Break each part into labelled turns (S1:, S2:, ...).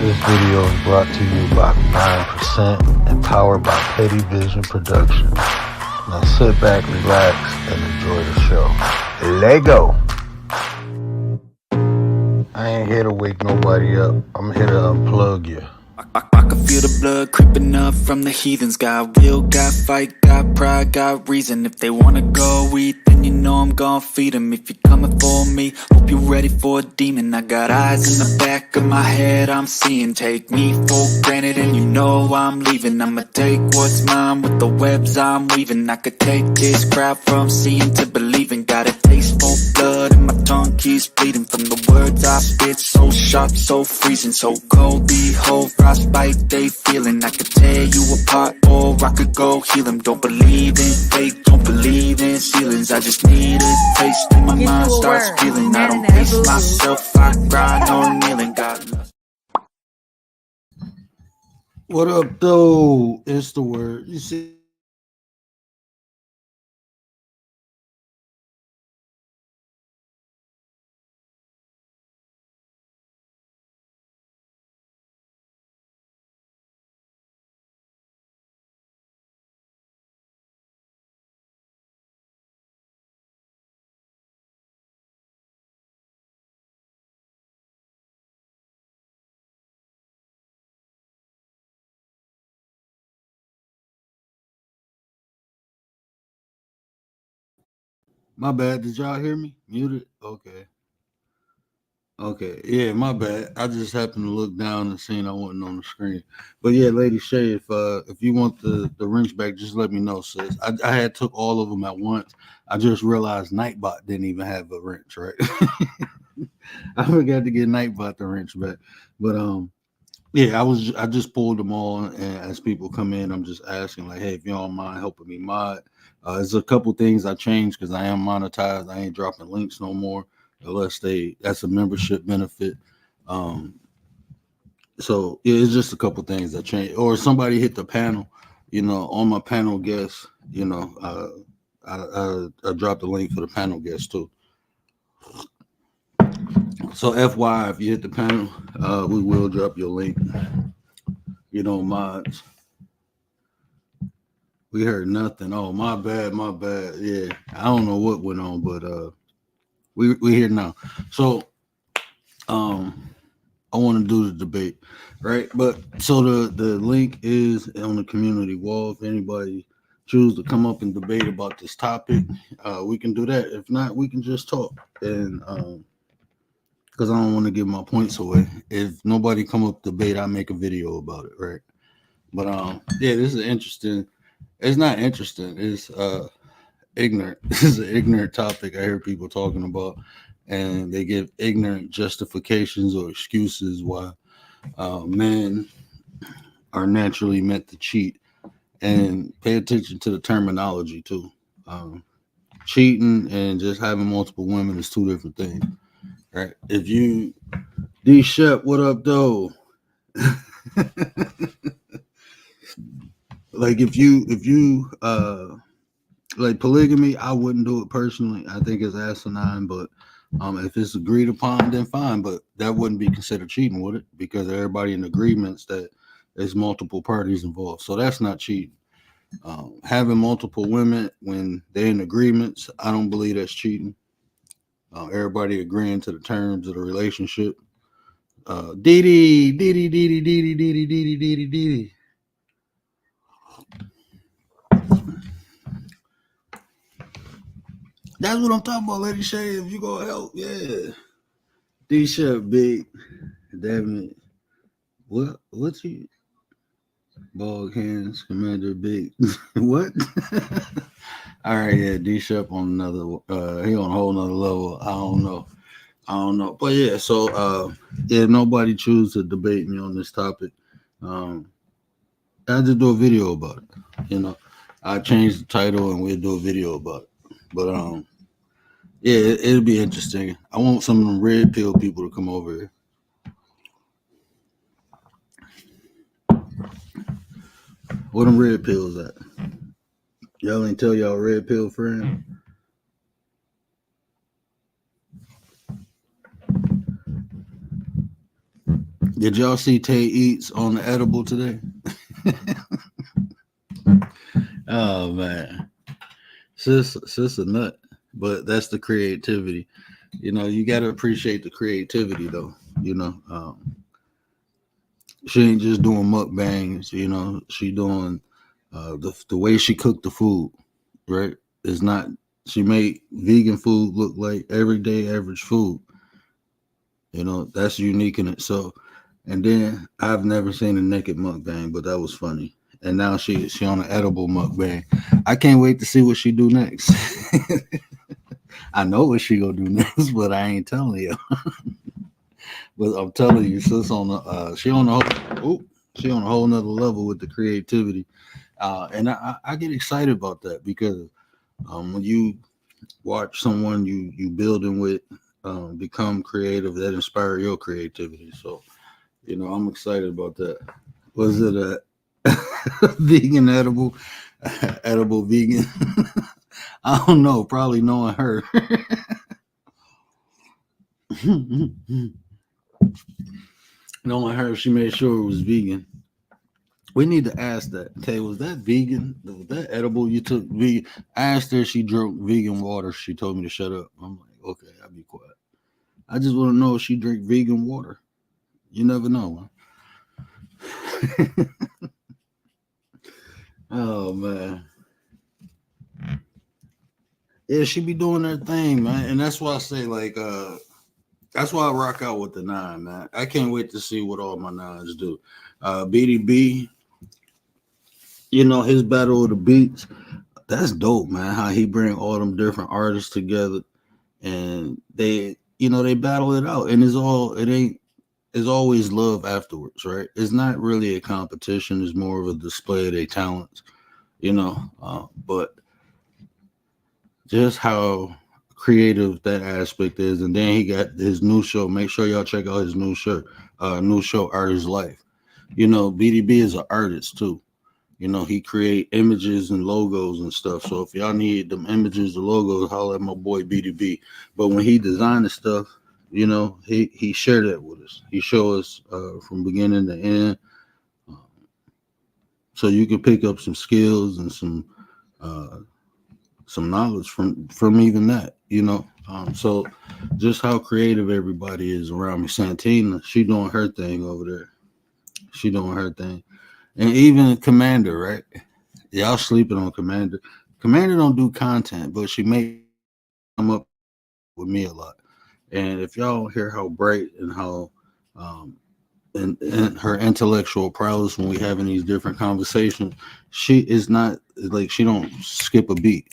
S1: This video is brought to you by 9% and powered by Petty Vision Productions. Now sit back, relax, and enjoy the show. Lego! I ain't here to wake nobody up. I'm here to unplug you.
S2: I can feel the blood creeping up from the heathens. Got will, got fight, got pride, got reason. If they wanna go eat, then you know I'm gon' feed them. If you're coming for me, hope you're ready for a demon. I got eyes in the back of my head, I'm seeing. Take me for granted and you know I'm leaving. I'ma take what's mine with the webs I'm weaving. I could take this crowd from seeing to believing. Got a taste for blood and my tongue keeps bleeding. From the words I spit, so sharp, so freezing. So cold, behold, frostbite they feeling. I could tear you apart or I could go heal them. Don't believe in fate, don't believe in ceilings. I just need a taste and my mind starts feeling. I don't pace myself, I grind on kneeling. God.
S1: What up, though? It's the word. You see, my bad. Did y'all hear me? Muted? Okay. Okay. Yeah, my bad. I just happened to look down and seen I wasn't on the screen. But yeah, Lady Shay, if you want the wrench back, just let me know, sis. I had took all of them at once. I just realized Nightbot didn't even have a wrench, right? I forgot to get Nightbot the wrench back. But yeah, I just pulled them all, and as people come in, I'm just asking, like, hey, if you don't mind helping me mod. There's a couple things I changed because I am monetized. I ain't dropping links no more unless that's a membership benefit. So yeah, it's just a couple things that changed. Or somebody hit the panel, on my panel guest, I dropped the link for the panel guest too. So FYI, if you hit the panel, we will drop your link. Mods. We heard nothing. Oh, my bad. Yeah, I don't know what went on, but we here now. So I want to do the debate, right? But so the link is on the community wall. If anybody choose to come up and debate about this topic, we can do that. If not, we can just talk. And because I don't want to give my points away. If nobody come up debate, I make a video about it, right? But yeah, this is interesting. It's not interesting. It's ignorant. This is an ignorant topic I hear people talking about, and they give ignorant justifications or excuses why men are naturally meant to cheat. And pay attention to the terminology too. Cheating and just having multiple women is two different things, right? If you D Shep, what up though? Like if you like polygamy, I wouldn't do it personally. I think it's asinine, but if it's agreed upon, then fine. But that wouldn't be considered cheating, would it? Because everybody in agreements that there's multiple parties involved. So that's not cheating. Having multiple women when they're in agreements, I don't believe that's cheating. Everybody agreeing to the terms of the relationship. Dee. That's what I'm talking about, Lady Shay. If you gonna help, yeah. D-Shep, big. Damn it. What's he? Bald hands, Commander Big. What? All right, yeah, D-Shep on another. He on a whole nother level. I don't know. But yeah, so yeah, nobody choose to debate me on this topic. Um, I just do a video about it. You know, I change the title and we'll do a video about it. But yeah, it'll be interesting. I want some of them red pill people to come over here. Where them red pills at? Y'all ain't tell y'all red pill friend. Did y'all see Tay Eats on the edible today? Oh man, sis a nut, but that's the creativity. You know, you got to appreciate the creativity though. You know, she ain't just doing mukbangs. You know, she doing the way she cooked the food. Right? It's not. She made vegan food look like everyday average food. You know, that's unique in itself. And then I've never seen a naked mukbang, but that was funny. And now she on an edible mukbang. I can't wait to see what she do next. I know what she gonna do next, but I ain't telling you. But I'm telling you, sis on the she on a whole nother level with the creativity. And I get excited about that because when you watch someone you building with become creative, that inspire your creativity. So you know, I'm excited about that. Was it a vegan edible? Edible vegan? I don't know. Probably knowing her. Knowing her, she made sure it was vegan. We need to ask that. Tay, was that vegan? Was that edible you took vegan? I asked her, she drank vegan water. She told me to shut up. I'm like, okay, I'll be quiet. I just want to know if she drank vegan water. You never know. Huh? Oh man. Yeah, she be doing her thing, man. And that's why I say, like, that's why I rock out with the nine, man. I can't wait to see what all my nines do. BDB, you know, his battle of the beats, that's dope, man. How he bring all them different artists together and they, you know, they battle it out. And it's always love afterwards, right? It's not really a competition, it's more of a display of their talents, you know. But just how creative that aspect is. And then he got his new show. Make sure y'all check out his new show, Artist Life. You know, BDB is an artist too. You know, he create images and logos and stuff. So if y'all need them images, the logos, holler at my boy BDB. But when he designed the stuff, you know, he shared that with us. He showed us from beginning to end. So you can pick up some skills and some knowledge from even that, you know. So just how creative everybody is around me. Santina, she doing her thing over there. She doing her thing. And even Commander, right? Y'all sleeping on Commander. Commander don't do content, but she may come up with me a lot. And if y'all hear how bright and how and her intellectual prowess when we having these different conversations, she is not like she don't skip a beat,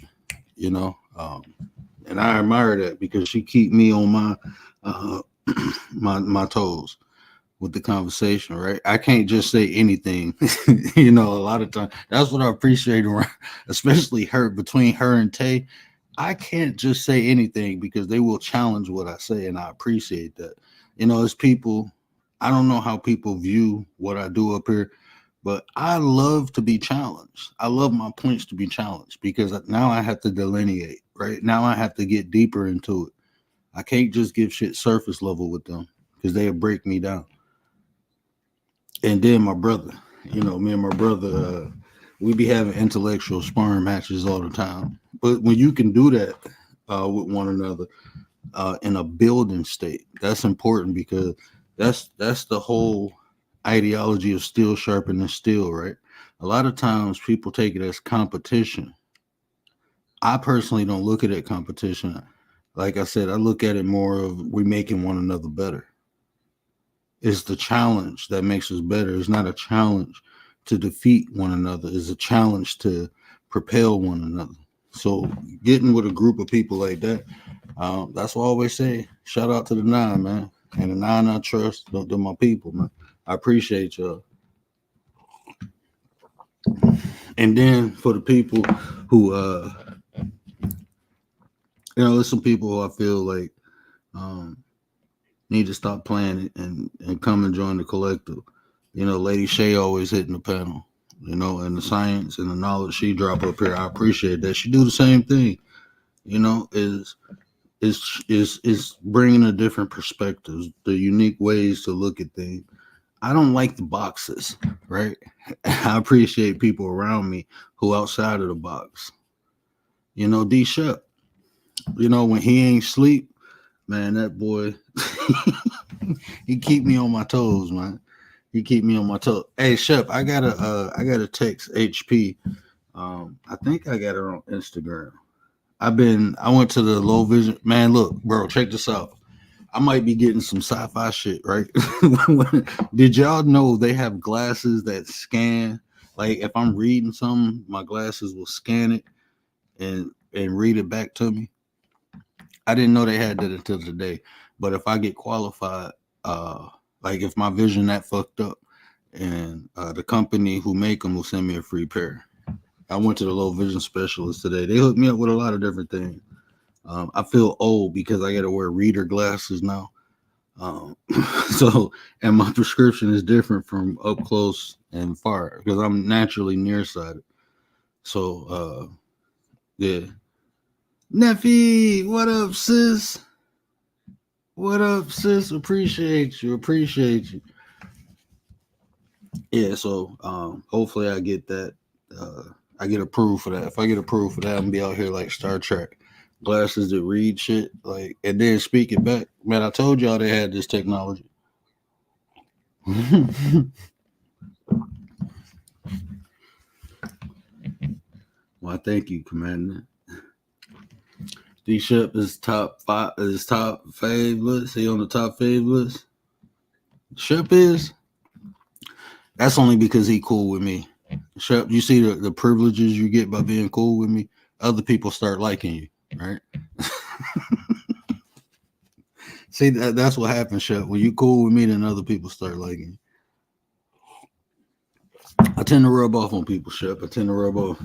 S1: you know. And I admire that because she keep me on my my toes with the conversation, right? I can't just say anything. You know, a lot of times that's what I appreciate around, especially her between her and Tay. I can't just say anything because they will challenge what I say, and I appreciate that. You know, as people, I don't know how people view what I do up here, but I love to be challenged. I love my points to be challenged because now I have to delineate, right? Now I have to get deeper into it. I can't just give shit surface level with them because they'll break me down. And then my brother, you know, me and my brother, we be having intellectual sparring matches all the time. But when you can do that with one another in a building state, that's important because that's the whole ideology of steel sharpening steel, right? A lot of times people take it as competition, I personally don't look at it competition. Like I said, I look at it more of we making one another better. It's the challenge that makes us better. It's not a challenge to defeat one another. It's a challenge to propel one another. So getting with a group of people like that, that's what I always say. Shout out to the nine, man. And the nine I trust, they're my people, man. I appreciate y'all. And then for the people who there's some people who I feel like um need to stop playing it and come and join the collective. Lady Shay always hitting the panel, and the science and the knowledge she drop up here. I appreciate that. She do the same thing, is bringing a different perspectives, the unique ways to look at things. I don't like the boxes, right? I appreciate people around me who outside of the box. D Shep, when he ain't sleep, man, that boy, he keep me on my toes, man. He keep me on my toes. Hey, Shep, I gotta text HP. I think I got her on Instagram. I went to the low vision. Man, look, bro, check this out. I might be getting some sci-fi shit, right? Did y'all know they have glasses that scan? Like if I'm reading something, my glasses will scan it and read it back to me. I didn't know they had that until today. But if I get qualified, like if my vision that fucked up, and the company who make them will send me a free pair. I went to the low vision specialist today. They hooked me up with a lot of different things. I feel old because I got to wear reader glasses now. Um, so, and my prescription is different from up close and far because I'm naturally nearsighted. So, yeah. Neffy, what up, sis? What up, sis? Appreciate you. Appreciate you. Yeah, so hopefully I get that. I get approved for that. If I get approved for that, I'm gonna be out here like Star Trek, glasses that read shit, like, and then speak it back. Man, I told y'all they had this technology. Well, thank you, Commander. D Shep is top five. Is top fave list. He on the top fave list. Shep is. That's only because he cool with me. Shep, you see the privileges you get by being cool with me. Other people start liking you, right? See, that's what happens, Shep. When you cool with me, then other people start liking you. I tend to rub off on people, Shep. I tend to rub off.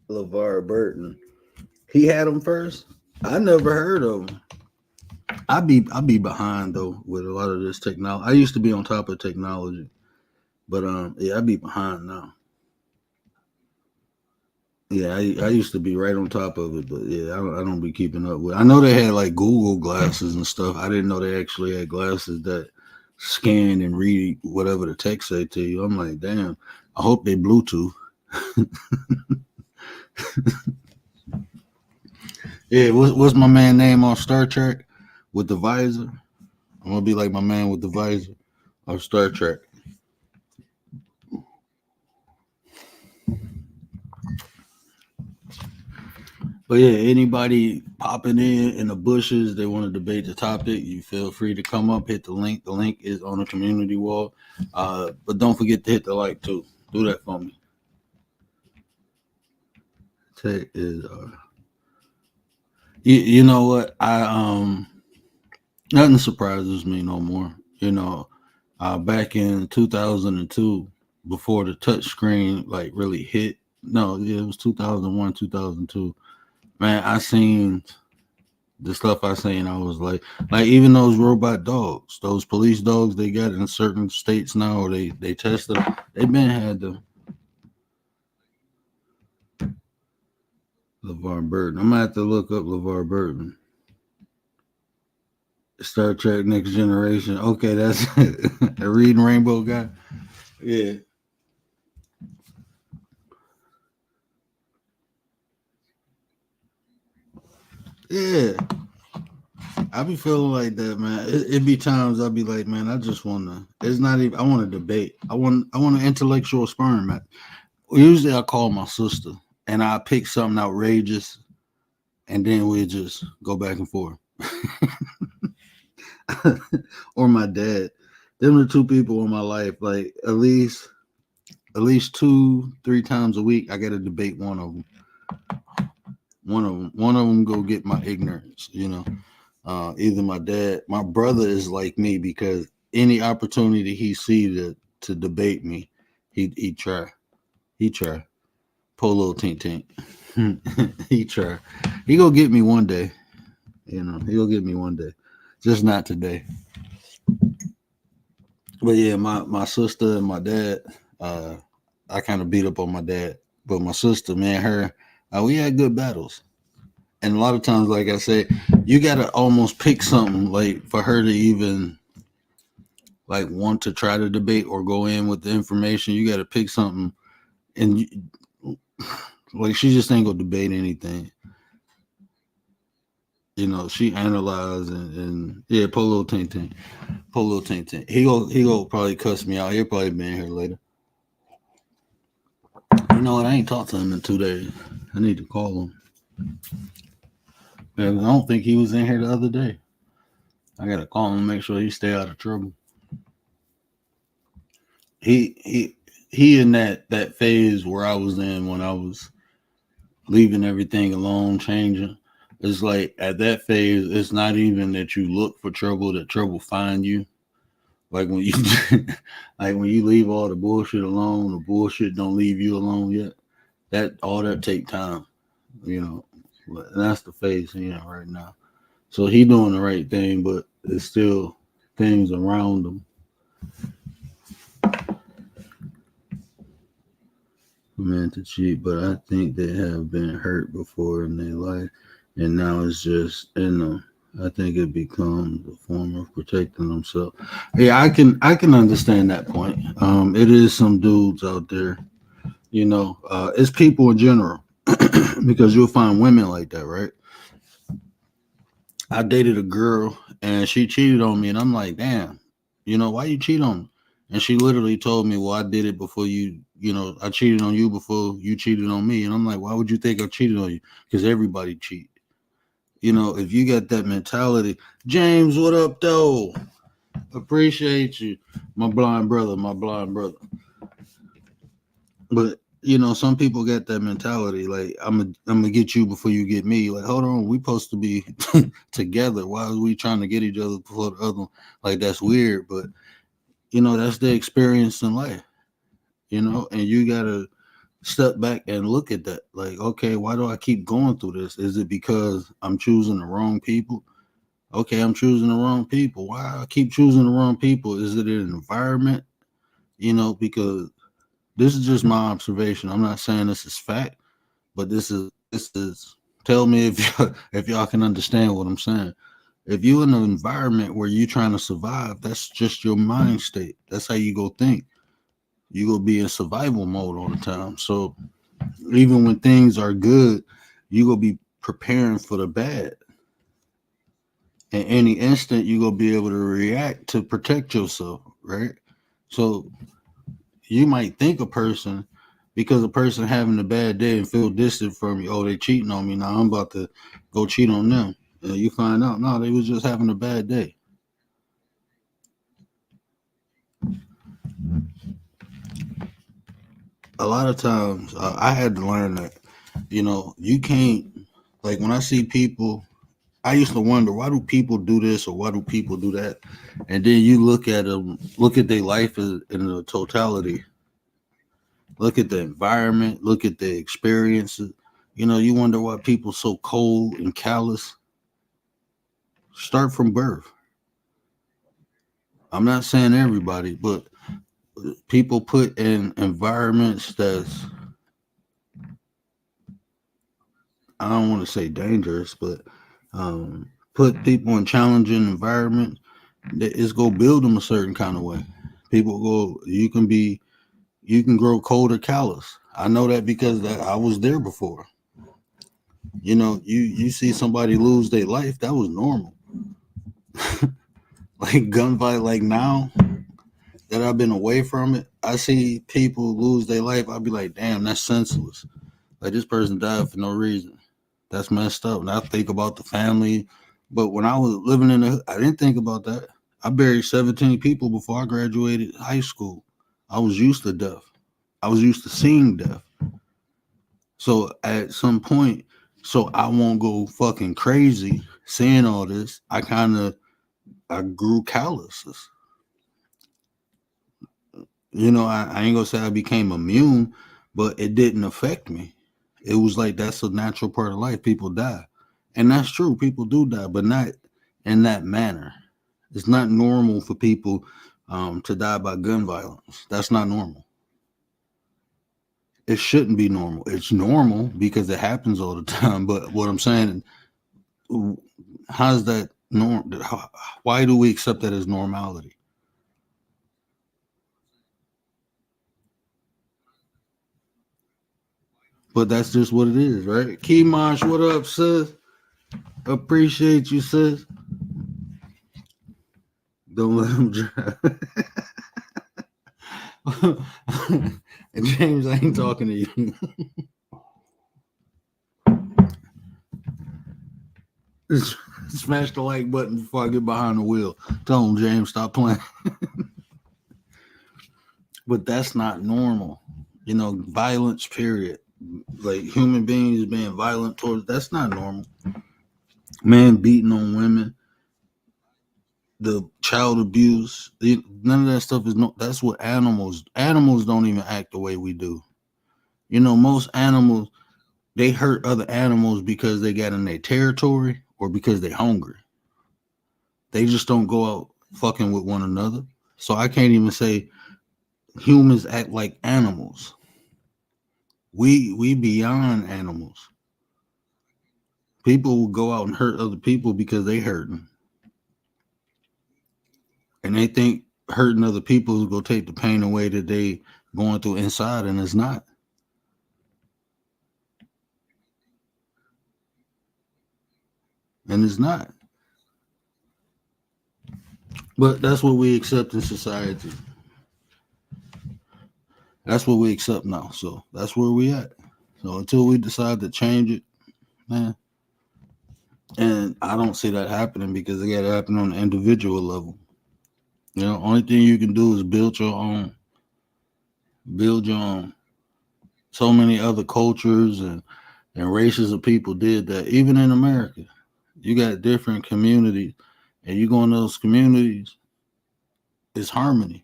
S1: LeVar Burton. He had him first. I never heard of him. I be behind though with a lot of this technology. I used to be on top of technology, but yeah, I be behind now. Yeah, I used to be right on top of it, but yeah, I don't be keeping up with. I know they had like Google glasses and stuff. I didn't know they actually had glasses that scan and read whatever the text say to you. I'm like, damn. I hope they Bluetooth. Yeah, what's my man name on Star Trek with the visor? I'm gonna be like my man with the visor of Star Trek. But yeah, anybody popping in the bushes, they want to debate the topic, you feel free to come up, hit the link. The link is on the community wall. But don't forget to hit the like too. Do that for me. Tech is you know what? Nothing surprises me no more. Back in 2002, before the touch screen like really hit. No, yeah, it was 2001, 2002. Man, I seen the stuff I seen. I was like even those robot dogs, those police dogs they got in certain states now, or they tested them. They been had the LeVar Burton. I'm gonna have to look up LeVar Burton. Star Trek Next Generation. Okay, that's a reading rainbow guy. Yeah. Yeah. I be feeling like that, man. It be times I be like, man, I just wanna. It's not even. I want to debate. I want an intellectual sparring match. Usually, I call my sister and I pick something outrageous, and then we just go back and forth. Or my dad. Them are the two people in my life. Like at least two, three times a week, I got to debate one of them. One of them go get my ignorance. Either my dad, my brother is like me because any opportunity he see to debate me, he try, he try. Polo tink tink, he try. He gonna get me one day. He gonna get me one day, just not today. But yeah, my sister and my dad, uh, I kind of beat up on my dad, but my sister, man, her, we had good battles. And a lot of times, like I said, you gotta almost pick something like for her to even like want to try to debate or go in with the information. You gotta pick something, and like she just ain't gonna debate anything. She analyzed and yeah, Polo Tink Tink, Polo Tink Tink. He go probably cuss me out. He'll probably be in here later. You know what? I ain't talked to him in 2 days. I need to call him. And I don't think he was in here the other day. I gotta call him and make sure he stay out of trouble. He in that phase where I was in when I was leaving everything alone, changing. It's like at that phase, it's not even that you look for trouble, that trouble find you. Like when you like when you leave all the bullshit alone, the bullshit don't leave you alone yet. That all that take time, you know. But that's the phase he in right now. So he doing the right thing, but there's still things around him. Meant to cheat, but I think they have been hurt before in their life, and now it's just in them. I think it becomes a form of protecting themselves. Yeah, I can understand that point. It is some dudes out there, it's people in general, because you'll find women like that, right? I dated a girl and she cheated on me, and I'm like, damn, why you cheat on me? And she literally told me, well, I did it before you, I cheated on you before you cheated on me. And I'm like, why would you think I cheated on you? Because everybody cheat. If you got that mentality, James, what up, though? Appreciate you, my blind brother, my blind brother. But some people got that mentality, like I'm gonna get you before you get me. Like, hold on, we supposed to be together. Why are we trying to get each other before the other one? Like, that's weird, but that's the experience in life. And you gotta step back and look at that. Like, okay, why do I keep going through this? Is it because I'm choosing the wrong people? Okay, I'm choosing the wrong people. Why I keep choosing the wrong people? Is it an environment? Because this is just my observation. I'm not saying this is fact, but this is. Tell me if y'all can understand what I'm saying. If you're in an environment where you're trying to survive, that's just your mind state. That's how you go think. You go be in survival mode all the time. So even when things are good, you go be preparing for the bad. In any instant, you go be able to react to protect yourself, right? So you might think a person, because a person having a bad day and feel distant from you, oh, they cheating on me. Now I'm about to go cheat on them. And you find out, no, they was just having a bad day. A lot of times, I had to learn that, you can't, like when I see people, I used to wonder, why do people do this or why do people do that? And then you look at them, look at their life in the totality, look at the environment, look at the experiences. You wonder why people so cold and callous. Start from birth. I'm not saying everybody, but people put in environments that's, I don't want to say dangerous, but put people in challenging environments. It's go build them a certain kind of way. People go, you can grow cold or callous. I know that because I was there before. You see somebody lose their life, that was normal. Like gun violence, like now that I've been away from it, I see people lose their life. I'll be like, damn, that's senseless. Like this person died for no reason. That's messed up. And I think about the family. But when I was living in the hood, I didn't think about that. I buried 17 people before I graduated high school. I was used to death. I was used to seeing death. So at some point, so I won't go fucking crazy seeing all this. I grew calluses. I ain't gonna say I became immune, but it didn't affect me. It was like that's a natural part of life. People die. And that's true. People do die, but not in that manner. It's not normal for people to die by gun violence. That's not normal. It shouldn't be normal. It's normal because it happens all the time. But what I'm saying, how's that norm? Why do we accept that as normality? But that's just what it is, right? Keymosh, what up, sis? Appreciate you, sis. Don't let him drive. James, I ain't talking to you. Smash the like button before I get behind the wheel. Tell him, James, stop playing. But that's not normal. Violence, period. Like human beings being violent towards, that's not normal. Man beating on women, the child abuse, none of that stuff is no. That's what animals don't even act the way we do. Most animals, they hurt other animals because they got in their territory or because they hungry. They just don't go out fucking with one another. So I can't even say humans act like animals. We beyond animals. People will go out and hurt other people because they hurting. And they think hurting other people is gonna take the pain away that they going through inside, and it's not. And it's not. But that's what we accept in society. That's what we accept now. So that's where we at. So until we decide to change it, man. And I don't see that happening because it got to happen on an individual level. Only thing you can do is build your own. Build your own. So many other cultures and races of people did that. Even in America, you got different communities, and you go in those communities, it's harmony.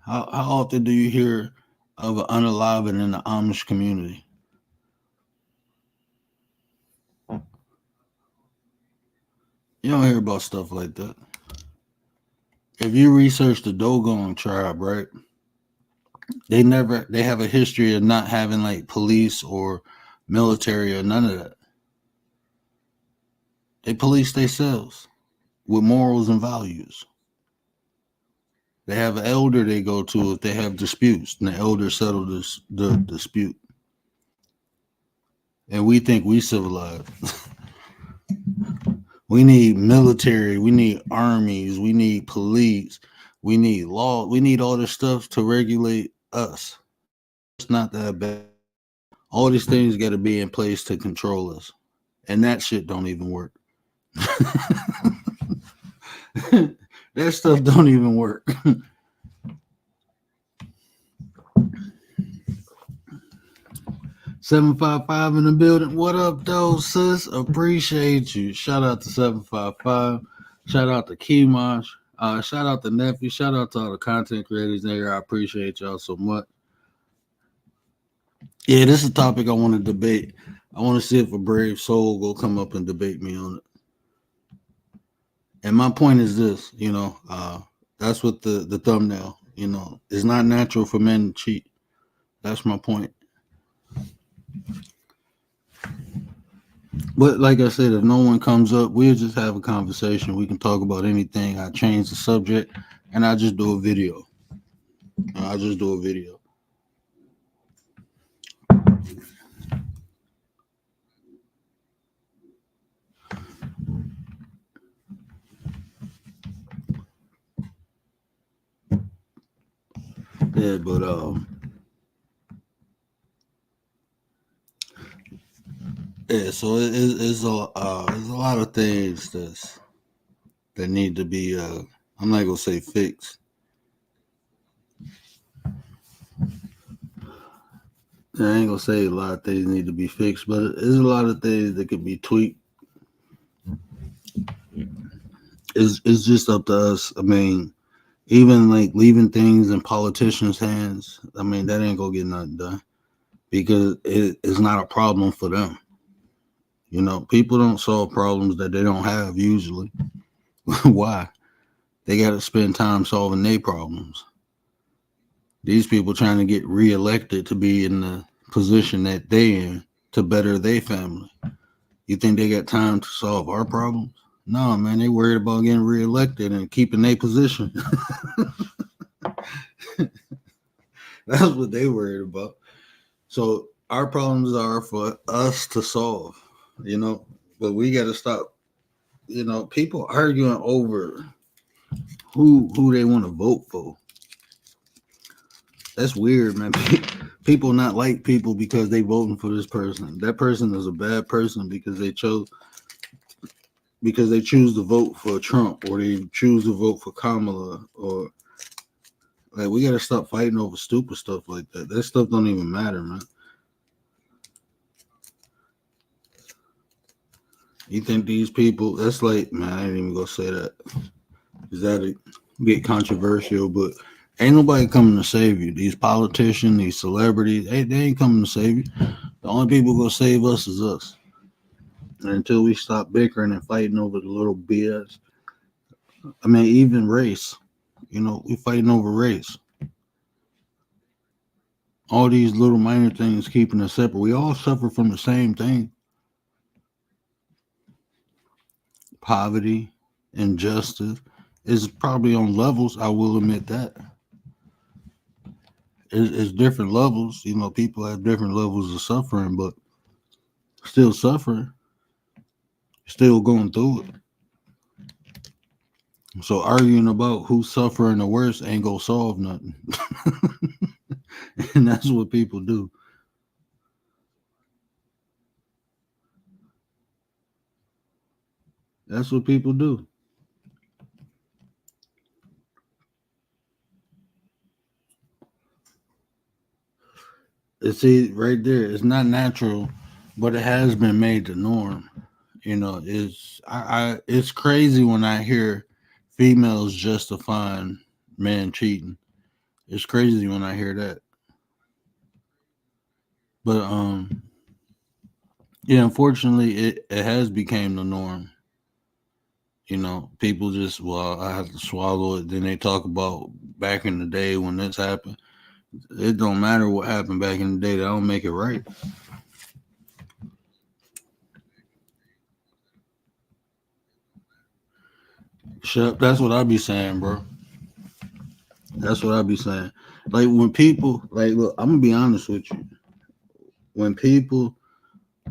S1: How often do you hear of an unaliving in the Amish community? You don't hear about stuff like that. If you research the Dogon tribe, right? They have a history of not having like police or military or none of that. They police themselves with morals and values. They have an elder they go to if they have disputes, and the elder settle the dispute. And we think we civilized. We need military, we need armies, we need police, we need law, we need all this stuff to regulate us. It's not that bad. All these things got to be in place to control us, and that shit don't even work. That stuff don't even work. 755 in the building. What up, though, sis? Appreciate you. Shout out to 755. Shout out to Keymosh. Shout out to Nephew. Shout out to all the content creators there. I appreciate y'all so much. Yeah, this is a topic I want to debate. I want to see if a brave soul will come up and debate me on it. And my point is this, that's what the thumbnail, it's not natural for men to cheat. That's my point. But like I said, if no one comes up, we'll just have a conversation. We can talk about anything. I change the subject and I just do a video. I just do a video. Yeah, but yeah. So it's a lot of things that need to be. I'm not gonna say fixed. I ain't gonna say a lot of things need to be fixed, but there's a lot of things that could be tweaked. It's just up to us. I mean, even like leaving things in politicians' hands. I mean, that ain't gonna get nothing done because it's not a problem for them. You know, people don't solve problems that they don't have usually. Why? They got to spend time solving their problems. These people trying to get reelected to be in the position that they in to better their family. You think they got time to solve our problems? No, man, they worried about getting reelected and keeping their position. That's what they worried about. So our problems are for us to solve, you know. But we got to stop. You know, people arguing over who they want to vote for. That's weird, man. People not like people because they voting for this person. That person is a bad person because they choose to vote for Trump or they choose to vote for Kamala or like we gotta stop fighting over stupid stuff like that. That stuff don't even matter, man. You think these people? That's like, man, I ain't even gonna say that. Is that it get controversial? But ain't nobody coming to save you. These politicians, these celebrities, they ain't coming to save you. The only people gonna save us is us. And until we stop bickering and fighting over the little BS. I mean, even race. You know, we fighting over race. All these little minor things keeping us separate. We all suffer from the same thing: poverty, injustice. It's probably on levels. I will admit that it's different levels. You know, people have different levels of suffering, but still suffering, still going through it. So arguing about who's suffering the worst ain't gonna solve nothing. And that's what people do. That's what people do. See, right there, it's not natural, but it has been made the norm. You know, it's crazy when I hear females justifying men cheating. It's crazy when I hear that. But yeah, unfortunately it has became the norm. You know, people just, well, I have to swallow it. Then they talk about back in the day when this happened. It don't matter what happened back in the day. That don't make it right. Shut. That's what I be saying, bro. That's what I be saying. Like when people, like, look, I'm gonna be honest with you. When people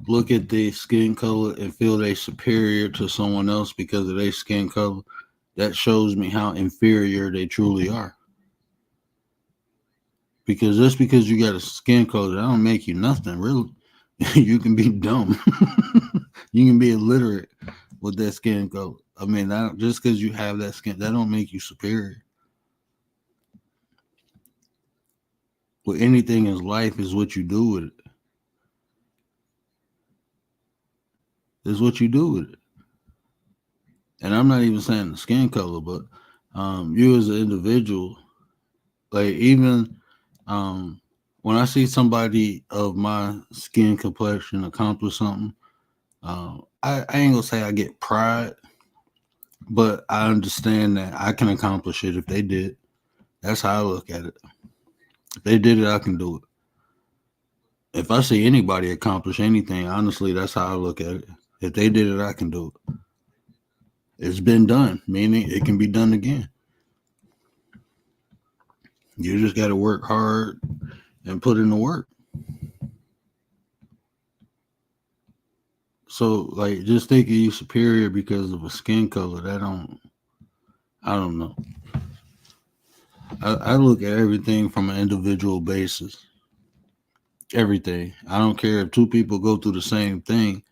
S1: look at their skin color and feel they superior to someone else because of their skin color, that shows me how inferior they truly are. Because just because you got a skin color, that don't make you nothing, really. You can be dumb. You can be illiterate with that skin color. I mean, just because you have that skin, that don't make you superior. With anything in life is what you do with it. Is what you do with it. And I'm not even saying the skin color, but you as an individual, like even um, when I see somebody of my skin complexion accomplish something, I ain't gonna say I get pride, but I understand that I can accomplish it if they did. That's how I look at it. If they did it, I can do it. If I see anybody accomplish anything, honestly, that's how I look at it. If they did it, I can do it. It's been done, meaning it can be done again. You just got to work hard and put in the work. So, like, just thinking you superior because of a skin color, I don't know. I look at everything from an individual basis. Everything. I don't care if two people go through the same thing.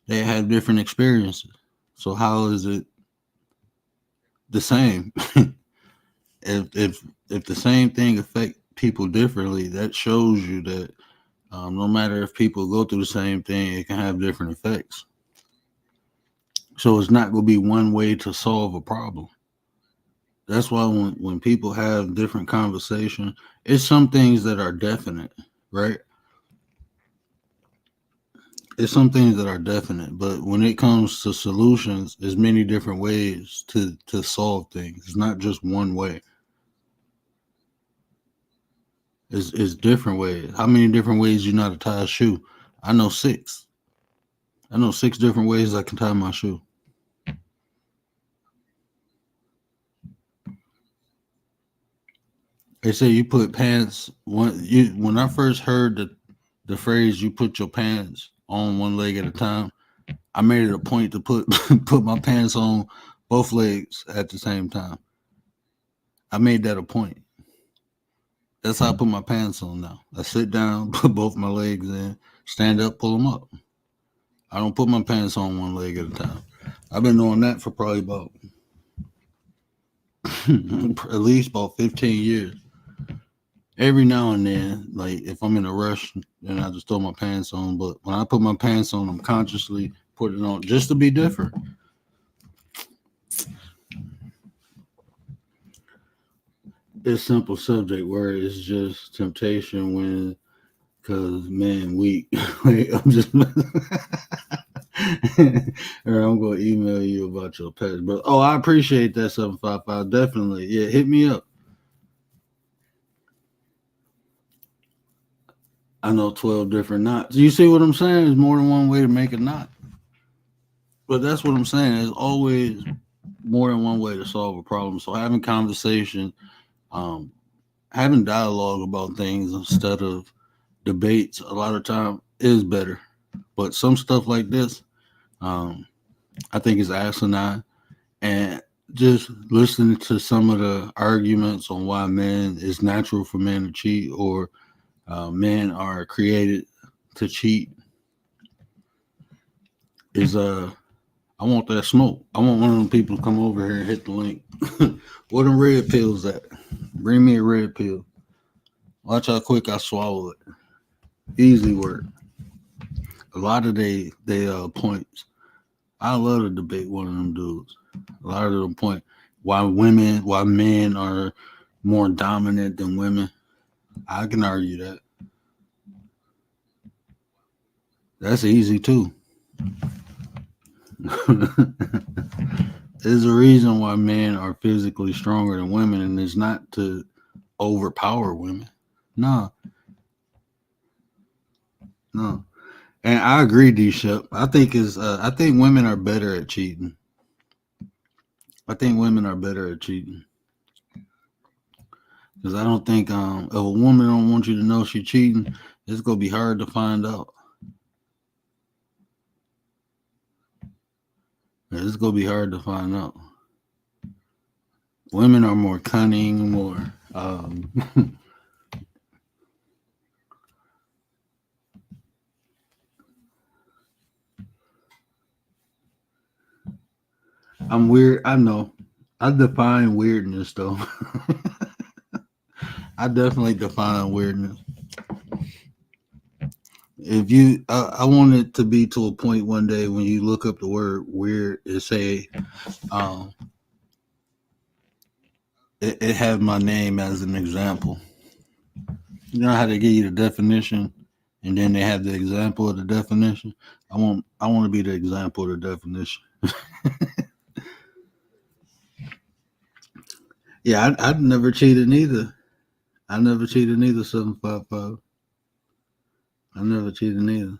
S1: They have different experiences. So how is it the same? If the same thing affect people differently, that shows you that no matter if people go through the same thing, it can have different effects. So it's not going to be one way to solve a problem. That's why when people have different conversation, it's some things that are definite, right? It's some things that are definite, but when it comes to solutions, there's many different ways to solve things. It's not just one way. It's different ways. How many different ways you know how to tie a shoe? I know six. I know six different ways I can tie my shoe. They say you put pants when I first heard the phrase you put your pants on one leg at a time, I made it a point to put put my pants on both legs at the same time. I made that a point. That's how I put my pants on now. I sit down, put both my legs in, stand up, pull them up. I don't put my pants on one leg at a time. I've been doing that for probably about at least about 15 years. Every now and then, like if I'm in a rush, then I just throw my pants on. But when I put my pants on, I'm consciously putting it on just to be different. It's simple subject where it's just temptation when, cause man, weak. Like, I'm just, or I'm gonna email you about your pets. But oh, I appreciate that 755. Definitely, yeah, hit me up. I know 12 different knots. You see what I'm saying? There's more than one way to make a knot. But that's what I'm saying. There's always more than one way to solve a problem. So having conversation, um, having dialogue about things instead of debates a lot of time is better. But some stuff like this, um, I think is asinine. And just listening to some of the arguments on why men it's natural for men to cheat or men are created to cheat is I want that smoke. I want one of them people to come over here and hit the link. Where them red pills at? Bring me a red pill. Watch how quick I swallow it. Easy work. A lot of they points. I love to debate one of them dudes. A lot of them point why men are more dominant than women. I can argue that. That's easy too. There's a reason why men are physically stronger than women, and it's not to overpower women. No, no. And I agree, D Shep. I think women are better at cheating. I think women are better at cheating because I don't think if a woman don't want you to know she's cheating, it's gonna be hard to find out. It's gonna be hard to find out. Women are more cunning, more. I'm weird. I know. I define weirdness though. I definitely define weirdness. If you, I want it to be to a point one day when you look up the word weird, it say, um, it have my name as an example. You know how they give you the definition, and then they have the example of the definition. I want to be the example of the definition. Yeah, I'd never cheated neither. I never cheated neither. 755. I never cheated neither.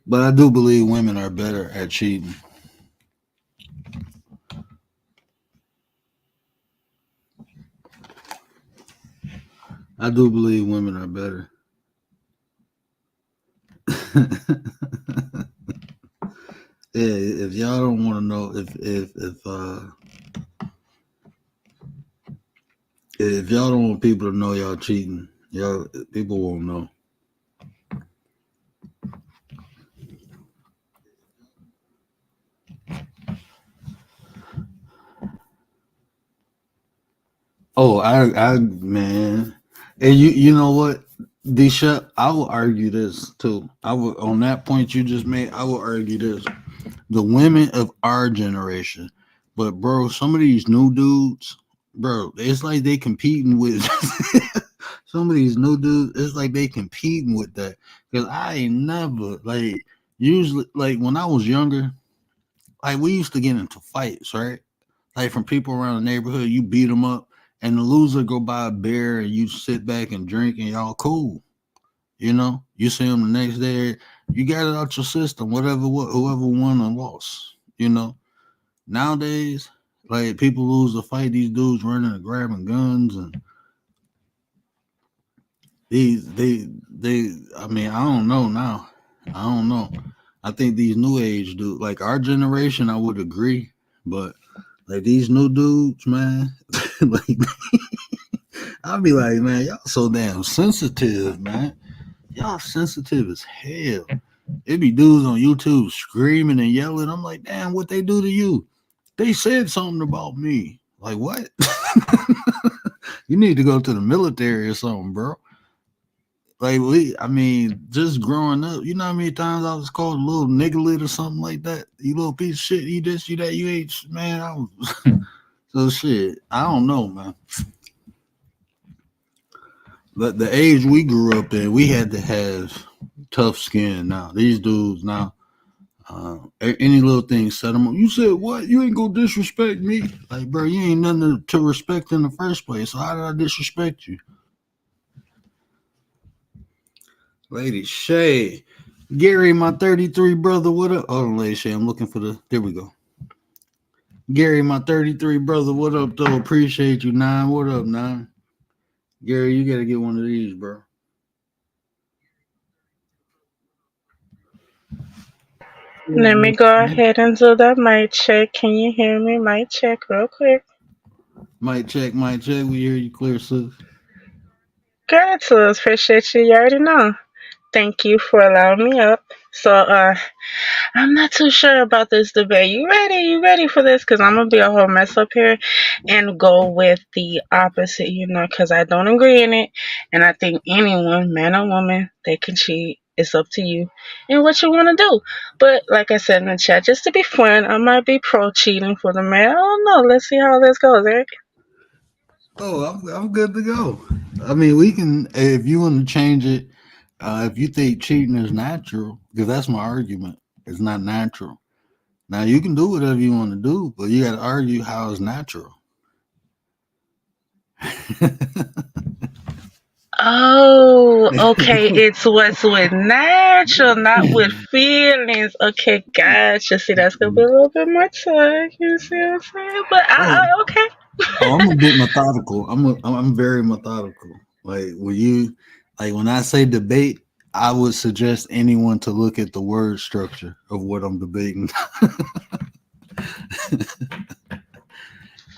S1: But I do believe women are better at cheating. I do believe women are better. Yeah, if y'all don't want to know if If y'all don't want people to know y'all cheating, y'all people won't know. Oh, man, and you know what, Disha, I will argue this too. I will on that point you just made. I will argue this: the women of our generation, but bro, some of these new dudes, bro, it's like they competing with some of these new dudes. It's like they competing with that because I ain't never like usually like when I was younger, like we used to get into fights, right? Like from people around the neighborhood, you beat them up, and the loser go buy a beer, and you sit back and drink, and y'all cool. You know, you see them the next day, you got it out your system. Whoever won or lost. You know, nowadays, like people lose a fight, these dudes running and grabbing guns, and they. I mean, I don't know now. I don't know. I think these new age dudes, like our generation, I would agree, but like these new dudes, man, like I'll be like, man, y'all so damn sensitive, man. Y'all sensitive as hell. It be dudes on YouTube screaming and yelling. I'm like, damn, what they do to you? They said something about me. Like what? You need to go to the military or something, bro. Like I mean, just growing up, you know how many times I was called a little niggerlit or something like that. You little piece of shit. You this, you that, you ain't man. I was so shit. I don't know, man. But the age we grew up in, we had to have tough skin. Now these dudes now, any little thing set them up. You said what? You ain't gonna disrespect me, like bro. You ain't nothing to respect in the first place. So how did I disrespect you, Lady Shay? Gary, my 33 brother. What up? Oh, Lady Shay, I'm looking for the. There we go. Gary, my 33 brother. What up, though? Appreciate you, Nine. What up, Nine? Gary, you gotta get one of these, bro.
S3: Let me go ahead and do that mic check. Can you hear me? Mic check real quick.
S1: Mic check, mic check. We hear you clear, sis.
S3: Gratitude. Appreciate you. You already know. Thank you for allowing me up. So, I'm not too sure about this debate. You ready? You ready for this? Because I'm going to be a whole mess up here and go with the opposite, because I don't agree in it. And I think anyone, man or woman, they can cheat. It's up to you and what you want to do. But like I said in the chat, just to be fun, I might be pro cheating for the man. I don't know. Let's see how this goes, Eric.
S1: Oh, I'm good to go. I mean, we can if you want to change it. If you think cheating is natural, because that's my argument, it's not natural. Now you can do whatever you want to do, but you got to argue how it's natural.
S3: Oh, okay. It's what's with natural, not with feelings. Okay, gotcha. See, that's gonna be a little bit more tough. You see what I'm saying? But
S1: oh,
S3: okay.
S1: oh, I'm a bit methodical. I'm very methodical. Like when I say debate, I would suggest anyone to look at the word structure of what I'm debating.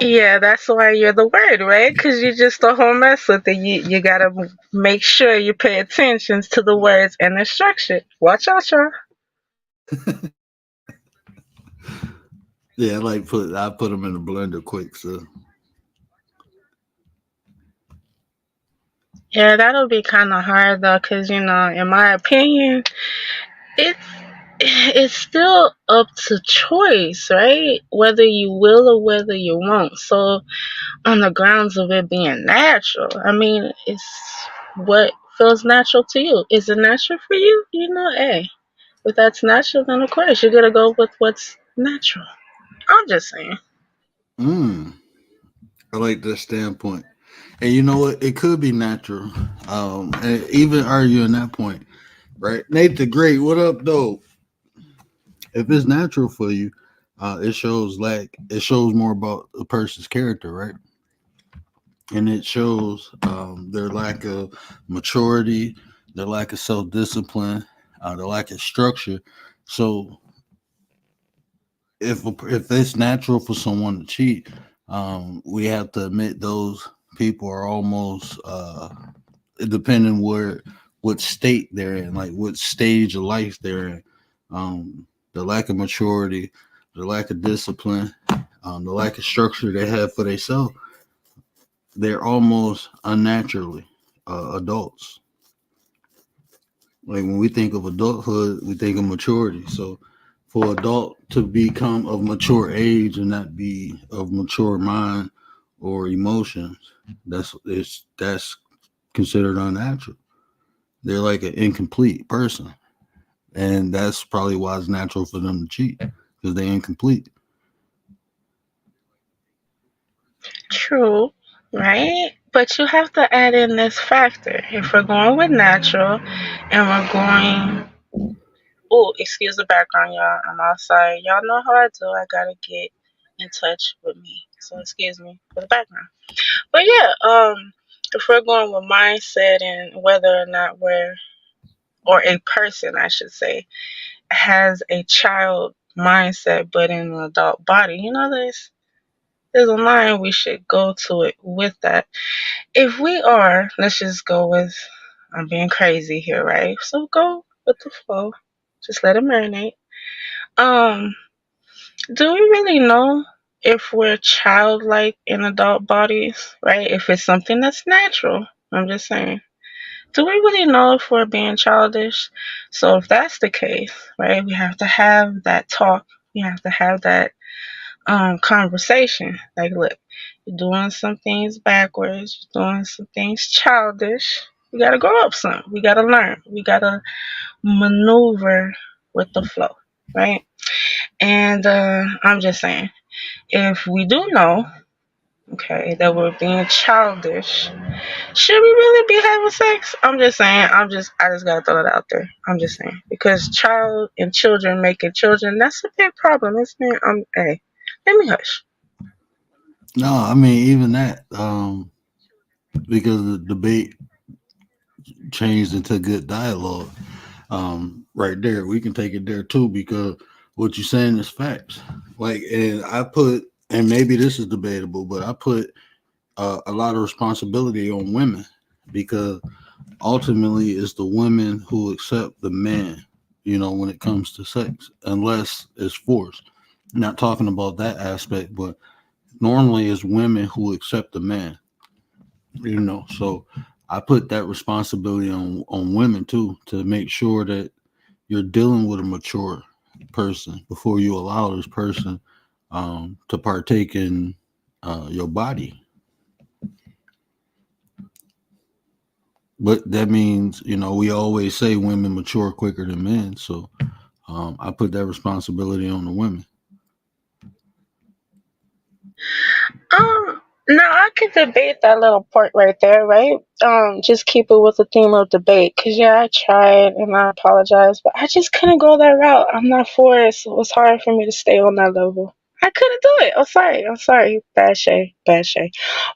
S3: Yeah, that's why you're the word, right? Because you just a whole mess with it. You gotta make sure you pay attention to the words and the structure. Watch out, y'all.
S1: Yeah, I put them in the blender quick. So
S3: Yeah, that'll be kind of hard though, because in my opinion, it's it's still up to choice, right? Whether you will or whether you won't. So on the grounds of it being natural, I mean, it's what feels natural to you. Is it natural for you? Hey, if that's natural, then of course you're gonna go with what's natural. I'm just saying.
S1: mm, I like that standpoint. And you know what? It could be natural. And even arguing that point, right? Nate the Great, what up, though? If it's natural for you, it shows more about a person's character, right? And it shows their lack of maturity, their lack of self discipline, their lack of structure. So if it's natural for someone to cheat, we have to admit those people are almost depending what state they're in, like what stage of life they're in. The lack of maturity, the lack of discipline, the lack of structure they have for themselves, they're almost unnaturally adults. Like when we think of adulthood, we think of maturity. So for adult to become of mature age and not be of mature mind or emotions, that's considered unnatural. They're like an incomplete person, and that's probably why it's natural for them to cheat because they're incomplete.
S3: True, right? But you have to add in this factor. If we're going with natural and we're going, oh, excuse the background, y'all. I'm outside. Y'all know how I do. I gotta get in touch with me. So excuse me for the background. But yeah, if we're going with mindset and whether or not we're, or a person, I should say, has a child mindset but in an adult body, there's a line we should go to it with that. If we are, let's just go with, I'm being crazy here, right? So go with the flow. Just let it marinate. Um, do we really know if we're childlike in adult bodies, right? If it's something that's natural, I'm just saying. Do we really know if we're being childish? So if that's the case, right, we have to have that talk. We have to have that conversation. Like, look, you're doing some things backwards. You're doing some things childish. We gotta grow up some. We gotta learn. We gotta maneuver with the flow, right? And I'm just saying, if we do know, okay, that we're being childish, should we really be having sex? I'm just saying. I just gotta throw it out there. I'm just saying because child and children making children, that's a big problem, isn't it? Hey, let me hush.
S1: No, I mean even that, because the debate changed into good dialogue. Right there, we can take it there too because what you're saying is facts. Like, and I put, and maybe this is debatable, but I put a lot of responsibility on women because ultimately it's the women who accept the man, when it comes to sex, unless it's forced. Not talking about that aspect, but normally it's women who accept the man, So I put that responsibility on women too to make sure that you're dealing with a mature person before you allow this person to partake in your body. But that means, we always say women mature quicker than men. So I put that responsibility on the women.
S3: Now I can debate that little part right there, right? Just keep it with the theme of debate, cause yeah, I tried and I apologize, but I just couldn't go that route. I'm not for it, so it was hard for me to stay on that level. I couldn't do it. I'm sorry, bad Shay, bad Shay.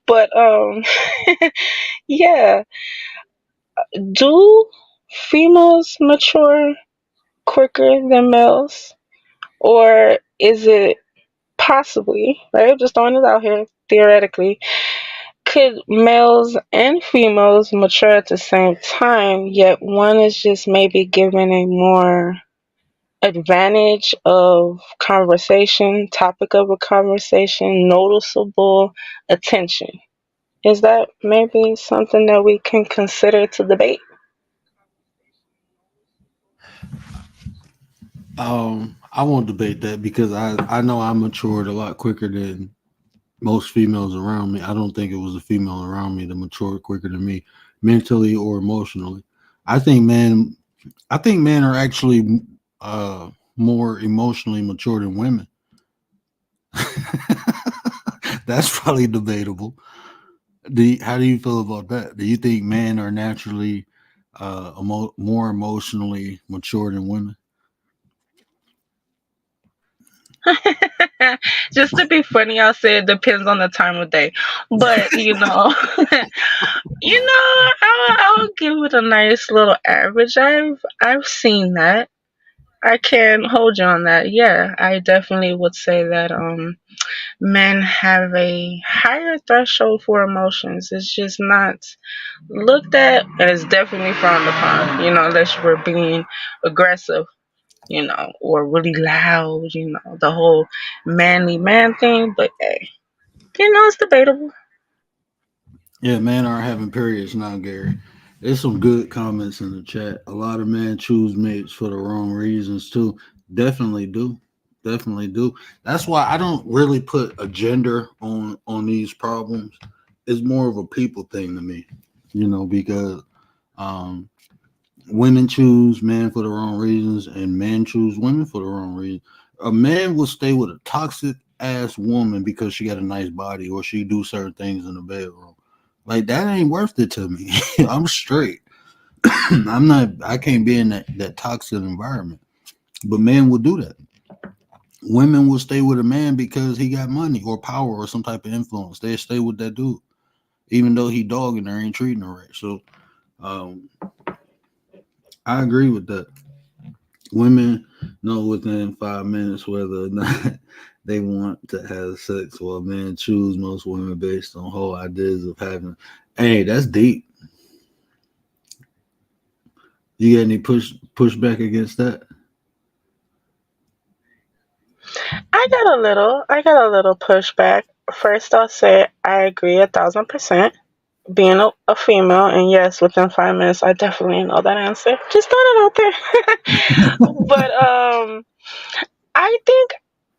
S3: But yeah, do females mature quicker than males, or is it possibly, right? Just throwing it out here theoretically, could males and females mature at the same time, yet one is just maybe given a more advantage of conversation, topic of a conversation, noticeable attention? Is that maybe something that we can consider to debate?
S1: I won't debate that because I know I matured a lot quicker than most females around me. I don't think it was a female around me that matured quicker than me, mentally or emotionally. I think men, I think men are actually more emotionally mature than women. That's probably debatable. How do you feel about that? Do you think men are naturally more emotionally mature than women?
S3: Just to be funny, I'll say it depends on the time of day. But I'll give it a nice little average. I've seen that. I can hold you on that. Yeah, I definitely would say that men have a higher threshold for emotions. It's just not looked at, and it's definitely frowned upon. Unless we're being aggressive, or really loud. The whole manly man thing. But hey, it's debatable.
S1: Yeah, men are having periods now, Gary. There's some good comments in the chat. A lot of men choose mates for the wrong reasons too. Definitely do. Definitely do. That's why I don't really put a gender on these problems. It's more of a people thing to me, because um women choose men for the wrong reasons and men choose women for the wrong reasons. A man will stay with a toxic ass woman because she got a nice body or she do certain things in the bedroom. Like that ain't worth it to me. I'm straight. I'm not. I can't be in that toxic environment. But men will do that. Women will stay with a man because he got money or power or some type of influence. They stay with that dude, even though he dogging her, ain't treating her right. So um, I agree with that. Women know within 5 minutes whether or not they want to have sex, while men choose most women based on whole ideas of having. Hey, that's deep. You got any pushback against that?
S3: I got a little pushback. First, I'll say I agree 1,000%. Being a female, and yes, within 5 minutes, I definitely know that answer. Just throw it out there. But I think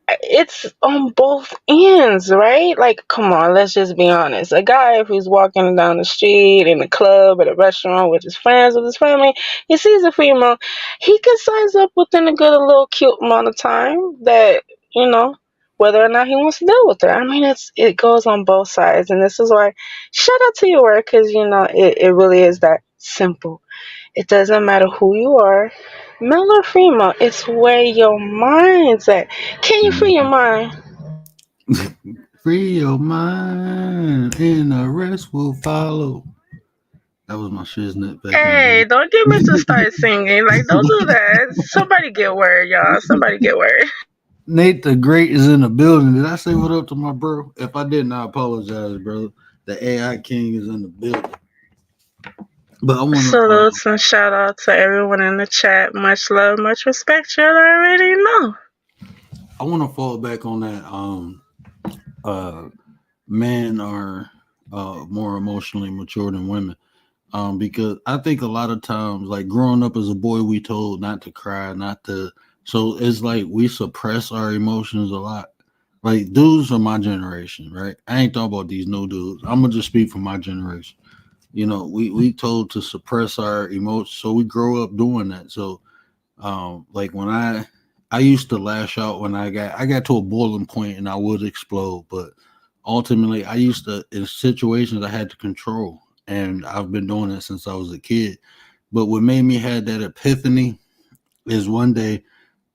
S3: it's on both ends, right? Like, come on, let's just be honest. A guy, if he's walking down the street, in the club, at a restaurant with his friends, with his family, he sees a female, he can size up within a good little cute amount of time that, you know, whether or not he wants to deal with her. I mean, it goes on both sides. And this is why, shout out to your work, because, it really is that simple. It doesn't matter who you are, male or female. It's where your mind's at. Can you free your mind?
S1: Free your mind, and the rest will follow. That was my shiznit back in
S3: Hey, don't get me to start singing. Like, don't do
S1: the day.
S3: that. Somebody get word, y'all. Somebody get word.
S1: Nate the Great is in the building. Did I say what up to my bro? If I didn't, I apologize, bro. The AI King is in the building. But I want to
S3: Salutes and shout out to everyone in the chat. Much love, much respect. You already know.
S1: fall back on that. Uh, Men are more emotionally mature than women. Because I think a lot of times, like growing up as a boy, we told not to cry, not to. So it's like we suppress our emotions a lot. Like dudes from my generation, right? I ain't talking about these new dudes. I'm gonna just speak for my generation. We told to suppress our emotions, so we grow up doing that. So, like when I used to lash out when I got to a boiling point and I would explode, but ultimately I used to in situations I had to control, and I've been doing it since I was a kid. But what made me had that epiphany is one day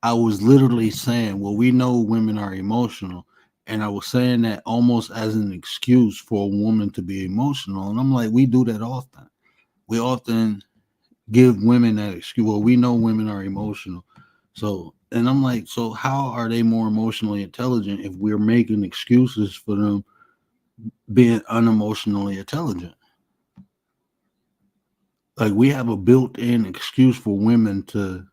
S1: I was literally saying, well, we know women are emotional. And I was saying that almost as an excuse for a woman to be emotional. And I'm like, we do that often. We often give women that excuse. Well, we know women are emotional. So, and I'm like, so how are they more emotionally intelligent if we're making excuses for them being unemotionally intelligent? Like, we have a built in excuse for women to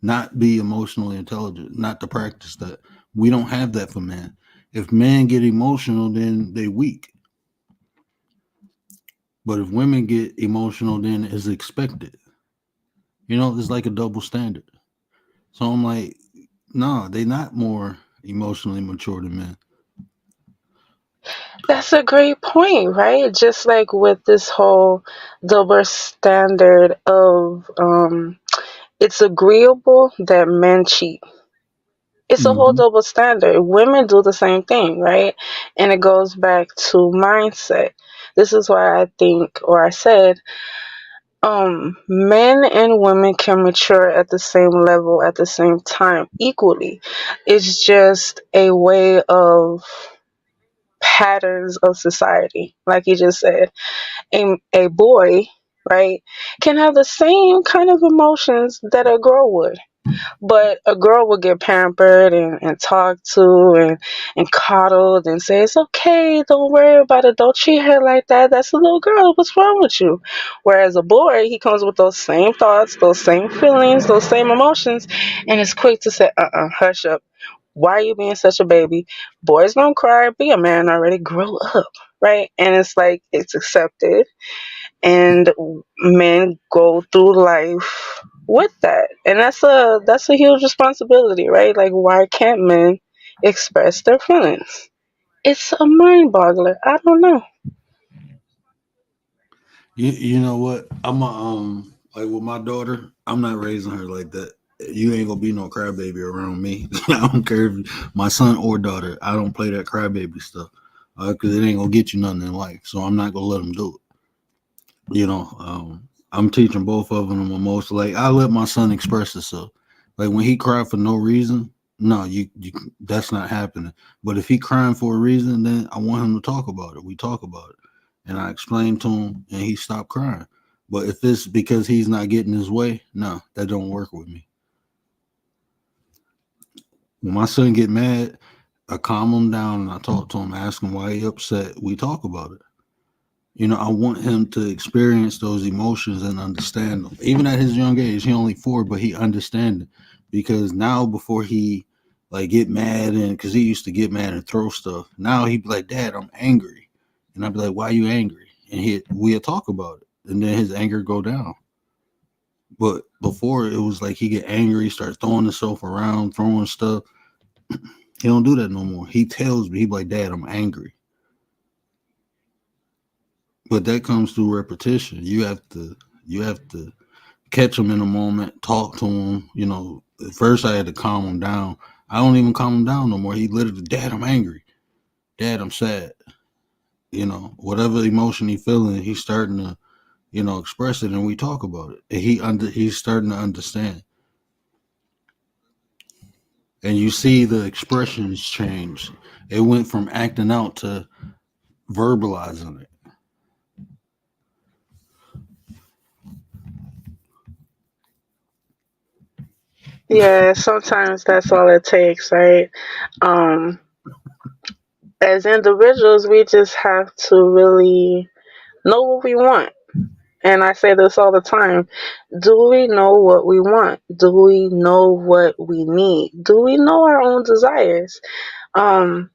S1: not be emotionally intelligent, not to practice that. We don't have that for men. If men get emotional, then they weak. But if women get emotional, then it's expected. It's like a double standard. So I'm like, no, they not more emotionally mature than men.
S3: That's a great point, right? Just like with this whole double standard of it's agreeable that men cheat. It's a whole
S1: Mm-hmm.
S3: double standard. Women do the same thing, right? And it goes back to mindset. This is why I think, or I said, men and women can mature at the same level at the same time equally. It's just a way of patterns of society. Like you just said, a boy right, can have the same kind of emotions that a girl would. But a girl will get pampered and talked to and coddled and say, it's okay, don't worry about it, don't treat her like that. That's a little girl. What's wrong with you? Whereas a boy, he comes with those same thoughts, those same feelings, those same emotions, and is quick to say, hush up. Why are you being such a baby? Boys don't cry. Be a man already. Grow up. Right? And it's like, it's accepted, and men go through life with that, and that's a huge responsibility, right? Like, why can't men express their feelings? It's a mind boggler. I don't know.
S1: You know what? I'm a like with my daughter, I'm not raising her like that. You ain't gonna be no crybaby around me. I don't care if my son or daughter. I don't play that crybaby stuff because it ain't gonna get you nothing in life. So I'm not gonna let them do it. I'm teaching both of them most. Like I let my son express himself. Like when he cried for no reason, no, you that's not happening. But if he crying for a reason, then I want him to talk about it. We talk about it, and I explain to him, and he stopped crying. But if it's because he's not getting his way, no, that don't work with me. When my son get mad, I calm him down and I talk to him, ask him why he upset. We talk about it. I want him to experience those emotions and understand them. Even at his young age, he only 4, but he understand it. Because now before he like get mad and because he used to get mad and throw stuff, now he be like, Dad, I'm angry. And I'd be like, why are you angry? And we'll talk about it. And then his anger go down. But before it was like he get angry, start throwing himself around, throwing stuff. He don't do that no more. He tells me, he be like, Dad, I'm angry. But that comes through repetition. You have to catch him in a moment, talk to him. At first I had to calm him down. I don't even calm him down no more. He literally, Dad, I'm angry. Dad, I'm sad. Whatever emotion he feeling, he's starting to, express it, and we talk about it. And he's starting to understand. And you see the expressions change. It went from acting out to verbalizing it.
S3: Yeah, sometimes that's all it takes, right? um as individuals, we just have to really know what we want. And I say this all the time. Do we know what we want? Do we know what we need? Do we know our own desires? Um,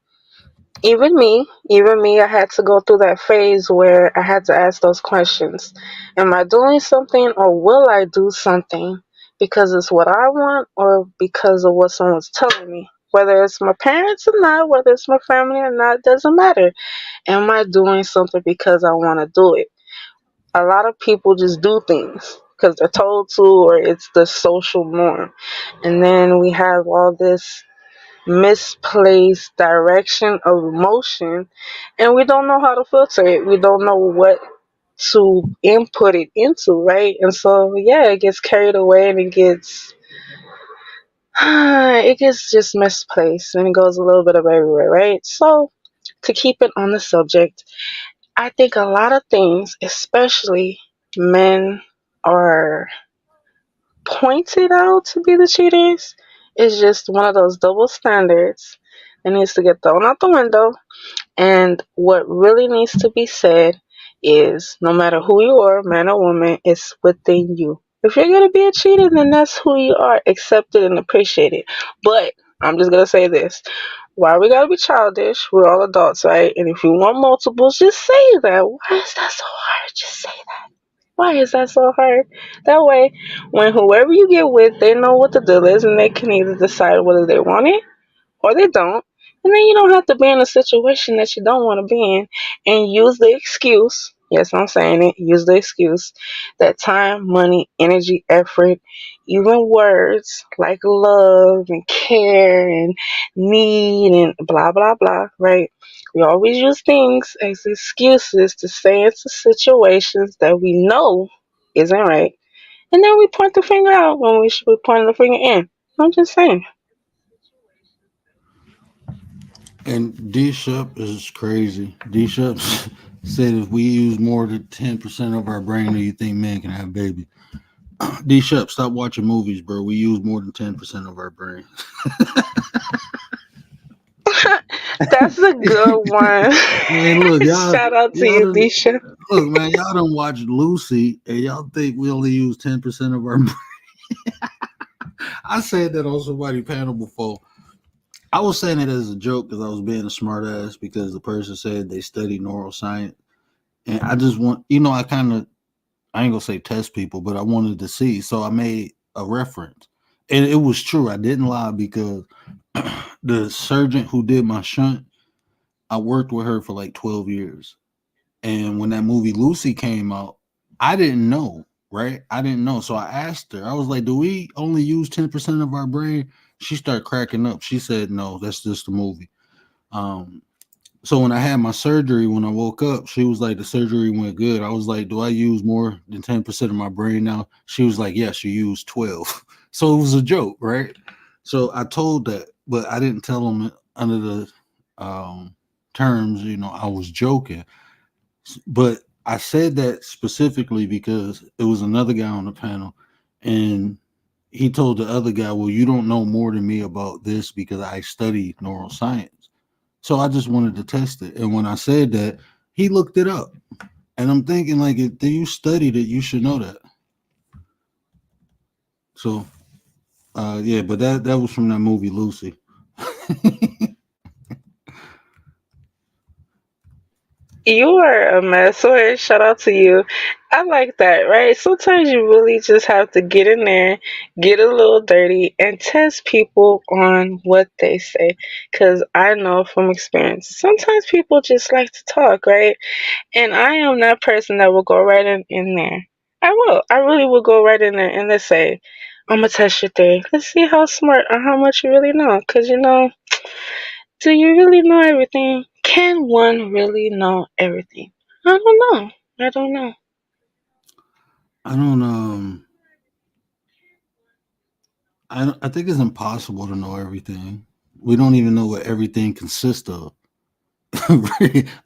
S3: even me, I had to go through that phase where I had to ask those questions. Am I doing something, or will I do something because it's what I want or because of what someone's telling me? Whether it's my parents or not, whether it's my family or not, doesn't matter. Am I doing something because I want to do it? A lot of people just do things because they're told to, or it's the social norm. And then we have all this misplaced direction of emotion, and we don't know how to filter it. We don't know what to input it into, right? And so, yeah, it gets carried away, and it gets it gets just misplaced, and it goes a little bit of everywhere, right? So, to keep it on the subject, I think a lot of things, especially men, are pointed out to be the cheaters. Is just one of those double standards that needs to get thrown out the window. And what really needs to be said is, no matter who you are, man or woman, it's within you. If you're going to be a cheater, then that's who you are. Accept it and appreciate it. But I'm just going to say this. Why we got to be childish? We're all adults, right? And if you want multiples, just say that. Why is that so hard? Just say that. Why is that so hard? That way, when whoever you get with, they know what the deal is, and they can either decide whether they want it or they don't. And then you don't have to be in a situation that you don't want to be in and use the excuse. Yes, I'm saying it. Use the excuse that time, money, energy, effort, even words like love and care and need and blah, blah, blah, right? We always use things as excuses to stay into situations that we know isn't right. And then we point the finger out when we should be pointing the finger in. I'm just saying.
S1: And D Shep is crazy. D Shep, said if we use more than 10% of our brain, do you think men can have babies? D Shep, stop watching movies, bro. We use more than 10% of our brain.
S3: That's a good one.
S1: Man, look,
S3: Shout out to
S1: y'all
S3: you,
S1: done,
S3: Disha.
S1: look, man, y'all done watch Lucy, and y'all think we only use 10% of our brain. I said that on somebody's panel before. I was saying it as a joke because I was being a smart ass because the person said they study neuroscience. And I just want, I kind of, I ain't gonna say test people, but I wanted to see. So I made a reference. And it was true. I didn't lie because the surgeon who did my shunt, I worked with her for like 12 years. And when that movie Lucy came out, I didn't know, right? I didn't know. So I asked her, I was like, do we only use 10% of our brain? She started cracking up. She said, no, that's just the movie. Um, so when I had my surgery, when I woke up, she was like, the surgery went good. I was like, do I use more than 10% of my brain now? She was like, yes, you use 12. So it was a joke, right? So I told that, but I didn't tell them under the terms, I was joking. But I said that specifically because it was another guy on the panel, and he told the other guy, well, you don't know more than me about this because I studied neuroscience. So I just wanted to test it. And when I said that, he looked it up. And I'm thinking, like, if you studied it, you should know that. So, yeah, but that was from that movie, Lucy.
S3: You are a mess. So hey, shout out to you. I like that, right? Sometimes you really just have to get in there, get a little dirty, and test people on what they say. Because I know from experience, sometimes people just like to talk, right? And I am that person that will go right in there. I will. I really will go right in there and let's say, I'm going to test your theory. Let's see how smart or how much you really know. Because, do you really know everything? Can one really know everything? I don't know. I don't know.
S1: I don't I think it's impossible to know everything. We don't even know what everything consists of.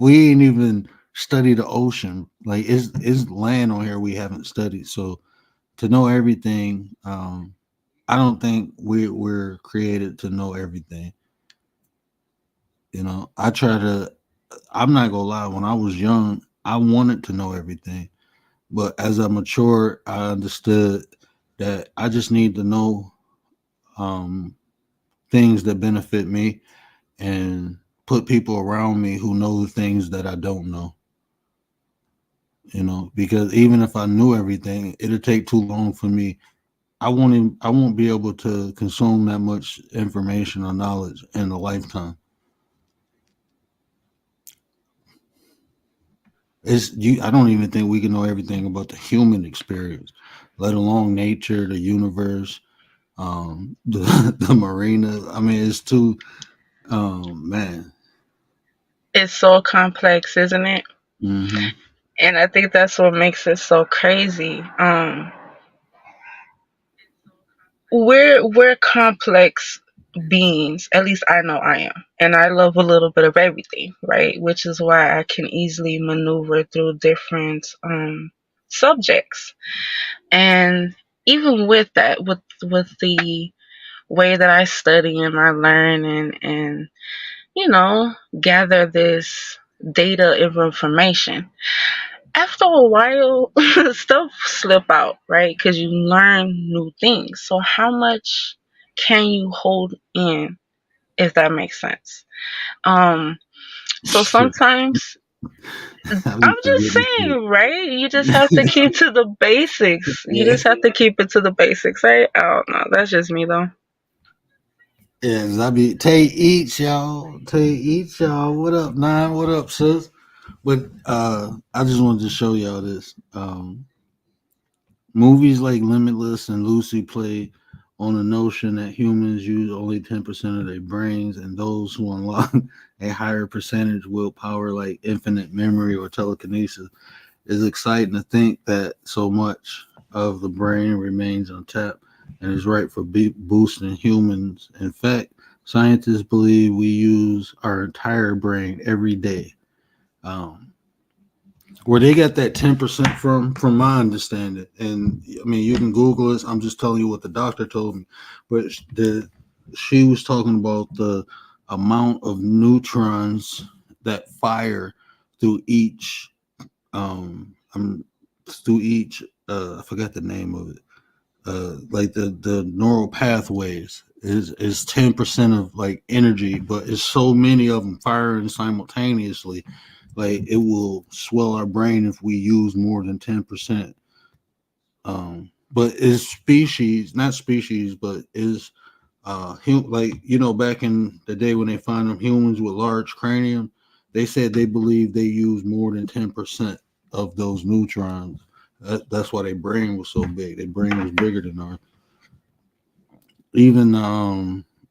S1: We ain't even studied the ocean. Like it's land on here we haven't studied. So to know everything, I don't think we're created to know everything. I try to. I'm not gonna lie. When I was young, I wanted to know everything, but as I matured, I understood that I just need to know um, things that benefit me and put people around me who know the things that I don't know. Because even if I knew everything, it'll take too long for me. I won't be able to consume that much information or knowledge in a lifetime. I don't even think we can know everything about the human experience, let alone nature, the universe, the marina. I mean, it's too man.
S3: It's so complex, isn't it?
S1: Hmm.
S3: And I think that's what makes it so crazy. We're complex beings. At least I know I am. And I love a little bit of everything, right? Which is why I can easily maneuver through different subjects. And even with that, with the way that I study and I learn and you know gather this data of information, after a while stuff slip out, right? Because you learn new things. So how much can you hold in, if that makes sense? um so
S1: Shit,
S3: sometimes,
S1: I be
S3: I'm just
S1: forgetting shit.
S3: saying, right? You just have to keep to the basics. You
S1: Yeah.
S3: just have to keep it to the basics, right? I don't know. That's just me, though.
S1: Yes, I be take each y'all, take each y'all. What up, nine? What up, sis? But I just wanted to show y'all this. Movies like Limitless and Lucy play on the notion that humans use only 10% of their brains, and those who unlock a higher percentage willpower, like infinite memory or telekinesis. It's exciting to think that so much of the brain remains untapped and is right for boosting humans. In fact, scientists believe we use our entire brain every day. Um, Where they got that 10% from my understanding. And I mean, you can Google this. I'm just telling you what the doctor told me. But she was talking about the amount of neutrons that fire through each through each I forgot the name of it. Like the neural pathways is 10% of like energy, but it's so many of them firing simultaneously, like it will swell our brain if we use more than 10%. But is species, not species, but is like back in the day when they find them humans with large cranium, they said they believe they use more than 10% of those neutrons. That's why their brain was so big. Their brain was bigger than ours. Even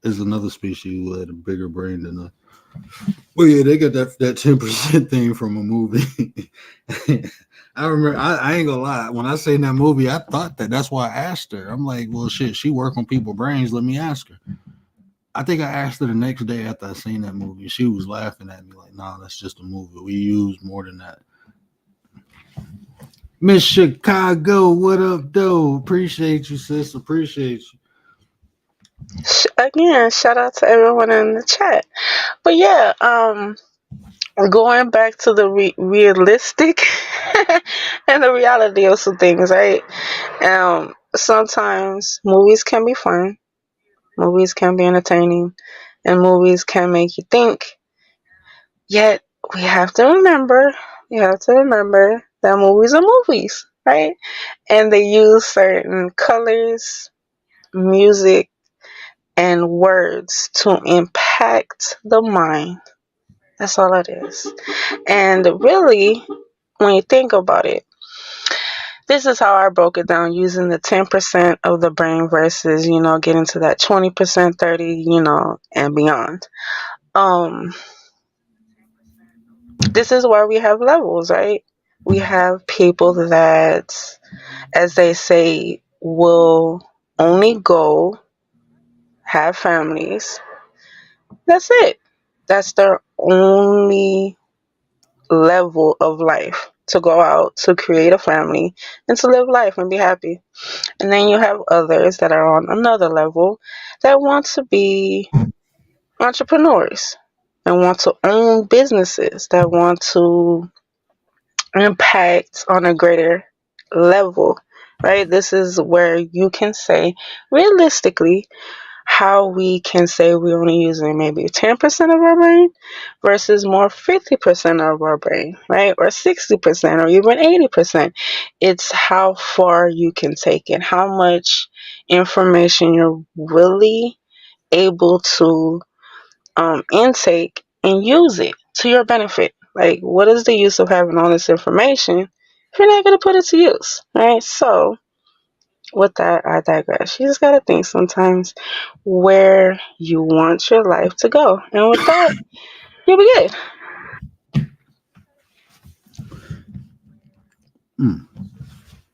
S1: is another species who had a bigger brain than us. Well, yeah, they got that 10% thing from a movie. I remember. I ain't gonna lie. When I seen that movie, I thought that's why I asked her. I'm like, well, shit, she work on people's brains. Let me ask her. I think I asked her the next day after I seen that movie. She was laughing at me like, "Nah, that's just a movie. We use more than that." Miss Chicago, what up, though? Appreciate you, sis. Appreciate you.
S3: Again, shout out to everyone in the chat. But yeah, going back to the realistic and the reality of some things, right? Sometimes movies can be fun, movies can be entertaining, and movies can make you think. Yet we have to remember that movies are movies, right? And they use certain colors, music, and words to impact the mind. That's all it is. And really, when you think about it, this is how I broke it down using the 10% of the brain versus, getting to that 20%, 30, and beyond. Um, this is where we have levels, right? We have people that, as they say, will only go have families. That's it. That's their only level of life, to go out, to create a family, and to live life and be happy. And then you have others that are on another level that want to be entrepreneurs and want to own businesses, that want to impact on a greater level, right? This is where you can say realistically how we can say we're only using maybe 10% of our brain versus more 50% of our brain, right? Or 60% or even 80%. It's how far you can take it, how much information you're really able to intake and use it to your benefit. Like, what is the use of having all this information if you're not going to put it to use, right? So, with that, I digress. You just got to think sometimes where you want your life to go. And with that, you'll be good.
S1: Mm.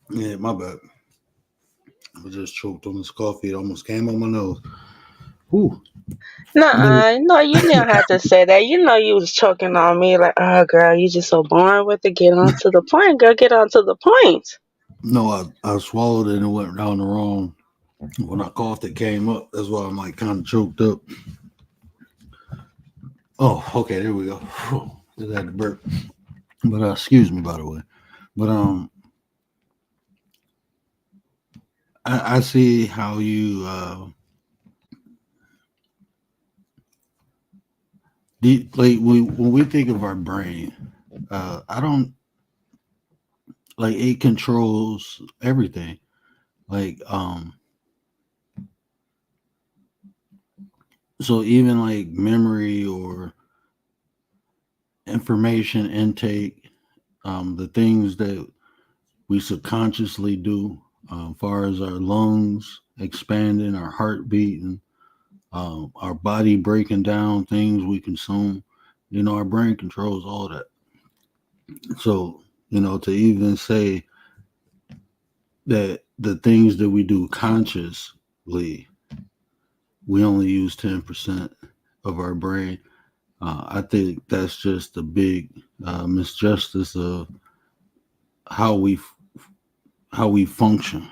S1: Yeah, my bad. I just choked on this coffee. It almost came on my nose. Whew.
S3: No, you didn't have to say that. You know you was choking on me like, oh, girl, you just so boring with it. Get on to the point, girl. Get on to the point.
S1: No, I swallowed it and it went down the wrong. When I coughed, it came up. That's why I'm like kind of choked up. Oh, okay, there we go. Just had to burp. But excuse me, by the way. But I see how you like when we think of our brain. I don't like it controls everything. Like so even like memory or information intake, the things that we subconsciously do, far as our lungs expanding, our heart beating, our body breaking down things we consume. Our brain controls all that. So, to even say that the things that we do consciously, we only use 10% of our brain. I think that's just a big misjustice of how we how we function.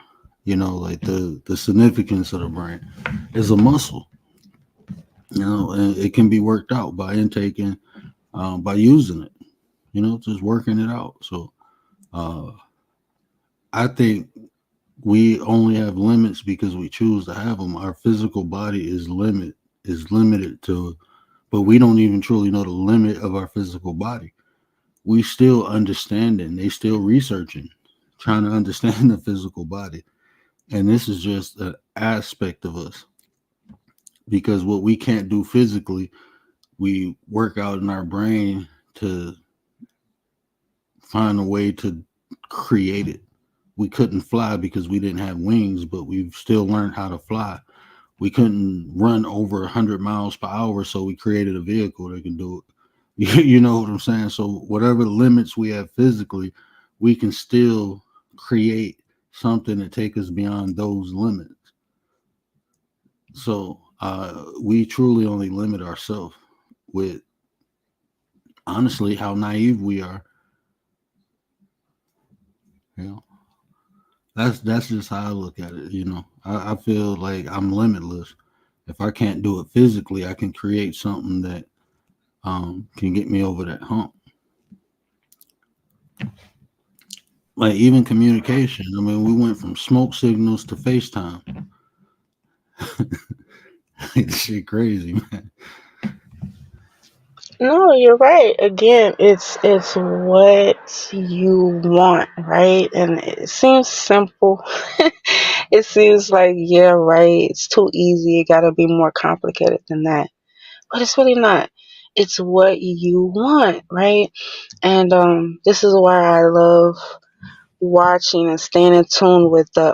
S1: Like the significance of the brain is a muscle. And it can be worked out by intaking, by using it. Just working it out. So uh, I think we only have limits because we choose to have them. Our physical body is limited to, but we don't even truly know the limit of our physical body. We still understanding. They still researching, trying to understand the physical body, and this is just an aspect of us because what we can't do physically, we work out in our brain to find a way to create it. We couldn't fly because we didn't have wings, but we've still learned how to fly. We couldn't run over 100 miles per hour, so we created a vehicle that can do it. You know what I'm saying? So whatever limits we have physically, we can still create something to take us beyond those limits. So we truly only limit ourselves with, honestly, how naive we are. You know, that's just how I look at it. I feel like I'm limitless. If I can't do it physically, I can create something that can get me over that hump. Like even communication. I mean, we went from smoke signals to FaceTime. Shit, crazy, man.
S3: No, you're right. Again, it's what you want, right? And it seems simple. It seems like, yeah, right. It's too easy. It got to be more complicated than that. But it's really not. It's what you want, right? And this is why I love watching and staying in tune with the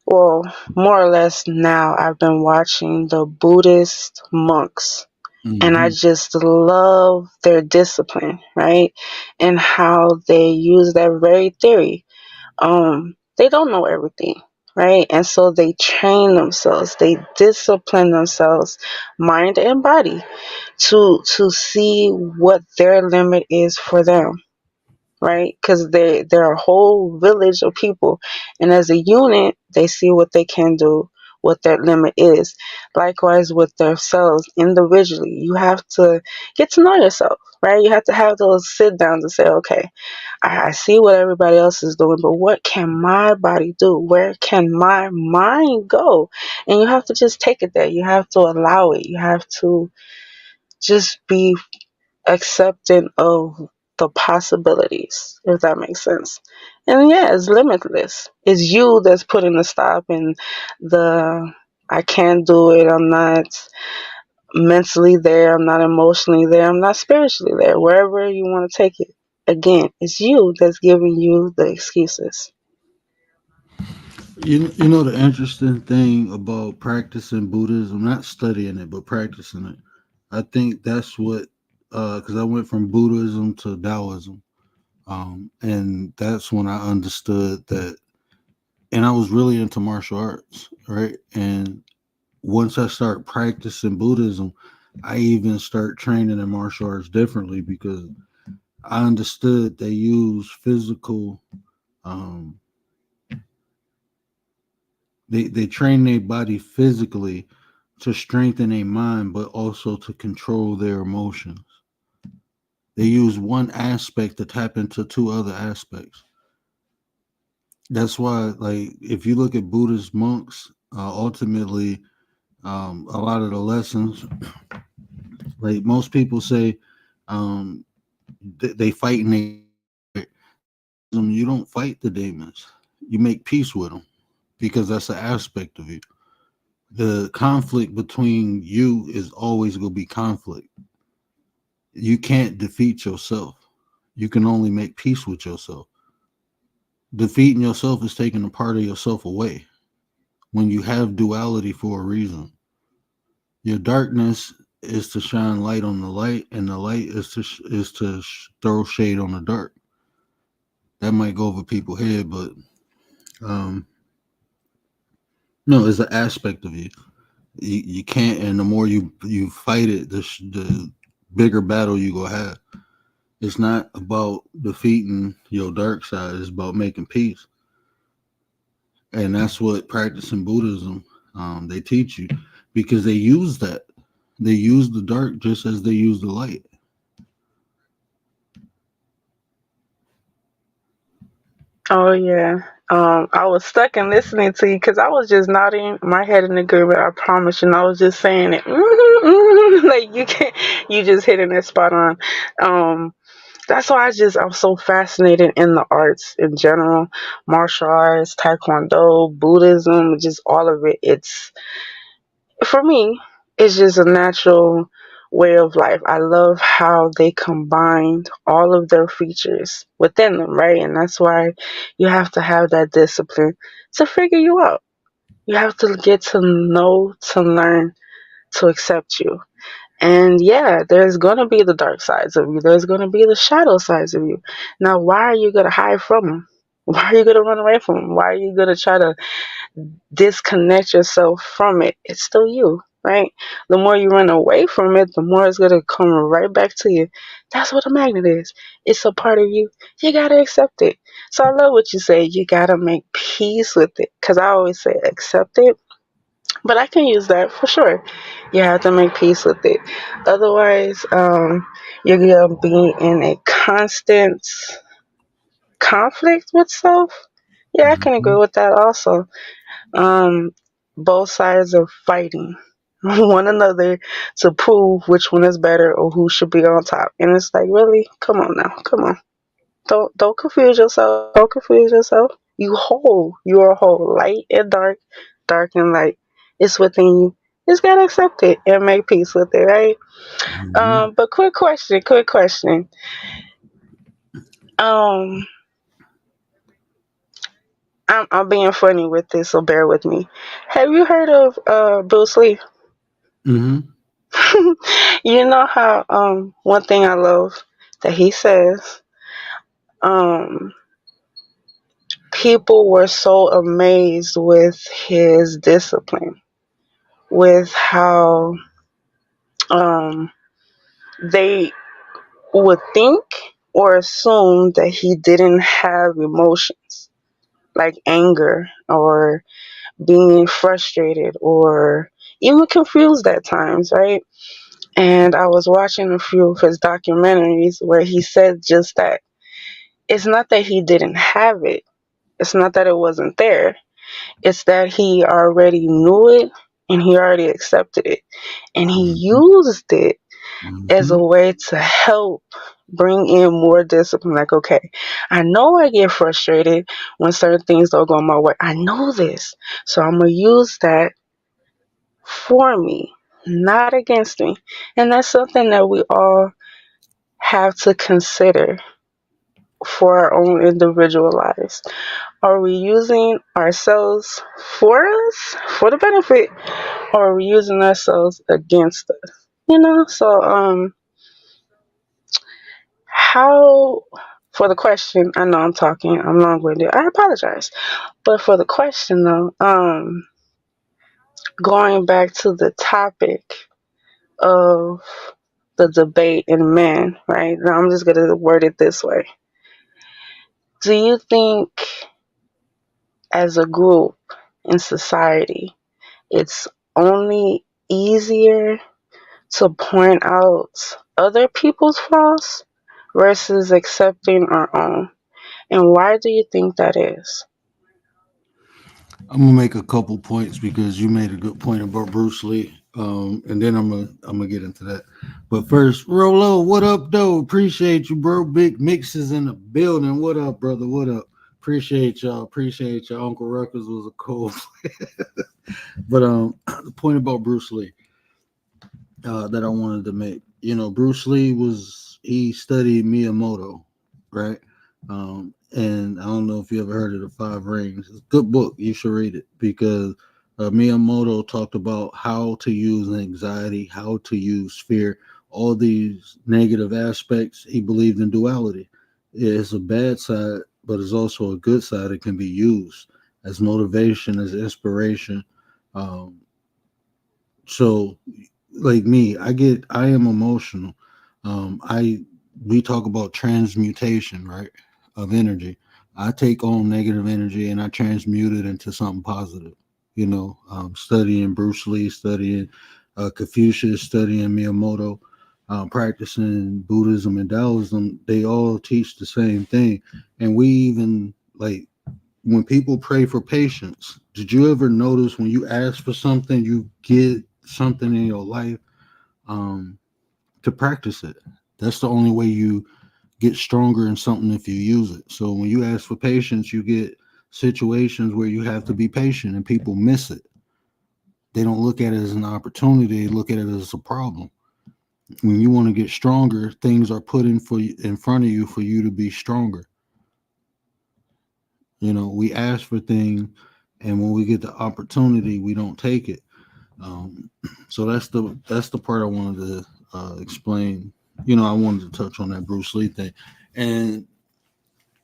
S3: well, more or less now I've been watching the Buddhist monks, and I
S1: Hmm.
S3: just love their discipline, right? And how they use that very theory. They don't know everything, right? And so they train themselves, they discipline themselves, mind and body, to see what their limit is for them, right? Because they're a whole village of people, and as a unit, they see what they can do, what their limit is. Likewise with themselves individually, you have to get to know yourself, right? You have to have those sit downs and say, okay, I see what everybody else is doing, but what can my body do? Where can my mind go? And you have to just take it there. You have to allow it. You have to just be accepting of the possibilities, if that makes sense. And yeah, it's limitless. It's you that's putting the stop and the I can't do it. I'm not mentally there. I'm not emotionally there. I'm not spiritually there. Wherever you want to take it. Again, it's you that's giving you the excuses.
S1: You know the interesting thing about practicing Buddhism, not studying it, but practicing it. I think that's what, because I went from Buddhism to Taoism, and that's when I understood that, and I was really into martial arts, right? And once I start practicing Buddhism, I even start training in martial arts differently because I understood they use physical. Um, they train their body physically to strengthen their mind, but also to control their emotions. They use one aspect to tap into two other aspects. That's why, like, if you look at Buddhist monks, ultimately, a lot of the lessons, like most people say, um, they fight and they. You don't fight the demons. You make peace with them because that's an aspect of you. The conflict between you is always going to be conflict. You can't defeat yourself. You can only make peace with yourself. Defeating yourself is taking a part of yourself away. When you have duality for a reason, your darkness is to shine light on the light, and the light is to throw shade on the dark. That might go over people's head, but um, no, it's an aspect of you. You can't, and the more you fight it, the bigger battle you gonna have. It's not about defeating your dark side. It's about making peace, and that's what practicing Buddhism they teach you, because they use that. They use the dark just as they use the light.
S3: Oh yeah. I was stuck in listening to you because I was just nodding my head in agreement. I promise you. And I was just saying it, like you can, you just hitting it spot on. That's why I'm so fascinated in the arts in general, martial arts, taekwondo, Buddhism, just all of it. It's for me, it's just a natural way of life. I love how they combined all of their features within them, right? And that's why you have to have that discipline to figure you out. You have to get to know, to learn, to accept you. And yeah, there's going to be the dark sides of you. There's going to be the shadow sides of you. Now, why are you going to hide from them? Why are you going to run away from them? Why are you going to try to disconnect yourself from it? It's still you, right? The more you run away from it, the more it's going to come right back to you. That's what a magnet is. It's a part of you. You got to accept it. So I love what you say. You got to make peace with it. Because I always say accept it. But I can use that for sure. You have to make peace with it. Otherwise, you're going to be in a constant conflict with self. Yeah, I can agree
S1: Mhm.
S3: with that also. Um, both sides are fighting one another to prove which one is better or who should be on top. And it's like, really? Come on now. Come on. Don't confuse yourself. Don't confuse yourself. You whole. You are whole. Light and dark, dark and light. It's within you. Just gotta accept it and make peace with it, right?
S1: Mhm.
S3: But quick question, quick question. Um, I'm being funny with this, so bear with me. Have you heard of Bruce Lee?
S1: Mhm.
S3: You know how one thing I love that he says, um people were so amazed with his discipline, with how um they would think or assume that he didn't have emotions like anger or being frustrated or even confused at times, right? And I was watching a few of his documentaries where he said just that. It's not that he didn't have it. It's not that it wasn't there. It's that he already knew it and he already accepted it. And he
S1: Mhm.
S3: used it as a
S1: Mhm.
S3: way to help bring in more discipline. Like, okay, I know I get frustrated when certain things don't go my way. I know this. So I'm going to use that for me, not against me. And that's something that we all have to consider for our own individual lives. Are we using ourselves for us, for the benefit, or are we using ourselves against us? So how for the question, I know I'm talking, I'm long winded. I apologize. But for the question though, going back to the topic of the debate in men, right? Now I'm just gonna word it this way. Do you think as a group in society it's only easier to point out other people's flaws versus accepting our own? And why do you think that is?
S1: I'm gonna make a couple points because you made a good point about Bruce Lee, and then I'm gonna get into that. But first, Rolo, what up, though? Appreciate you, bro. Big mixes in the building. What up, brother? What up? Appreciate y'all. Appreciate y'all. Uncle Ruckus was a cool. But the point about Bruce Lee that I wanted to make. Bruce Lee he studied Miyamoto, right? And I don't know if you ever heard of the Five Rings. It's a good book. You should read it because Miyamoto talked about how to use anxiety, how to use fear, all these negative aspects. He believed in duality. It's a bad side, but it's also a good side. It can be used as motivation, as inspiration. Um, so like me, I am emotional. I we talk about transmutation, right? Of energy. I take on negative energy and I transmute it into something positive. Studying Bruce Lee, studying Confucius, studying Miyamoto, practicing Buddhism and Taoism, they all teach the same thing. And we even like when people pray for patience, did you ever notice when you ask for something, you get something in your life um, to practice it? That's the only way you get stronger in something if you use it. So when you ask for patience, you get situations where you have to be patient and people miss it. They don't look at it as an opportunity, they look at it as a problem. When you want to get stronger, things are put in front of you for you to be stronger. We ask for things, and when we get the opportunity, we don't take it. Um, so that's the part I wanted to explain. I wanted to touch on that Bruce Lee thing, and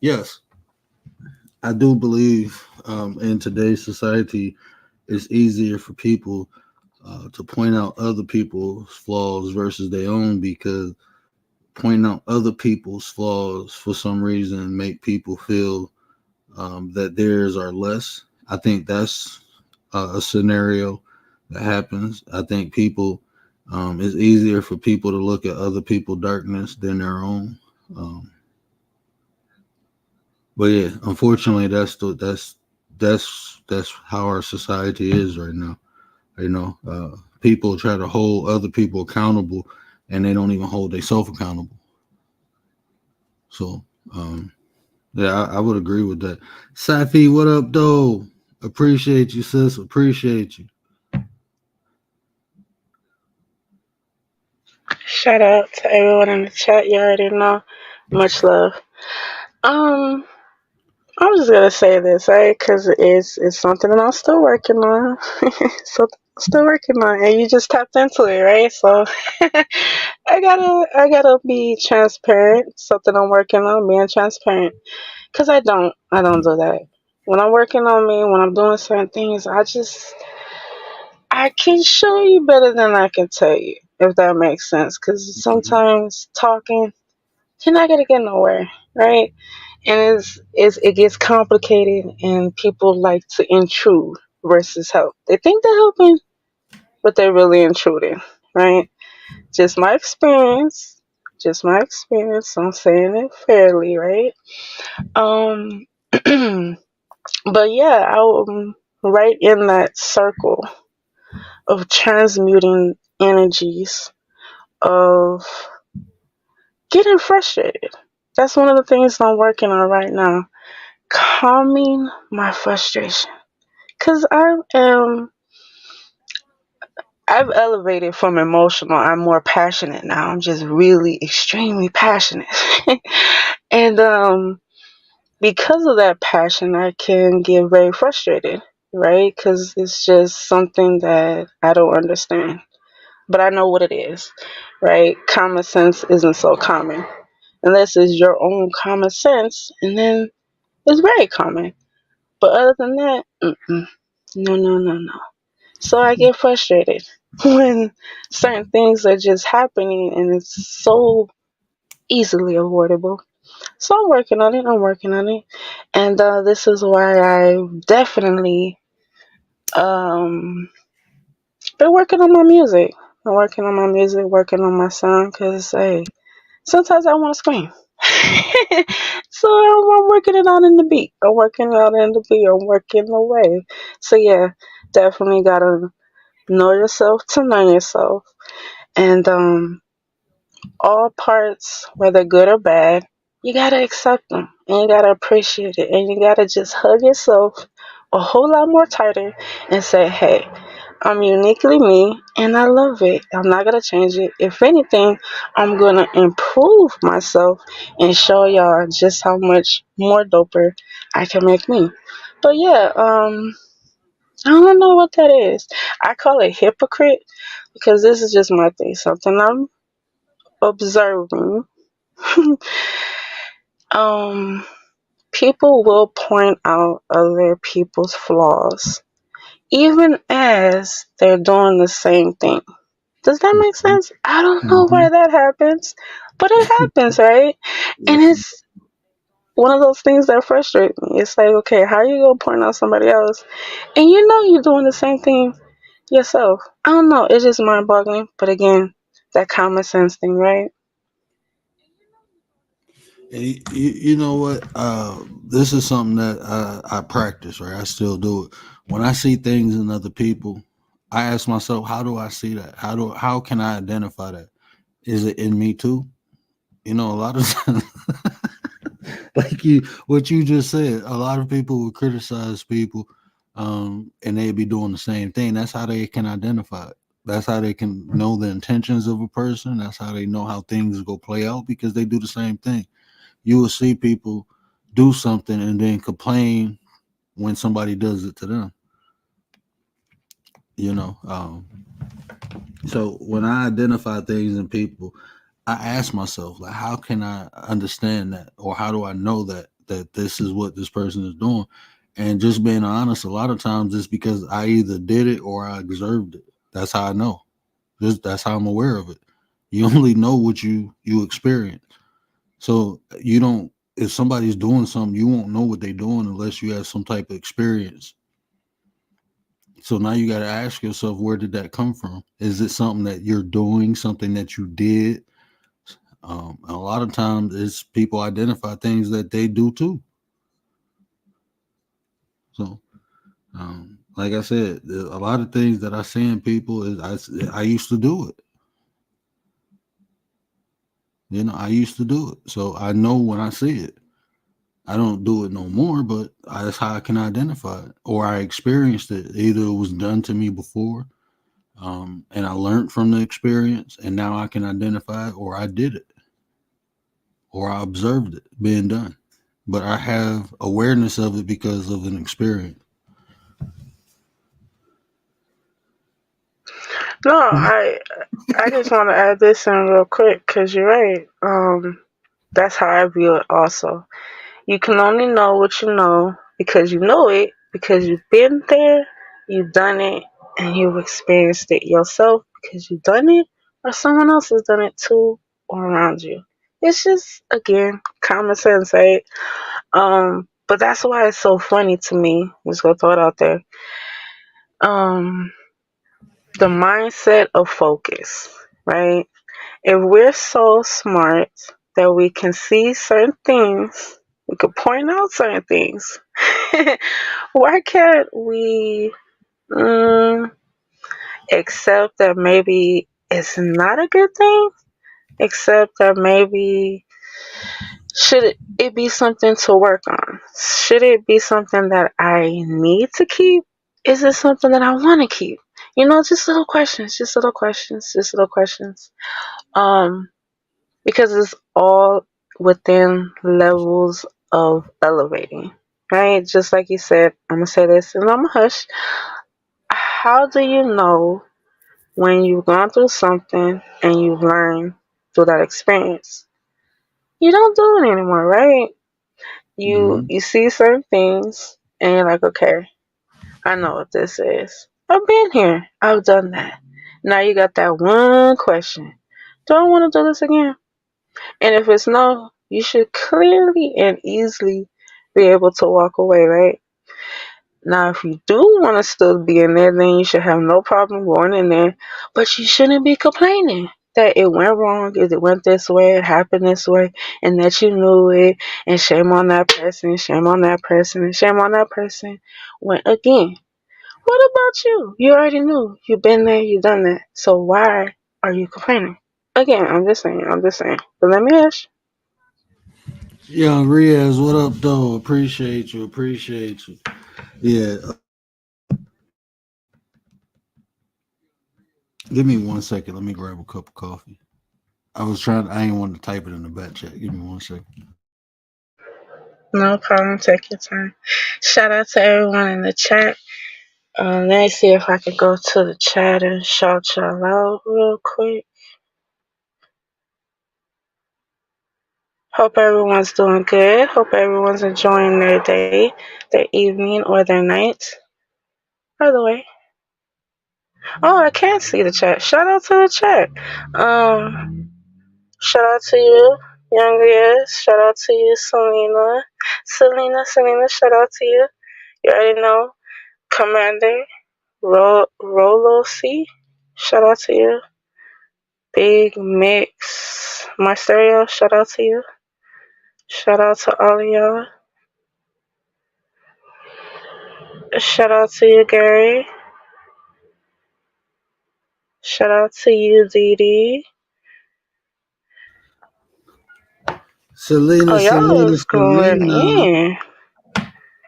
S1: yes, I do believe in today's society, it's easier for people to point out other people's flaws versus their own, because pointing out other people's flaws for some reason make people feel that theirs are less. I think that's a scenario that happens. I think it's easier for people to look at other people's darkness than their own. Um, but yeah, unfortunately, that's how our society is right now. People try to hold other people accountable, and they don't even hold themselves accountable. So, yeah, I would agree with that. Safi, what up, though? Appreciate you, sis. Appreciate you.
S3: Shout out to everyone in the chat. You already know. Much love. Um, I'm just gonna say this, right? Because it's something that I'm still working on. Something I'm still working on, and you just tapped into it, right? So I gotta be transparent. Something I'm working on, being transparent. Because I don't do that. When I'm working on me, when I'm doing certain things, I can show you better than I can tell you, if that makes sense. Because
S1: Mhm.
S3: sometimes talking, you're not gonna get nowhere, right? And it gets complicated, and people like to intrude versus help. They think they're helping, but they're really intruding, right? Just my experience. Just my experience. I'm saying it fairly, right? Um, but yeah, I'm right in that circle of transmuting energies, of getting frustrated. That's one of the things I'm working on right now. Calming my frustration. Because I've elevated from emotional. I'm more passionate now. I'm just really extremely passionate. And because of that passion, I can get very frustrated, right? Because it's just something that I don't understand. But I know what it is, right? Common sense isn't so common. Unless it's your own common sense, and then it's very common. But other than that, no, no, no, no. So I get frustrated when certain things are just happening and it's so easily avoidable. So I'm working on it. I'm working on it, and this is why I definitely um been working on my music. I'm working on my music, working on my song, cause hey, sometimes I want to scream. So I'm working it out in the beat. I'm working it out in the beat. I'm working away. So yeah, definitely gotta know yourself to know yourself, and all parts, whether good or bad, you gotta accept them and you gotta appreciate it and you gotta just hug yourself a whole lot more tighter and say, hey, I'm uniquely me and I love it. I'm not gonna change it. If anything, I'm gonna improve myself and show y'all just how much more doper I can make me. But yeah, I don't know what that is. I call it hypocrite because this is just my thing, something I'm observing. um, People will point out other people's flaws, even as they're doing the same thing. Does that make sense? I don't know
S1: Mm-hmm.
S3: why that happens, but it happens, right? And
S1: Yeah.
S3: it's one of those things that frustrate me. It's like, okay, how are you gonna point out somebody else, and you know you're doing the same thing yourself? I don't know. It's just mind boggling. But again, that common sense thing, right?
S1: You know what? This is something that I practice, right? I still do it. When I see things in other people, I ask myself, how do I see that? How can I identify that? Is it in me too? You know, a lot of times, like what you just said, a lot of people will criticize people, and they be doing the same thing. That's how they can identify it. That's how they can know the intentions of a person. That's how they know how things go play out because they do the same thing. You will see people do something and then complain when somebody does it to them. You know, so when I identify things in people, I ask myself, like, how can I understand that, or how do I know that this is what this person is doing? And just being honest, a lot of times it's because I either did it or I observed it. That's how I know. That's how I'm aware of it. You only know what you experience. So you don't. If somebody's doing something, you won't know what they're doing unless you have some type of experience. So now you got to ask yourself, where did that come from? Is it something that you're doing, something that you did? A lot of times, it's people identify things that they do too. So, like I said, a lot of things that I see in people is I used to do it. You know, I used to do it, so I know when I see it. I don't do it no more, but that's how I can identify it, or I experienced it. Either it was done to me before, and I learned from the experience, and now I can identify it, or I did it, or I observed it being done. But I have awareness of it because of an experience.
S3: No, I just want to add this in real quick because you're right. That's how I view it. Also, you can only know what you know because you know it because you've been there, you've done it, and you've experienced it yourself because you've done it, or someone else has done it too, or around you. It's just again common sense, right? But that's why it's so funny to me. Just gonna throw it out there. Um, the mindset of focus, right? If we're so smart that we can see certain things, we can point out certain things, why can't we accept that maybe it's not a good thing? Accept that maybe should it be something to work on? Should it be something that I need to keep? Is it something that I want to keep? You know, just little questions, just little questions, just little questions. Um, because it's all within levels of elevating, right? Just like you said, I'm gonna say this and I'm gonna hush. How do you know when you've gone through something and you've learned through that experience? You don't do it anymore, right? You
S1: Mm-hmm.
S3: you see certain things and you're like, okay, I know what this is. I've been here. I've done that. Now you got that one question. Do I want to do this again? And if it's no, you should clearly and easily be able to walk away, right? Now, if you do want to still be in there, then you should have no problem going in there. But you shouldn't be complaining that it went wrong, it went this way, it happened this way, and that you knew it. And shame on that person, shame on that person, and shame on that person. When again, what about you? You already knew. You've been there, you've done that. So why are you complaining? Again, I'm just saying, I'm just saying. But let me ask
S1: Young Riaz, what up, though? Appreciate you. Appreciate you. Yeah. Give me 1 second. Let me grab a cup of coffee. I ain't want to type it in the back chat. Give me 1 second.
S3: no problem. Take your time. Shout out to everyone in the chat. Let me see if I can go to the chat and shout y'all out real quick. Hope everyone's doing good. Hope everyone's enjoying their day, their evening, or their night. By the way, Oh, I can't see the chat. Shout out to the chat. Um, Shout out to you, Younger Yes. Shout out to you, Selena. Selena, shout out to you. You already know. Commander, Rolo C. Shout out to you. Big Mix. My stereo, shout out to you. Shout out to all of y'all. Shout out to you, Gary. Shout out to you, Dee Dee. Oh,
S1: Selena,
S3: y'all
S1: Selena,
S3: is going
S1: Selena.
S3: in.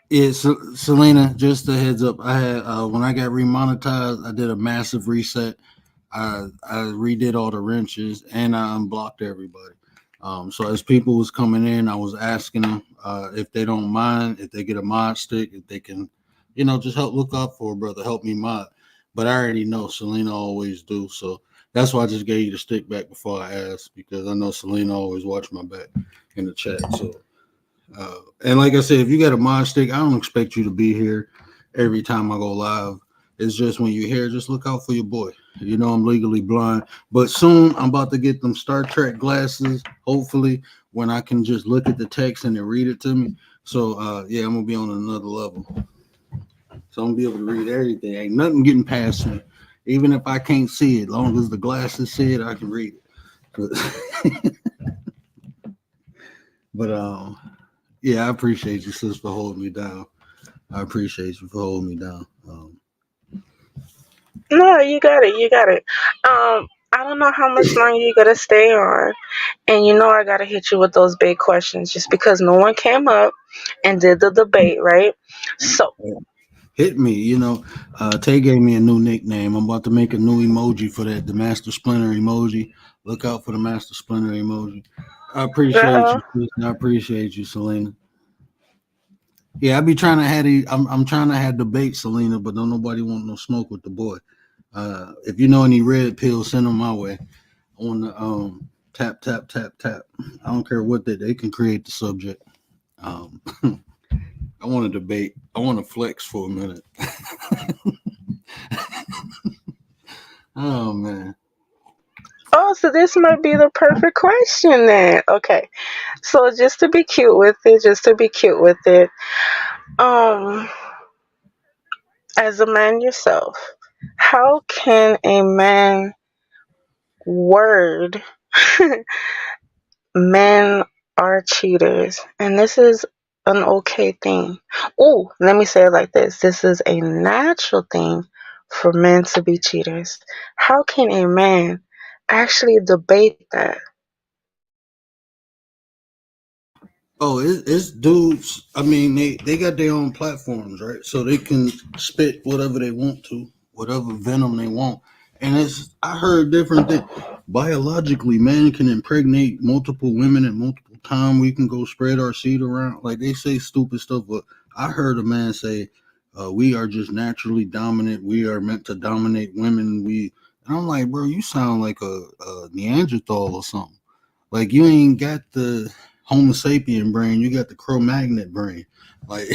S1: Yeah, Selena, just a heads up. I had when I got remonetized, I did a massive reset. I redid all the wrenches and I unblocked everybody. So as people was coming in, I was asking them if they don't mind, if they get a mod stick, if they can, just help look out for a brother, help me mod. But I already know Selena always do, so that's why I just gave you the stick back before I asked because I know Selena always watch my back in the chat. So and like I said, if you got a mod stick, I don't expect you to be here every time I go live. It's just when you're here, just look out for your boy. You know, I'm legally blind, but soon I'm about to get them Star Trek glasses. Hopefully, when I can just look at the text and then read it to me. So, yeah, I'm gonna be on another level. So I'm gonna be able to read everything. Ain't nothing getting past me. Even if I can't see it, as long as the glasses see it, I can read it. But yeah, I appreciate you, sis, for holding me down. I appreciate you for holding me down.
S3: No, you got it. You got it. I don't know how much longer you gotta stay on, and you know I gotta hit you with those big questions just because no one came up and did the debate, right? So,
S1: Hit me, Tay gave me a new nickname. I'm about to make a new emoji for that, the Master Splinter emoji. Look out for the Master Splinter emoji. I appreciate
S3: uh
S1: you, sis. I appreciate you, Selena. Yeah, I be trying to have I'm trying to have debate, Selena, but don't nobody want no smoke with the boy. If you know any red pills, send them my way. On the tap tap tap tap. I don't care what they can create the subject. Um, I want to debate. I want to flex for a minute. Oh man.
S3: oh, so this might be the perfect question then. Okay, so just to be cute with it, um, as a man yourself, how can a man word men are cheaters, and this is an okay thing. Oh, let me say it like this. This is a natural thing for men to be cheaters. How can a man actually debate that?
S1: Oh, it's dudes. I mean, they got their own platforms, right? So they can spit whatever they want to, whatever venom they want. And I heard different things. Biologically, man can impregnate multiple women at multiple times. We can go spread our seed around. Like they say stupid stuff, but I heard a man say, "We are just naturally dominant. We are meant to dominate women." And I'm like, bro, you sound like a Neanderthal or something. Like you ain't got the Homo sapien brain, you got the Cro-Magnon brain. Like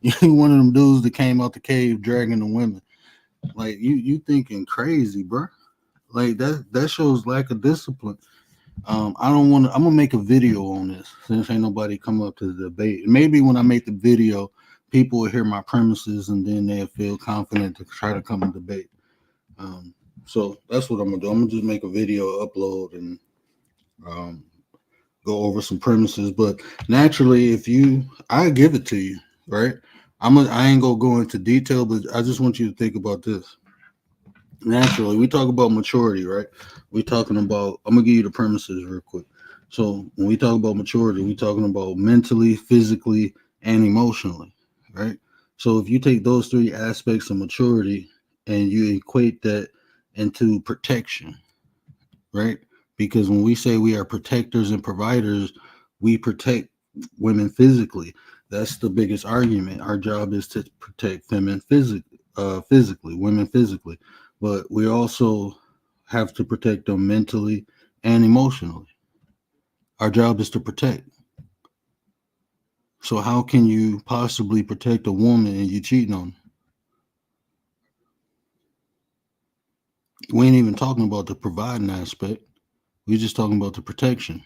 S1: you one of them dudes that came out the cave dragging the women. Like you thinking crazy, bro. Like that shows lack of discipline. I don't want to. I'm gonna make a video on this since ain't nobody come up to the debate. Maybe when I make the video, people will hear my premises and then they'll feel confident to try to come and debate. Um, so that's what I'm gonna do. I'm gonna just make a video, upload, and um, go over some premises. But naturally, I give it to you, right? I ain't gonna go into detail, but I just want you to think about this. Naturally, we talk about maturity, right? We talking about. I'm gonna give you the premises real quick. So when we talk about maturity, we talking about mentally, physically, and emotionally, right? So if you take those three aspects of maturity and you equate that into protection, right? Because when we say we are protectors and providers, we protect women physically. That's the biggest argument. Our job is to protect physically, women physically, but we also have to protect them mentally and emotionally. Our job is to protect. So how can you possibly protect a woman and you cheating on her? We ain't even talking about the providing aspect. We're just talking about the protection.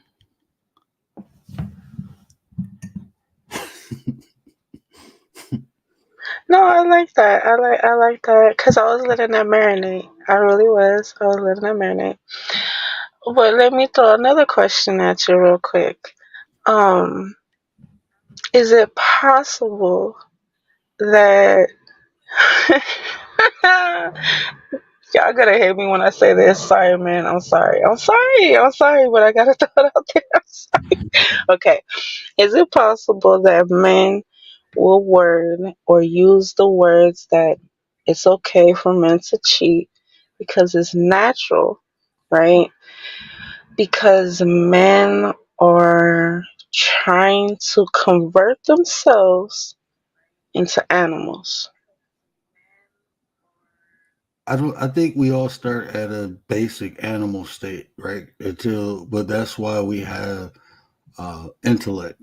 S3: No, I like that. I like that because I was letting that marinate. I really was. I was letting that marinate. But let me throw another question at you real quick. Um, is it possible that y'all gonna hate me when I say this? Sorry, man. I'm sorry. I'm sorry. I'm sorry, but I gotta throw it out there. I'm sorry. Okay. Is it possible that men will word or use the words that it's okay for men to cheat because it's natural, right? Because men are trying to convert themselves into animals.
S1: I don't. I think we all start at a basic animal state, right? But that's why we have intellect,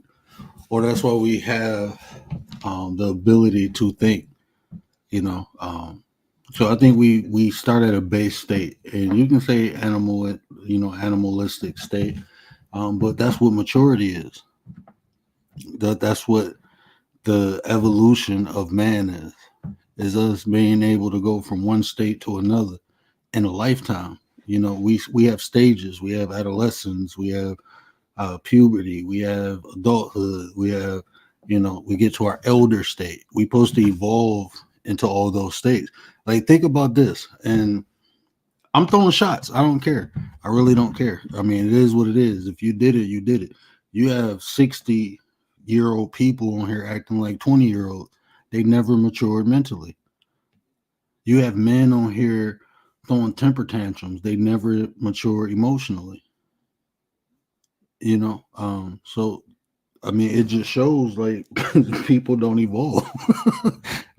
S1: or that's why we have the ability to think. You know, so I think we start at a base state, and you can say animal, animalistic state, but that's what maturity is. That's what the evolution of man is us being able to go from one state to another in a lifetime. We have stages. We have adolescence. We have puberty. We have adulthood. We have, we get to our elder state. We supposed to evolve into all those states. Like, think about this. And I'm throwing shots. I don't care. I really don't care. I mean, it is what it is. If you did it, you did it. You have 60-year-old people on here acting like 20-year-olds. They never matured mentally. You have men on here throwing temper tantrums. They never mature emotionally. So I mean, it just shows like people don't evolve.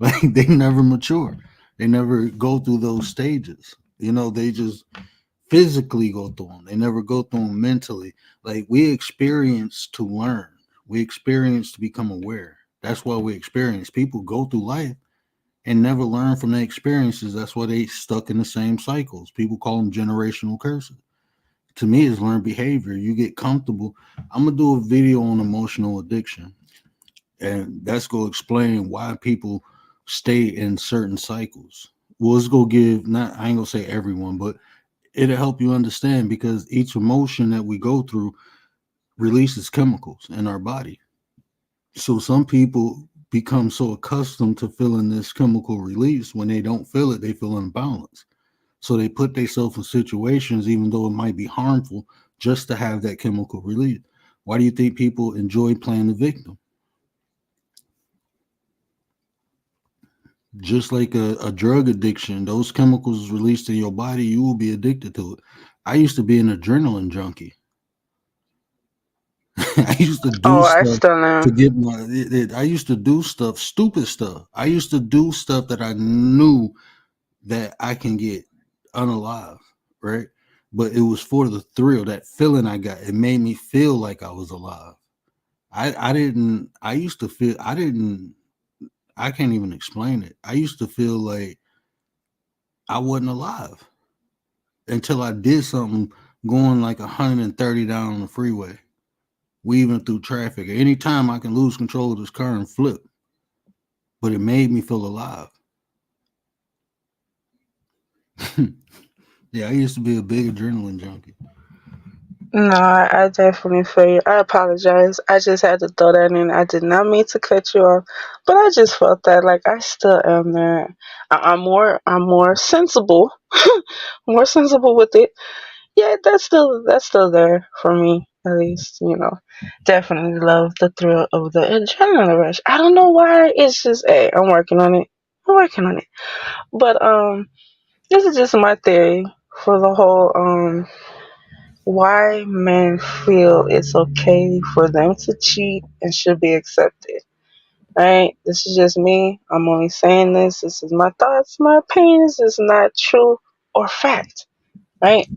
S1: Like, they never mature. They never go through those stages. They just physically go through them. They never go through them mentally. Like, we experience to learn. We experience to become aware. That's why we experience. People go through life and never learn from their experiences. That's why they stuck in the same cycles. People call them generational curses. To me, it's learned behavior. You get comfortable. I'm gonna do a video on emotional addiction, and that's gonna explain why people stay in certain cycles. Well, it's gonna give, not, I ain't gonna say everyone, but it'll help you understand, because each emotion that we go through releases chemicals in our body. So some people become so accustomed to feeling this chemical release, when they don't feel it, they feel unbalanced. So they put themselves in situations, even though it might be harmful, just to have that chemical release. Why do you think people enjoy playing the victim? Just like a drug addiction, those chemicals released in your body, you will be addicted to it. I used to be an adrenaline junkie. I used to do
S3: Oh, I
S1: stuff
S3: still
S1: to
S3: am.
S1: get I used to do stuff, stupid stuff. I used to do stuff that I knew that I can get unalive, right? But it was for the thrill, that feeling I got. It made me feel like I was alive. I didn't. I used to feel. I didn't. I can't even explain it. I used to feel like I wasn't alive until I did something, going like 130 down on the freeway, weaving through traffic. Anytime I can lose control of this car and flip, but it made me feel alive. Yeah, I used to be a big adrenaline junkie.
S3: No, I definitely feel you. I apologize. I just had to throw that in. I did not mean to cut you off, but I just felt that like I still am there. I'm more sensible, more sensible with it. Yeah, that's still there for me at least. Definitely love the thrill of the adrenaline rush. I don't know why. It's just, hey, I'm working on it. I'm working on it. But this is just my theory for the whole why men feel it's okay for them to cheat and should be accepted. Right? This is just me. I'm only saying this. This is my thoughts, my opinions. It's not true or fact. Right?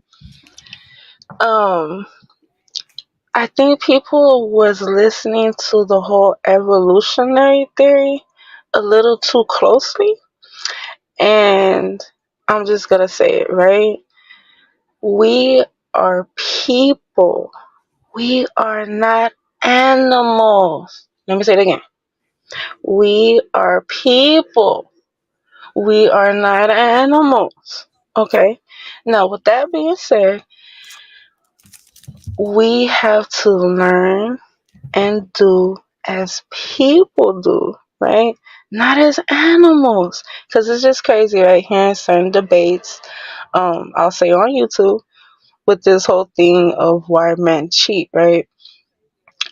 S3: Um, I think people was listening to the whole evolutionary theory a little too closely, and I'm just gonna say it, right? We are people. We are not animals. Let me say it again. We are people. We are not animals. Okay? Now, with that being said, we have to learn and do as people do, right? Not as animals. Because it's just crazy, right? Hearing certain debates, I'll say on YouTube, with this whole thing of why men cheat, right?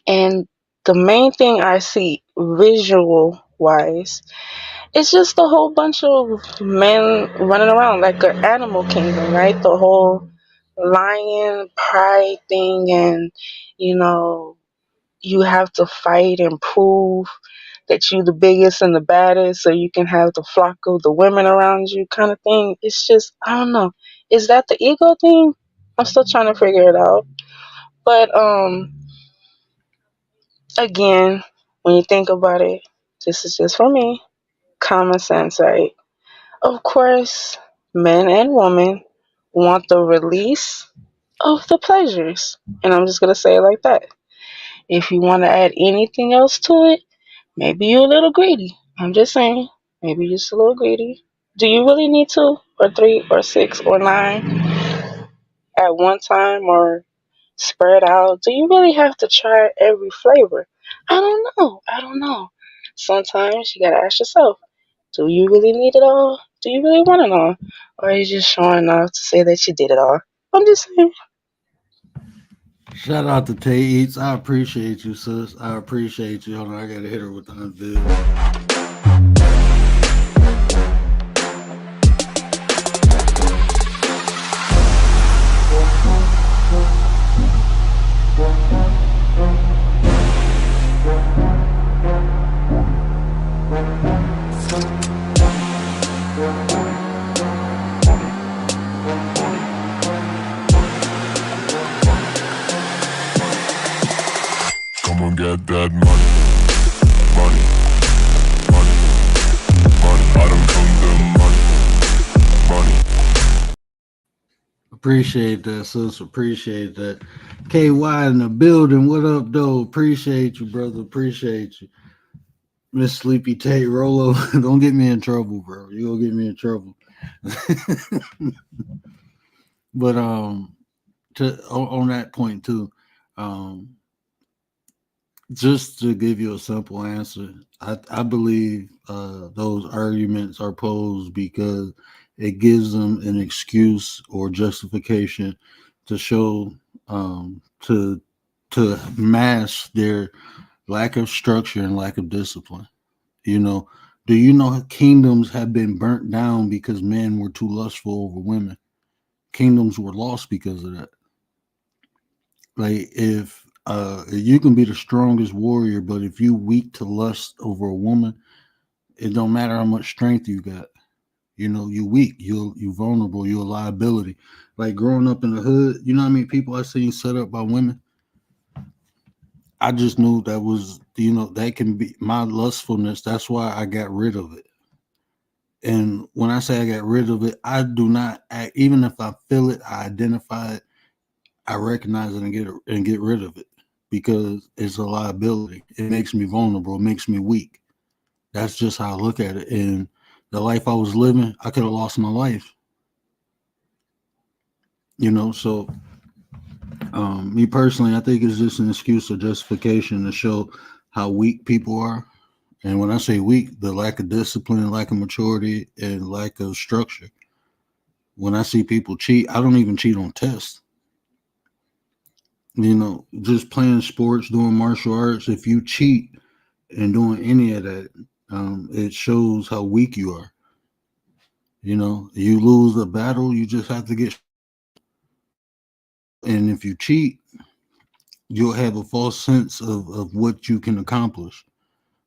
S3: And the main thing I see visual wise, it's just a whole bunch of men running around like an animal kingdom, right? The whole lion pride thing, and you know, you have to fight and prove that you the biggest and the baddest so you can have the flock of the women around you kind of thing. It's just, I don't know. Is that the ego thing? I'm still trying to figure it out. But again, when you think about it, this is just for me, common sense, right? Of course, men and women want the release of the pleasures. And I'm just going to say it like that. If you want to add anything else to it, maybe you're a little greedy. I'm just saying, maybe you're just a little greedy. Do you really need 2 or 3 or 6 or 9 at one time, or spread out? Do you really have to try every flavor? I don't know. I don't know. Sometimes you gotta ask yourself, do you really need it all? Do you really want it all? Or are you just showing off to say that you did it all? I'm just saying.
S1: Shout out to Tay Eats. I appreciate you, sis. I appreciate you. Hold on, I gotta hit her with the unveil.
S4: Come on, get that money, money, money, money. I don't come the money, money.
S1: Appreciate that, sis. Appreciate that. KY in the building. What up, though? Appreciate you, brother. Appreciate you. Miss Sleepy Tate, Rolo. Don't get me in trouble, bro. You gonna get me in trouble. But on that point too, um, just to give you a simple answer, I believe those arguments are posed because it gives them an excuse or justification to show to mask their lack of structure and lack of discipline. You know, do you know kingdoms have been burnt down because men were too lustful over women? Kingdoms were lost because of that. Like if you can be the strongest warrior, but if you weak to lust over a woman, it don't matter how much strength you got. You know, you weak, you vulnerable, you're a liability. Like growing up in the hood, you know how many people I seen set up by women? I just knew that was, that can be my lustfulness. That's why I got rid of it. And when I say I got rid of it, I do not act, even if I feel it, I identify it, I recognize it and get rid of it because it's a liability. It makes me vulnerable. It makes me weak. That's just how I look at it. And the life I was living, I could have lost my life. So me personally, I think it's just an excuse or justification to show how weak people are. And when I say weak, the lack of discipline, lack of maturity, and lack of structure. When I see people cheat, I don't even cheat on tests. Just playing sports, doing martial arts, if you cheat and doing any of that, it shows how weak you are. You lose a battle, you just have to get. And if you cheat, you'll have a false sense of what you can accomplish.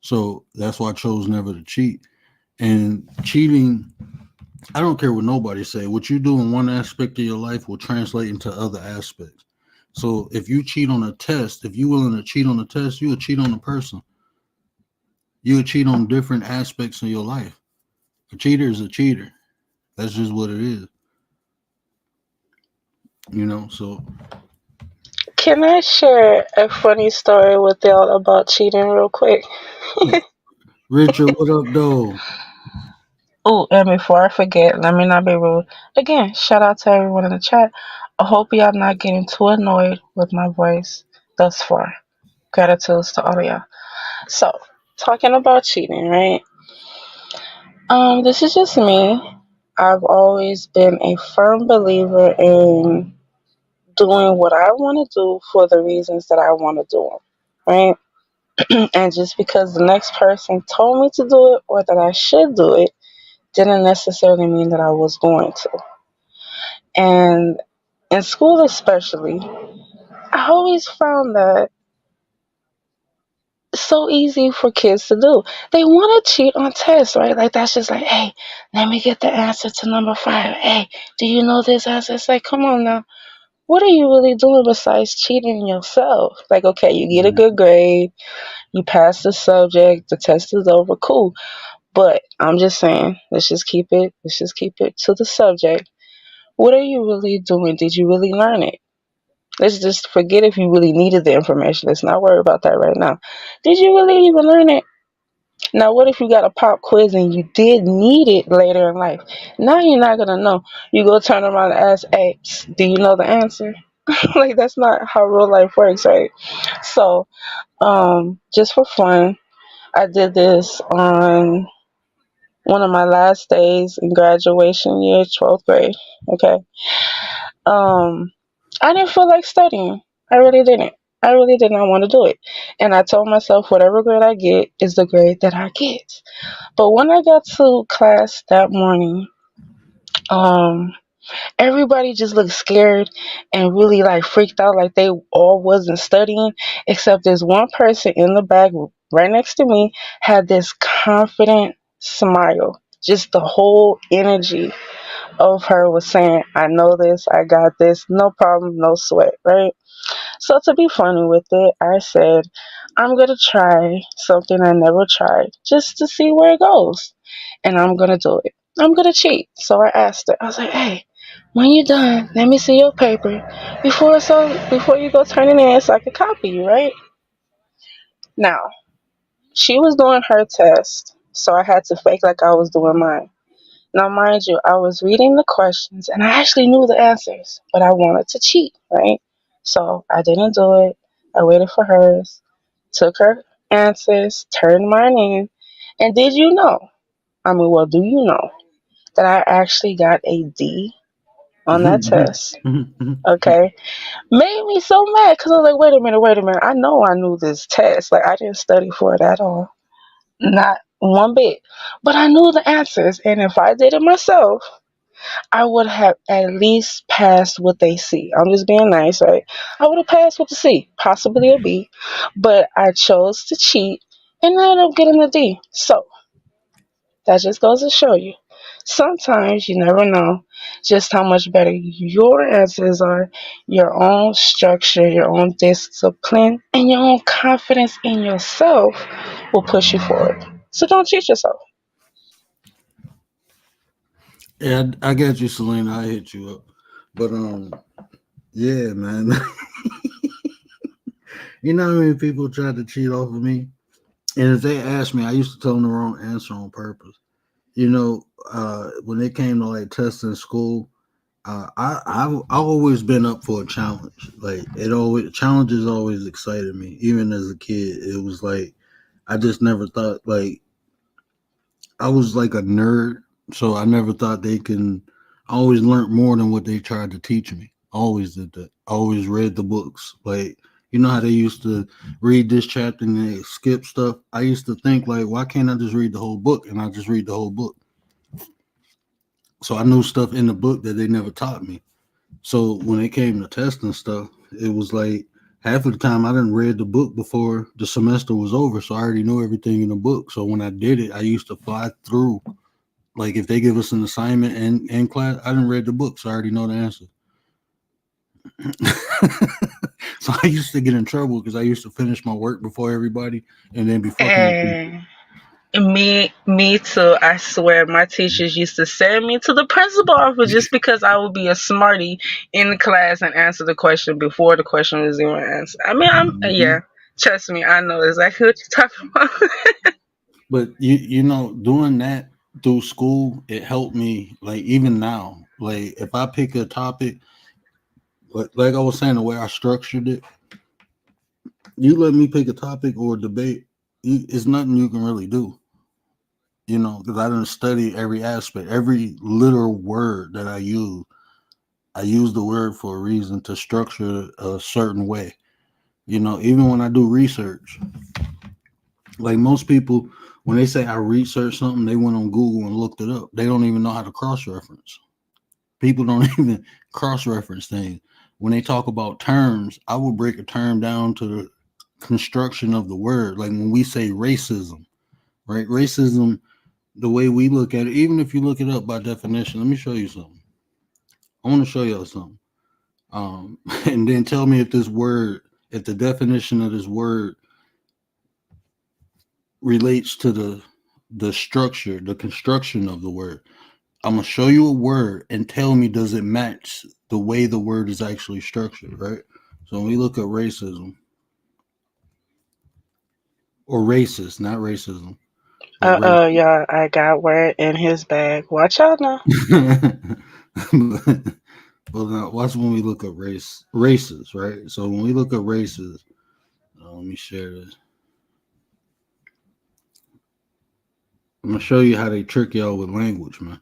S1: So that's why I chose never to cheat. And cheating, I don't care what nobody say. What you do in one aspect of your life will translate into other aspects. So if you cheat on a test, if you're willing to cheat on a test, you'll cheat on a person. You'll cheat on different aspects of your life. A cheater is a cheater. That's just what it is. So
S3: Can I share a funny story with y'all about cheating real quick?
S1: Richard, what up, though?
S3: Oh, and before I forget, let me not be rude. Again, shout out to everyone in the chat. I hope y'all not getting too annoyed with my voice thus far. Gratitude to all of y'all. So, talking about cheating, right? This is just me. I've always been a firm believer in doing what I want to do for the reasons that I want to do them, right? And just because the next person told me to do it or that I should do it didn't necessarily mean that I was going to. And in school, especially, I always found that it's so easy for kids to do. They want to cheat on tests, right? Like, that's just like, hey, let me get the answer to number 5. Hey, do you know this answer? It's like, come on now. What are you really doing besides cheating yourself? Like, okay, you get a good grade, you pass the subject, the test is over, cool. But I'm just saying, let's just keep it to the subject. What are you really doing? Did you really learn it? Let's just forget if you really needed the information. Let's not worry about that right now. Did you really even learn it? Now, what if you got a pop quiz and you did need it later in life? Now you're not gonna know. You go turn around and ask, "Hey, do you know the answer?" Like, that's not how real life works, right? So, just for fun, I did this on one of my last days in graduation year, 12th grade. Okay. Um, I didn't feel like studying. I really didn't. I really did not want to do it. And I told myself whatever grade I get is the grade that I get. But when I got to class that morning, um, everybody just looked scared and really like freaked out, like they all wasn't studying, except this one person in the back right next to me had this confident smile. Just the whole energy of her was saying, I know this, I got this, no problem, no sweat, right? So to be funny with it, I said, I'm going to try something I never tried just to see where it goes. And I'm going to do it. I'm going to cheat. So I asked her, I was like, hey, when you're done, let me see your paper before you go turn it in so I can copy you, right? Now, she was doing her test, so I had to fake like I was doing mine. Now, mind you, I was reading the questions and I actually knew the answers, but I wanted to cheat, right? So I didn't do it. I waited for hers, took her answers, turned mine in, and did you know? Well, do you know that I actually got a D on that test? Okay. Made me so mad because I was like, wait a minute. I know I knew this test. Like, I didn't study for it at all. Not one bit. But I knew the answers. And if I did it myself, I would have at least passed with a C. I'm just being nice, right? I would have passed with a C, possibly a B, but I chose to cheat and I ended up getting a D. So that just goes to show you. Sometimes you never know just how much better your answers are, your own structure, your own discipline, and your own confidence in yourself will push you forward. So don't cheat yourself.
S1: Yeah, I got you, Selena. I hit you up, but yeah, man. You know how many people tried to cheat off of me, and if they asked me, I used to tell them the wrong answer on purpose. When it came to like tests in school, I've always been up for a challenge. Like it always challenges always excited me. Even as a kid, it was like I just never thought like I was like a nerd, so I never thought they can. I always learned more than what they tried to teach me. Always did that. Always read the books. Like you know how they used to read this chapter and they skip stuff. I used to think like, why can't I just read the whole book? And I just read the whole book. So I knew stuff in the book that they never taught me. So when it came to testing stuff, it was like half of the time I didn't read the book before the semester was over. So I already knew everything in the book. So when I did it, I used to fly through. Like if they give us an assignment in class, I didn't read the book, so I already know the answer. So I used to get in trouble because I used to finish my work before everybody and then be fucking with people.
S3: Me too. I swear, my teachers used to send me to the principal office just because I would be a smarty in the class and answer the question before the question was even answered. I mean,
S1: Mhm.
S3: yeah. Trust me, I know exactly what you're talking about.
S1: But you know, doing that through school, it helped me. Like even now, like if I pick a topic, like I was saying, the way I structured it, you let me pick a topic or a debate, it's nothing you can really do. You know, because I didn't study every aspect, every literal word that I use. I use the word for a reason to structure a certain way. You know, even when I do research, like most people, when they say I research something, they went on Google and looked it up. They don't even know how to cross reference. People don't even cross reference things. When they talk about terms, I will break a term down to the construction of the word. Like when we say racism, right? Racism, the way we look at it, even if you look it up by definition, let me show you something. I want to show y'all something. And then tell me if this word, if the definition of this word relates to the structure, the construction of the word. I'm gonna show you a word and tell me does it match the way the word is actually structured, right? So when we look at racism or racist, not racism, but race.
S3: Yeah, I got word in his bag. Watch out now.
S1: Well, now watch when we look at races, right? So when we look at races, let me share this. I'm gonna show you how they trick y'all with language, man.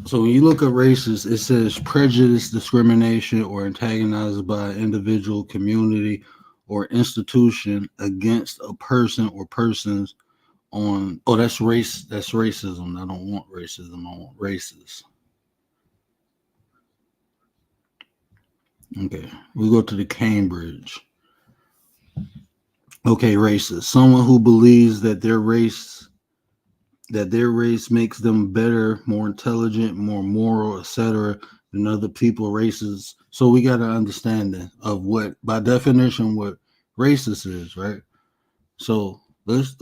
S1: So when you look at races, it says prejudice, discrimination, or antagonized by an individual, community, or institution against a person or persons on. Oh, that's race. That's racism. I don't want racism. I want races. Okay, we go to the Cambridge. Okay, racist. Someone who believes that their race makes them better, more intelligent, more moral, etc. than other people, races. So we got to understand that of what, by definition, what racist is, right? So let's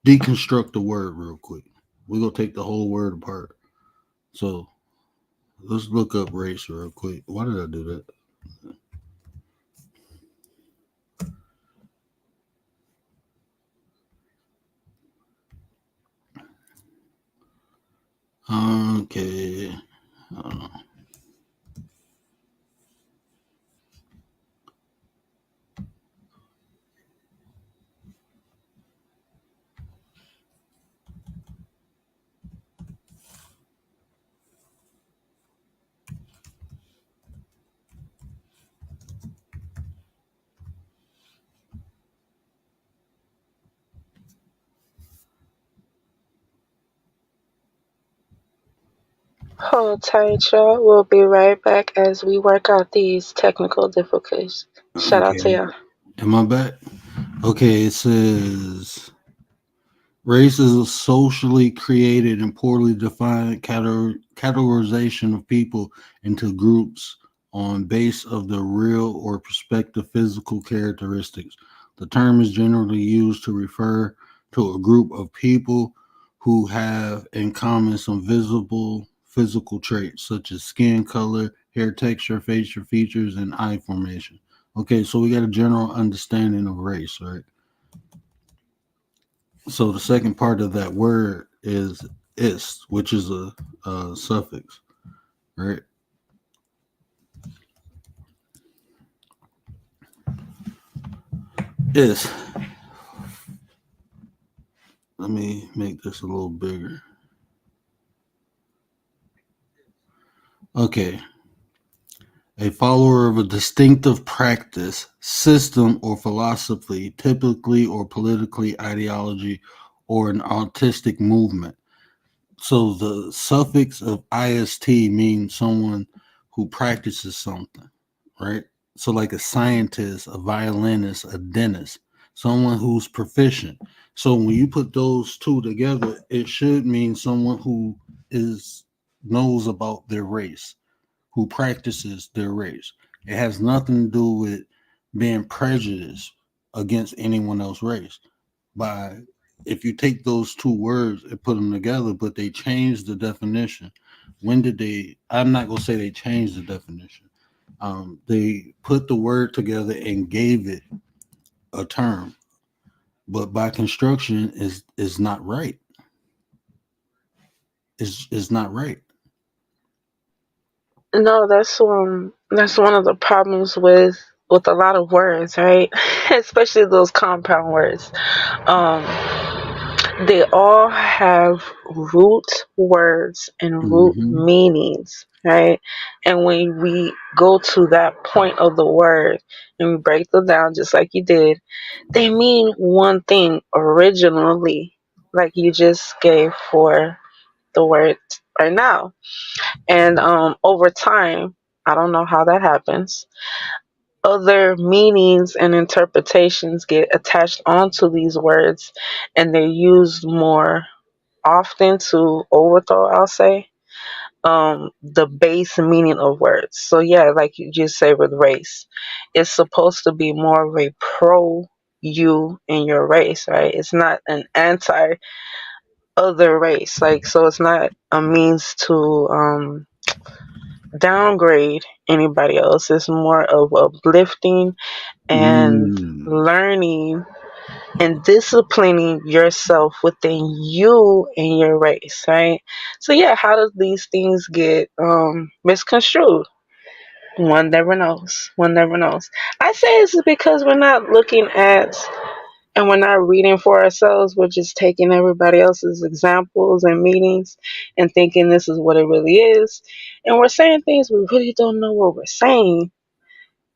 S1: deconstruct the word real quick. We're gonna take the whole word apart. So let's look up race real quick. Why did I do that? Okay. Uh,
S3: Hold tight, y'all. We'll be right back as we work out these technical difficulties. Shout out to
S1: okay.
S3: y'all.
S1: Am I back? Okay. It says race is a socially created and poorly defined categorization of people into groups on base of their real or prospective physical characteristics. The term is generally used to refer to a group of people who have in common some visible physical traits such as skin color, hair texture, facial features, and eye formation. Okay, so we got a general understanding of race, right? So the second part of that word is ist, which is a suffix, right? Ist. Let me make this a little bigger. Okay. A follower of a distinctive practice, system, or philosophy, typically or politically ideology, or an artistic movement. So the suffix of ist means someone who practices something, right? So like a scientist, a violinist, a dentist, someone who's proficient. So when you put those two together, it should mean someone who is knows about their race, who practices their race. It has nothing to do with being prejudiced against anyone else's race. By if you take those two words and put them together, but they changed the definition. When did they? I'm not gonna say they changed the definition. They put the word together and gave it a term, but by construction is not right. Is not right.
S3: No, that's one of the problems with a lot of words, right? Especially those compound words. Um, they all have root words and root
S1: Mm-hmm.
S3: meanings, right? And when we go to that point of the word and we break them down just like you did, they mean one thing originally, like you just gave for the word right now. And over time, I don't know how that happens. Other meanings and interpretations get attached onto these words, and they're used more often to overthrow, I'll say, the base meaning of words. So yeah, like you just say with race, it's supposed to be more of a pro you in your race, right? It's not an anti other race. Like, so it's not a means to downgrade anybody else. It's more of uplifting and
S1: Mm.
S3: learning and disciplining yourself within you and your race, right? So yeah, how does these things get misconstrued? One never knows. One never knows. I say it's because we're not looking at and we're not reading for ourselves. We're just taking everybody else's examples and meanings and thinking this is what it really is. And we're saying things we really don't know what we're saying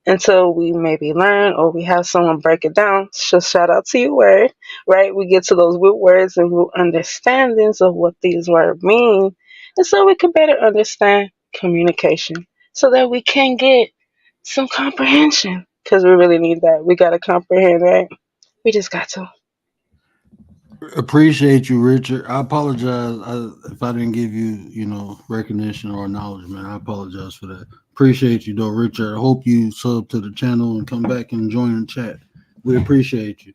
S3: until we maybe learn or we have someone break it down. So shout out to you, word, right? We get to those root words and root understandings of what these words mean. And so we can better understand communication so that we can get some comprehension because we really need that. We got to comprehend, right? We just got to.
S1: Appreciate you, Richard. I apologize if I didn't give you, recognition or acknowledgement. I apologize for that. Appreciate you, though, Richard. I hope you sub to the channel and come back and join the chat. We appreciate you.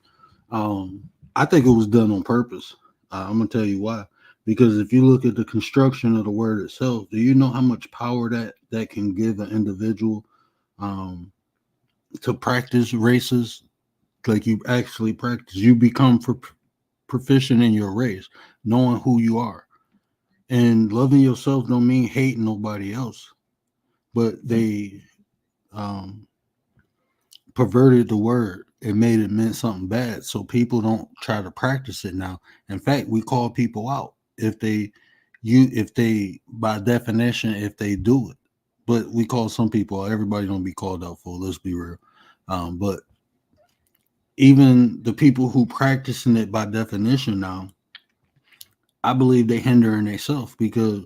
S1: I think it was done on purpose. I'm gonna tell you why. Because if you look at the construction of the word itself, do you know how much power that can give an individual um, to practice races? Like you actually practice, you become proficient in your race, knowing who you are. And loving yourself don't mean hating nobody else, but they um, perverted the word and made it meant something bad. So people don't try to practice it now. In fact, we call people out if they by definition if they do it. But we call some people out. Everybody don't be called out for. Let's be real. But even the people who practicing it by definition now, I believe they hindering themselves because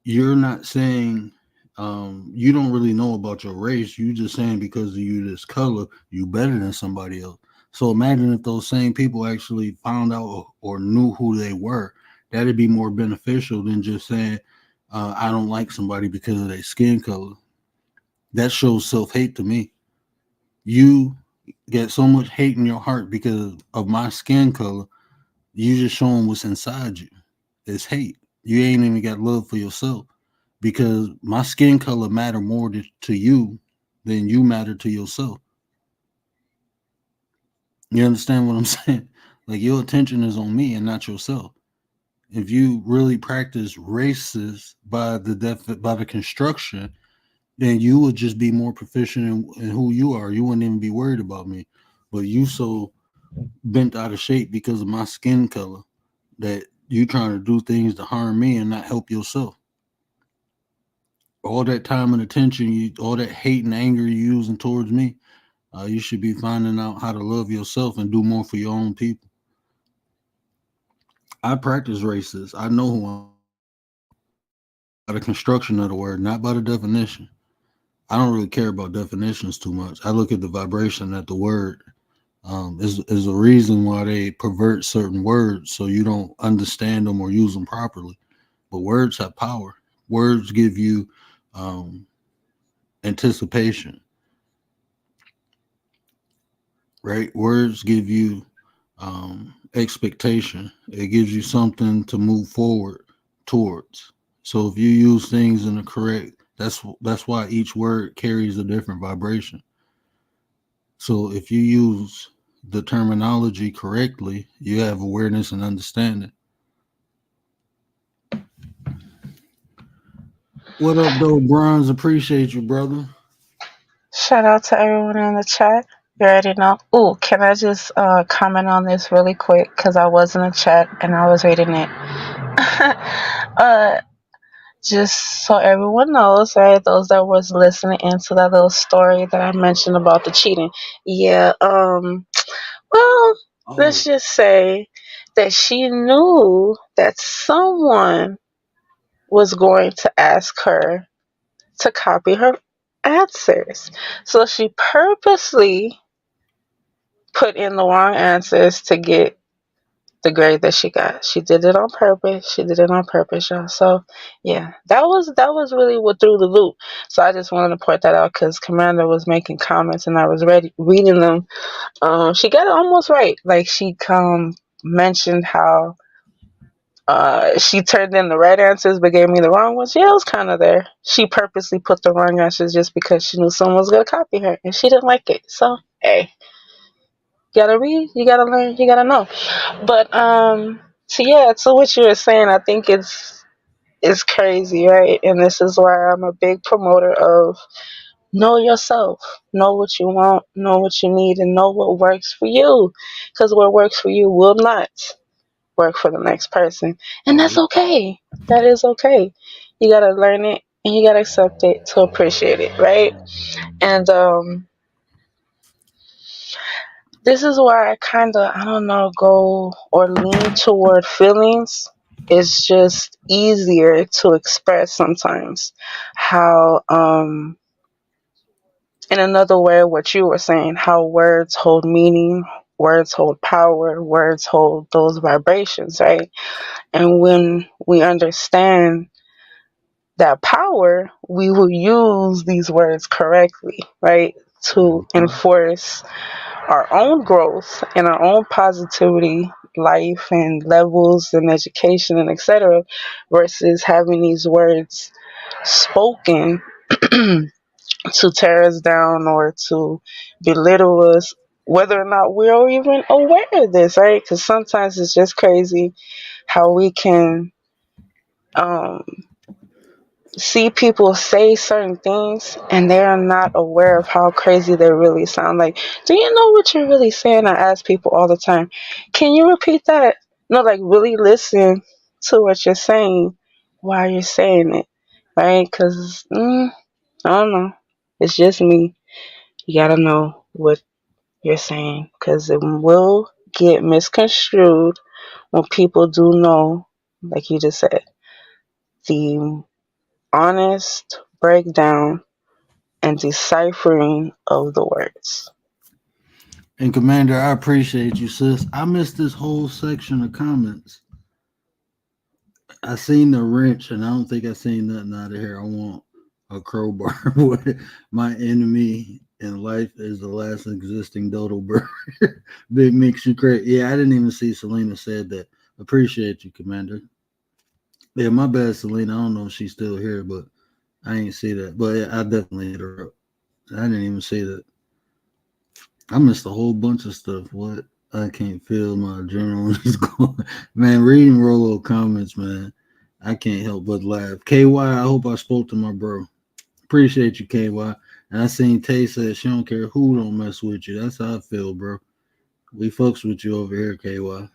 S1: you're not saying you don't really know about your race. You just saying because of you this color, you better than somebody else. So imagine if those same people actually found out or knew who they were. That'd be more beneficial than just saying I don't like somebody because of their skin color. That shows self-hate to me. You get so much hate in your heart because of my skin color. You just showing what's inside you. It's hate. You ain't even got love for yourself because my skin color matter more to you than you matter to yourself. You understand what I'm saying? Like your attention is on me and not yourself. If you really practice races by the construction, then you would just be more proficient in who you are. You wouldn't even be worried about me. But you so bent out of shape because of my skin color that you trying to do things to harm me and not help yourself. All that time and attention, all that hate and anger you're using towards me, you should be finding out how to love yourself and do more for your own people. I practice races. I know who I'm by the construction of the word, not by the definition. I don't really care about definitions too much. I look at the vibration that the word is a reason why they pervert certain words so you don't understand them or use them properly. But words have power. Words give you anticipation, right? Words give you expectation. It gives you something to move forward towards. So if you use things in the correct, that's why each word carries a different vibration. So if you use the terminology correctly, you have awareness and understanding. What up, though, Bronze? Appreciate you, brother.
S3: Shout out to everyone in the chat. You already know. Ooh, can I just comment on this really quick? Because I was in the chat and I was reading it. uh, just so everyone knows, right? Those that was listening into that little story that I mentioned about the cheating. Yeah. Well, let's
S1: Oh,
S3: just say that she knew that someone was going to ask her to copy her answers. So she purposely put in the wrong answers to get the grade that she got. She did it on purpose. She did it on purpose, y'all. So yeah, that was really what threw the loop. So I just wanted to point that out because Commander was making comments and I was reading them. She got it almost right. Like she mentioned how she turned in the right answers but gave me the wrong ones. Yeah, it was kind of there. She purposely put the wrong answers just because she knew someone was gonna copy her and she didn't like it. So hey, you gotta read, you gotta learn, you gotta know. But so yeah, to what you were saying, I think it's crazy, right? And this is why I'm a big promoter of know yourself, know what you want, know what you need, and know what works for you. Because what works for you will not work for the next person, and
S1: oh,
S3: that's okay. That is okay. You gotta learn it and you gotta accept it to appreciate it, right? And this is where I kind of, I don't know, go or lean toward feelings. It's just easier to express sometimes how, in another way, what you were saying, how words hold meaning, words hold power, words hold those vibrations, right? And when we understand that power, we will use these words correctly, right? To
S1: mhm.
S3: enforce our own growth and our own positivity, life and levels and education and etc. versus having these words spoken to tear us down or to belittle us, whether or not we're even aware of this, right? Because sometimes it's just crazy how we can um, see people say certain things and they're not aware of how crazy they really sound. Like, do you know what you're really saying? I ask people all the time, can you repeat that? No, like really listen to what you're saying while you're saying it, right? Because I don't know, it's just me. You gotta know what you're saying because it will get misconstrued when people do know, like you just said, the honest breakdown and deciphering of the words.
S1: And Commander, I appreciate you, sis. I missed this whole section of comments. I seen the wrench, and I don't think I seen nothing out of here. I want a crowbar. My enemy in life is the last existing dodo bird. Big Mix, you crazy. Yeah, I didn't even see Selena said that. Appreciate you, Commander. Yeah, my bad, Selena. I don't know if she's still here, but I ain't see that. But yeah, I definitely hit her up. I didn't even see that. I missed a whole bunch of stuff. What? I can't feel my adrenaline is going. Man, reading Rolo comments, man. I can't help but laugh. KY, I hope I spoke to my bro. Appreciate you, KY. And I seen Tay said she don't care who don't mess with you. That's how I feel, bro. We fucks with you over here, KY.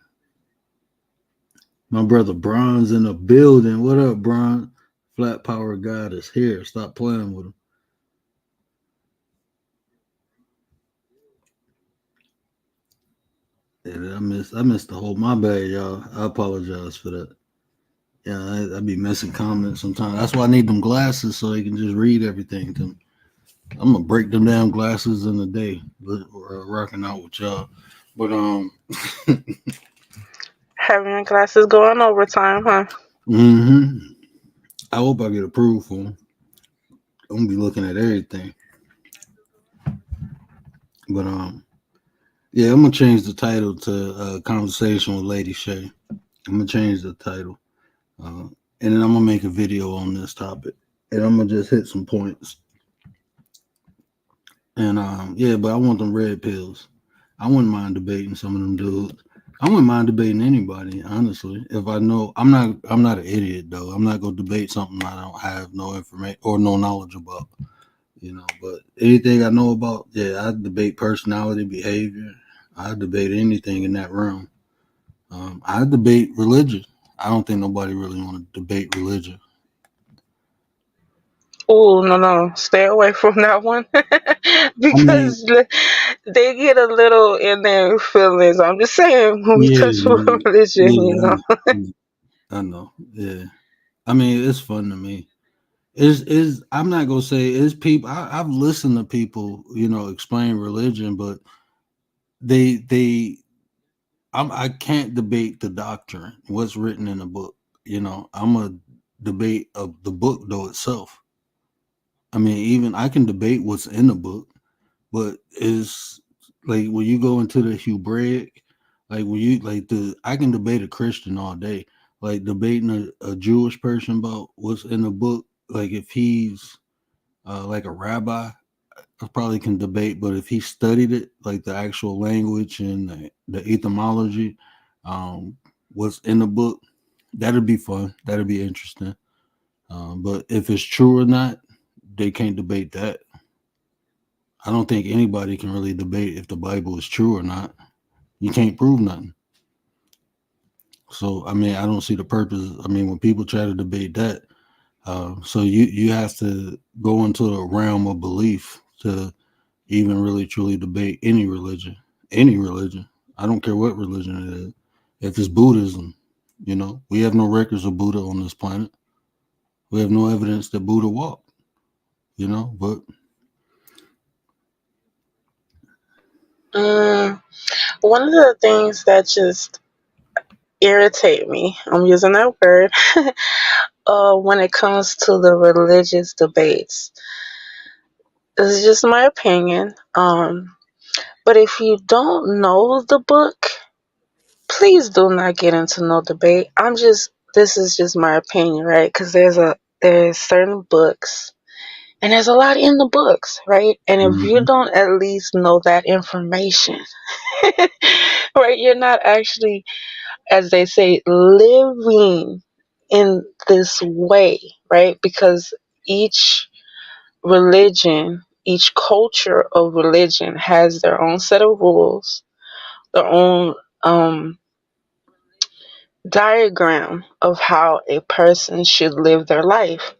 S1: My brother Bronze in the building. What up, Bronze? Flat Power God is here. Stop playing with him. Yeah, I missed the whole. My bad, y'all. I apologize for that. Yeah, I be missing comments sometimes. That's why I need them glasses so they can just read everything to me. I'm gonna break them down glasses in a day. Rocking out with y'all, but
S3: Having your classes going overtime, huh?
S1: hmm I hope I get approved for them. I'm gonna be looking at everything. But yeah, I'm gonna change the title to "Conversation with Lady Shay." I'm gonna change the title, uh, and then I'm gonna make a video on this topic, and I'm gonna just hit some points. And yeah, but I want them red pills. I wouldn't mind debating some of them dudes. I wouldn't mind debating anybody, honestly. If I know, I'm not an idiot though. I'm not gonna debate something I don't have no information or no knowledge about. But anything I know about, yeah, I debate personality, behavior. I debate anything in that realm. I debate religion. I don't think nobody really want to debate religion.
S3: Oh, no, no, stay away from that one.
S1: I mean,
S3: Because they get a little in their feelings. I'm just saying, when we
S1: yeah,
S3: touch
S1: yeah,
S3: religion,
S1: yeah,
S3: you know.
S1: I know, yeah. I mean, it's fun to me. Is I'm not gonna say it's people. I've listened to people, explain religion, but they I can't debate the doctrine, what's written in the book. I'm a debate of the book though itself. I mean, even I can debate what's in the book, but is like when you go into the Hebraic, like when you like the I can debate a Christian all day, like debating a Jewish person about what's in the book, like if he's like a rabbi, I probably can debate, but if he studied it, like the actual language and the etymology, um, what's in the book, that'd be fun. That'd be interesting. But if it's true or not, they can't debate that. I don't think anybody can really debate if the Bible is true or not. You can't prove nothing. So I mean, I don't see the purpose. I mean, when people try to debate that, so you have to go into a realm of belief to even really truly debate any religion. Any religion. I don't care what religion it is. If it's Buddhism, we have no records of Buddha on this planet. We have no evidence that Buddha walked. But
S3: Mm, one of the things that just irritate me, I'm using that word, when it comes to the religious debates, this is just my opinion. But if you don't know the book, please do not get into no debate. This is just my opinion, right? Because there's certain books, and there's a lot in the books, right? And if you
S1: mhm,
S3: don't at least know that information, right, you're not actually, as they say, living in this way, right? Because each religion, each culture of religion has their own set of rules, their own um, diagram of how a person should live their life.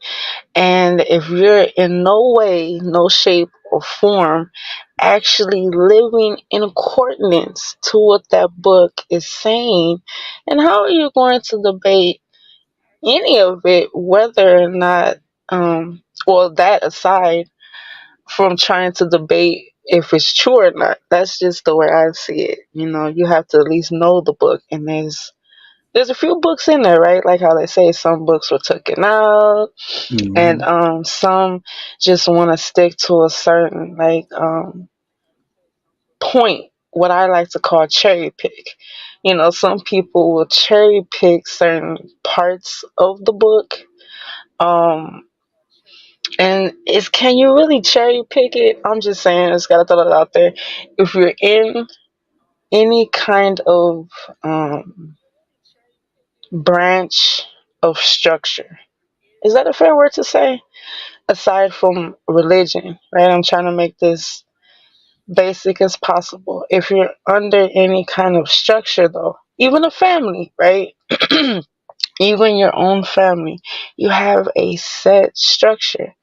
S3: And if you're in no way, no shape or form actually living in accordance to what that book is saying, and how are you going to debate any of it, whether or not, well, that aside from trying to debate if it's true or not, that's just the way I see it. You have to at least know the book, and there's a few books in there, right? Like how they say some books were taken out, and
S1: mhm,
S3: some just want to stick to a certain point. What I like to call cherry pick. Some people will cherry pick certain parts of the book. Um, and it's can you really cherry pick it? I'm just saying, just gotta throw it out there. If you're in any kind of branch of structure, is that a fair word to say? Aside from religion, right? I'm trying to make this basic as possible. If you're under any kind of structure, though, even a family, right? Even your own family, you have a set structure.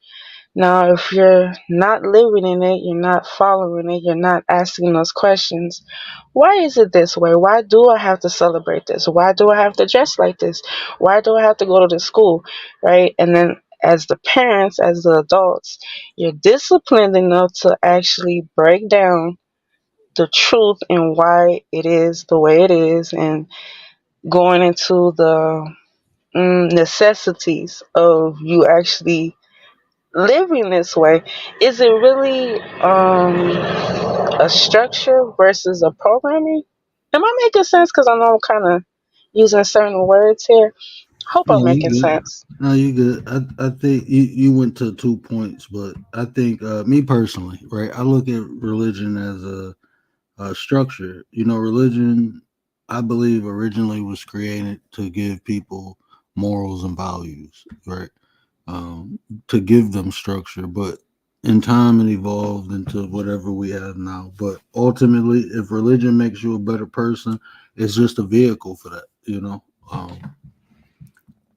S3: Now, if you're not living in it, you're not following it, you're not asking those questions. Why is it this way? Why do I have to celebrate this? Why do I have to dress like this? Why do I have to go to this school? Right? And then as the parents, as the adults, you're disciplined enough to actually break down the truth and why it is the way it is, and going into the necessities of you actually living this way, is it really a structure versus a programming? Am I making sense? Because I know I'm kind of using certain words here. Hope
S1: No,
S3: I'm
S1: you
S3: making
S1: good.
S3: sense.
S1: No, you good. I think you went to 2 points, but I think me personally, right? I look at religion as a structure. Religion, I believe, originally was created to give people morals and values, right? Um, to give them structure, but in time it evolved into whatever we have now. But ultimately, if religion makes you a better person, it's just a vehicle for that. Um,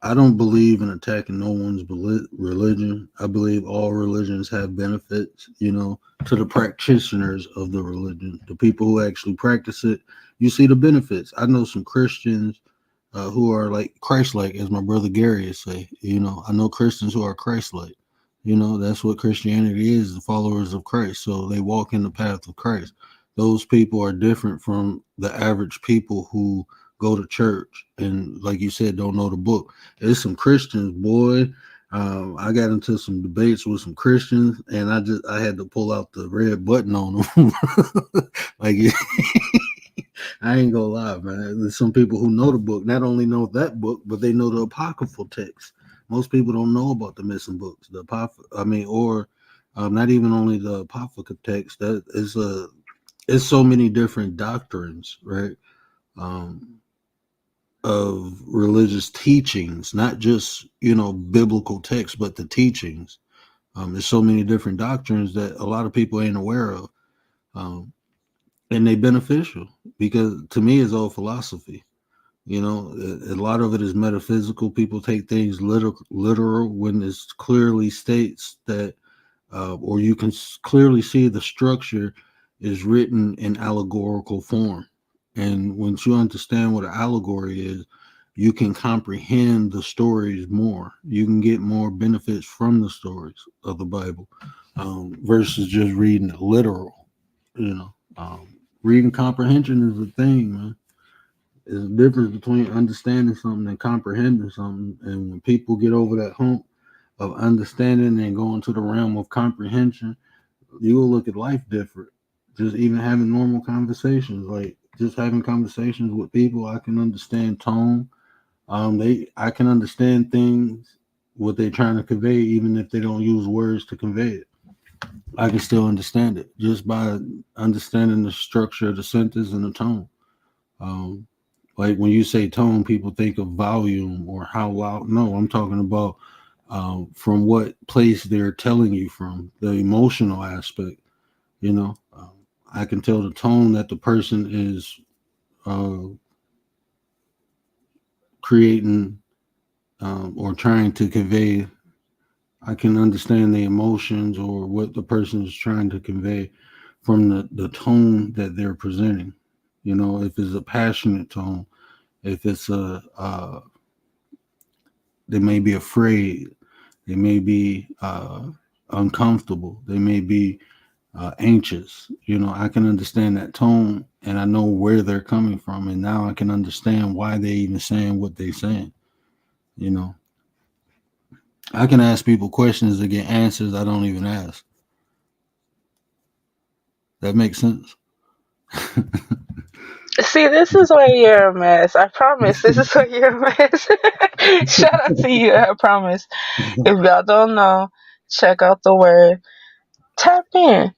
S1: I don't believe in attacking no one's religion. I believe all religions have benefits, to the practitioners of the religion, the people who actually practice it. You see the benefits. I know some Christians who are like Christ-like, as my brother Gary would say. I know Christians who are Christ-like. That's what Christianity is, the followers of Christ. So they walk in the path of Christ. Those people are different from the average people who go to church and, like you said, don't know the book. There's some Christians, boy. I got into some debates with some Christians, and I had to pull out the red button on them. like I ain't gonna lie, man. There's some people who know the book, not only know that book, but they know the apocryphal text. Most people don't know about the missing books, the or not even only the apocryphal text. That is it's so many different doctrines, right? Um, of religious teachings, not just biblical texts, but the teachings. There's so many different doctrines that a lot of people ain't aware of, um, and they beneficial because to me it's all philosophy. A lot of it is metaphysical. People take things literal when it clearly states that, or you can clearly see the structure is written in allegorical form. And once you understand what an allegory is, you can comprehend the stories more. You can get more benefits from the stories of the Bible versus just reading it literal. Reading comprehension is a thing, man. There's a difference between understanding something and comprehending something. And when people get over that hump of understanding and going to the realm of comprehension, you will look at life different. Just even having normal conversations, like just having conversations with people, I can understand tone. I can understand things what they're trying to convey, even if they don't use words to convey it. I can still understand it just by understanding the structure of the sentence and the tone. Um, like when you say tone, people think of volume or how loud. No, I'm talking about from what place they're telling you from, the emotional aspect. I can tell the tone that the person is uh, creating or trying to convey. I can understand the emotions or what the person is trying to convey from the tone that they're presenting. If it's a passionate tone, if it's they may be afraid, they may be uncomfortable, they may be anxious. I can understand that tone and I know where they're coming from. And now I can understand why they even saying what they're saying. You know, I can ask people questions to get answers I don't even ask. That makes sense.
S3: See, this is why you're a mess. I promise. This is why you're a mess. Shout out to you. I promise. If y'all don't know, check out the word. Tap in.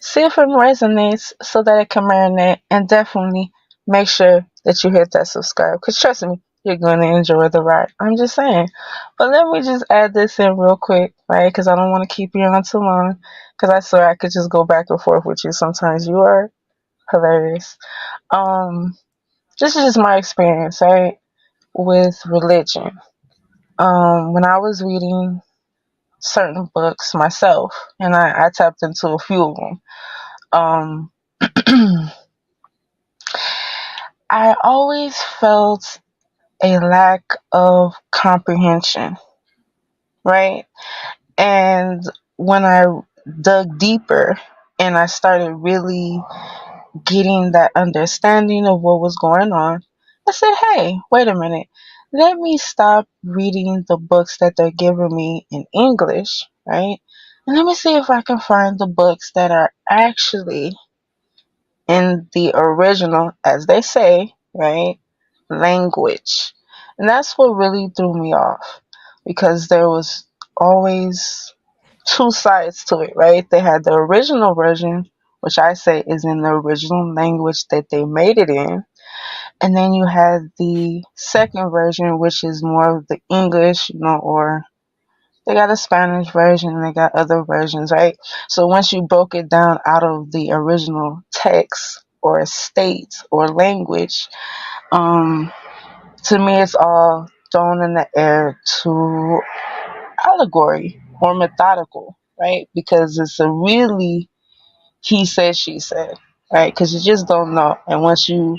S3: See if it resonates so that it can marinate. And definitely make sure that you hit that subscribe. Because trust me, you're going to enjoy the ride. I'm just saying. But let me just add this in real quick, right? Because I don't want to keep you on too long. Because I swear I could just go back and forth with you. Sometimes you are hilarious. Um, this is just my experience, right, with religion. When I was reading certain books myself, and I tapped into a few of them, um, I always felt a lack of comprehension, right? And when I dug deeper and I started really getting that understanding of what was going on, I said, hey, wait a minute. Let me stop reading the books that they're giving me in English right? And let me see if I can find the books that are actually in the original, as they say, right, language. And that's what really threw me off because there was always two sides to it, right? They had the original version, which I say is in the original language that they made it in. And then you had the second version, which is more of the English, or they got a Spanish version and they got other versions, right? So once you broke it down out of the original text or state or language, um, to me it's all thrown in the air to allegory or methodical, right? Because it's a really he said, she said, right? Because you just don't know. And once you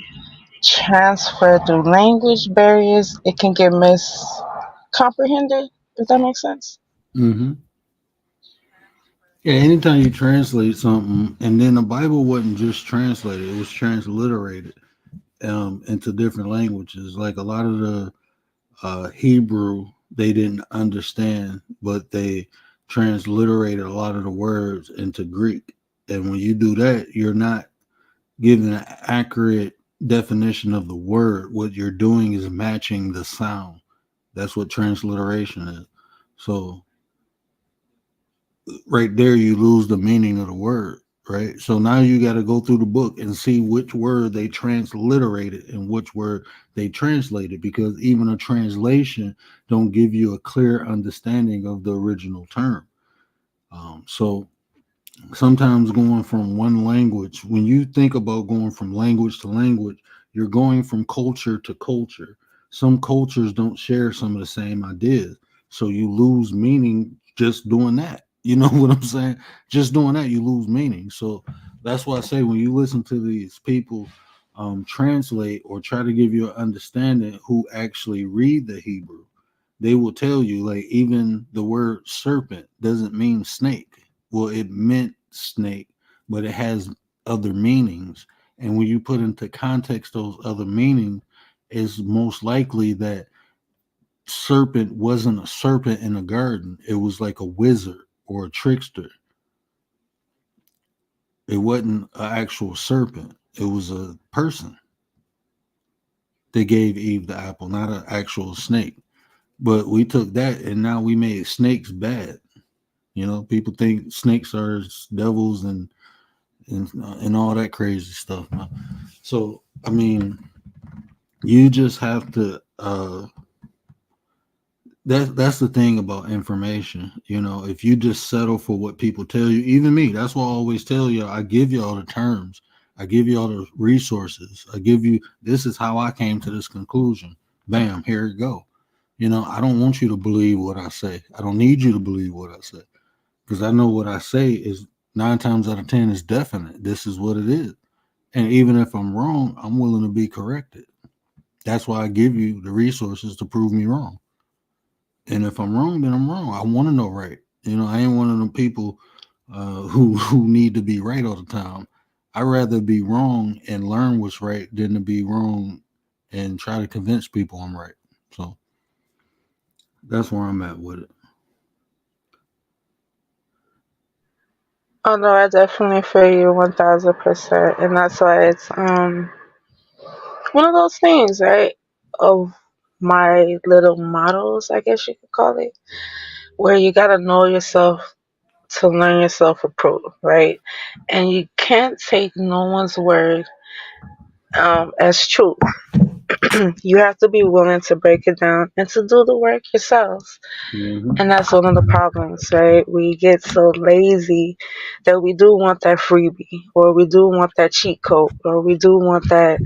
S3: transfer through language barriers, it can get miscomprehended, if that makes sense.
S1: Mm-hmm. Yeah, anytime you translate something, and then the Bible wasn't just translated; it was transliterated into different languages. Like a lot of the Hebrew, they didn't understand, but they transliterated a lot of the words into Greek. And when you do that, you're not giving an accurate definition of the word. What you're doing is matching the sound. That's what transliteration is. So right there you lose the meaning of the word, right? So now you got to go through the book and see which word they transliterated and which word they translated, because even a translation don't give you a clear understanding of the original term. So sometimes going from one language, when you think about going from language to language, you're going from culture to culture. Some cultures don't share some of the same ideas, so you lose meaning just doing that. You know what I'm saying? Just doing that, you lose meaning. So that's why I say when you listen to these people translate or try to give you an understanding who actually read the Hebrew, they will tell you, like, even the word serpent doesn't mean snake. Well, it meant snake, but it has other meanings. And when you put into context those other meanings, it's most likely that serpent wasn't a serpent in a garden. It was like a wizard or a trickster. It wasn't an actual serpent. It was a person that gave Eve the apple, not an actual snake. But we took that and now we made snakes bad. People think snakes are devils and all that crazy stuff. So I mean, you just have to. That's the thing about information. If you just settle for what people tell you, even me, that's why I always tell you. I give you all the terms. I give you all the resources. I give you. This is how I came to this conclusion. Bam, here it go. I don't want you to believe what I say. I don't need you to believe what I say, because I know what I say is 9 times out of 10 is definite. This is what it is. And even if I'm wrong, I'm willing to be corrected. That's why I give you the resources to prove me wrong. And if I'm wrong, then I'm wrong. I want to know right. I ain't one of them people who need to be right all the time. I'd rather be wrong and learn what's right than to be wrong and try to convince people I'm right. So that's where I'm at with it.
S3: Oh no, I definitely feel you 1000%, and that's why it's one of those things, right? Of my little models, I guess you could call it, where you gotta know yourself to learn yourself approved, right? And you can't take no one's word as truth. You have to be willing to break it down and to do the work yourselves. And
S1: Mm-hmm.
S3: that's one of the problems, right? We get so lazy that we do want that freebie, or we do want that cheat code, or we do want that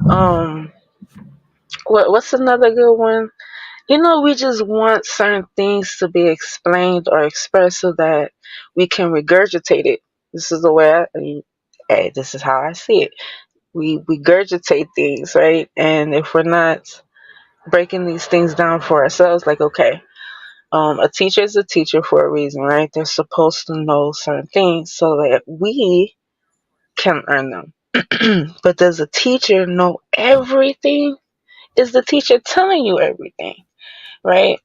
S3: um what's another good one? We just want certain things to be explained or expressed so that we can regurgitate it. This is the way hey, this is how I see it. We regurgitate things, right? And if we're not breaking these things down for ourselves, like, okay, a teacher is a teacher for a reason, right? They're supposed to know certain things so that we can earn them. But does a teacher know everything? Is the teacher telling you everything, right?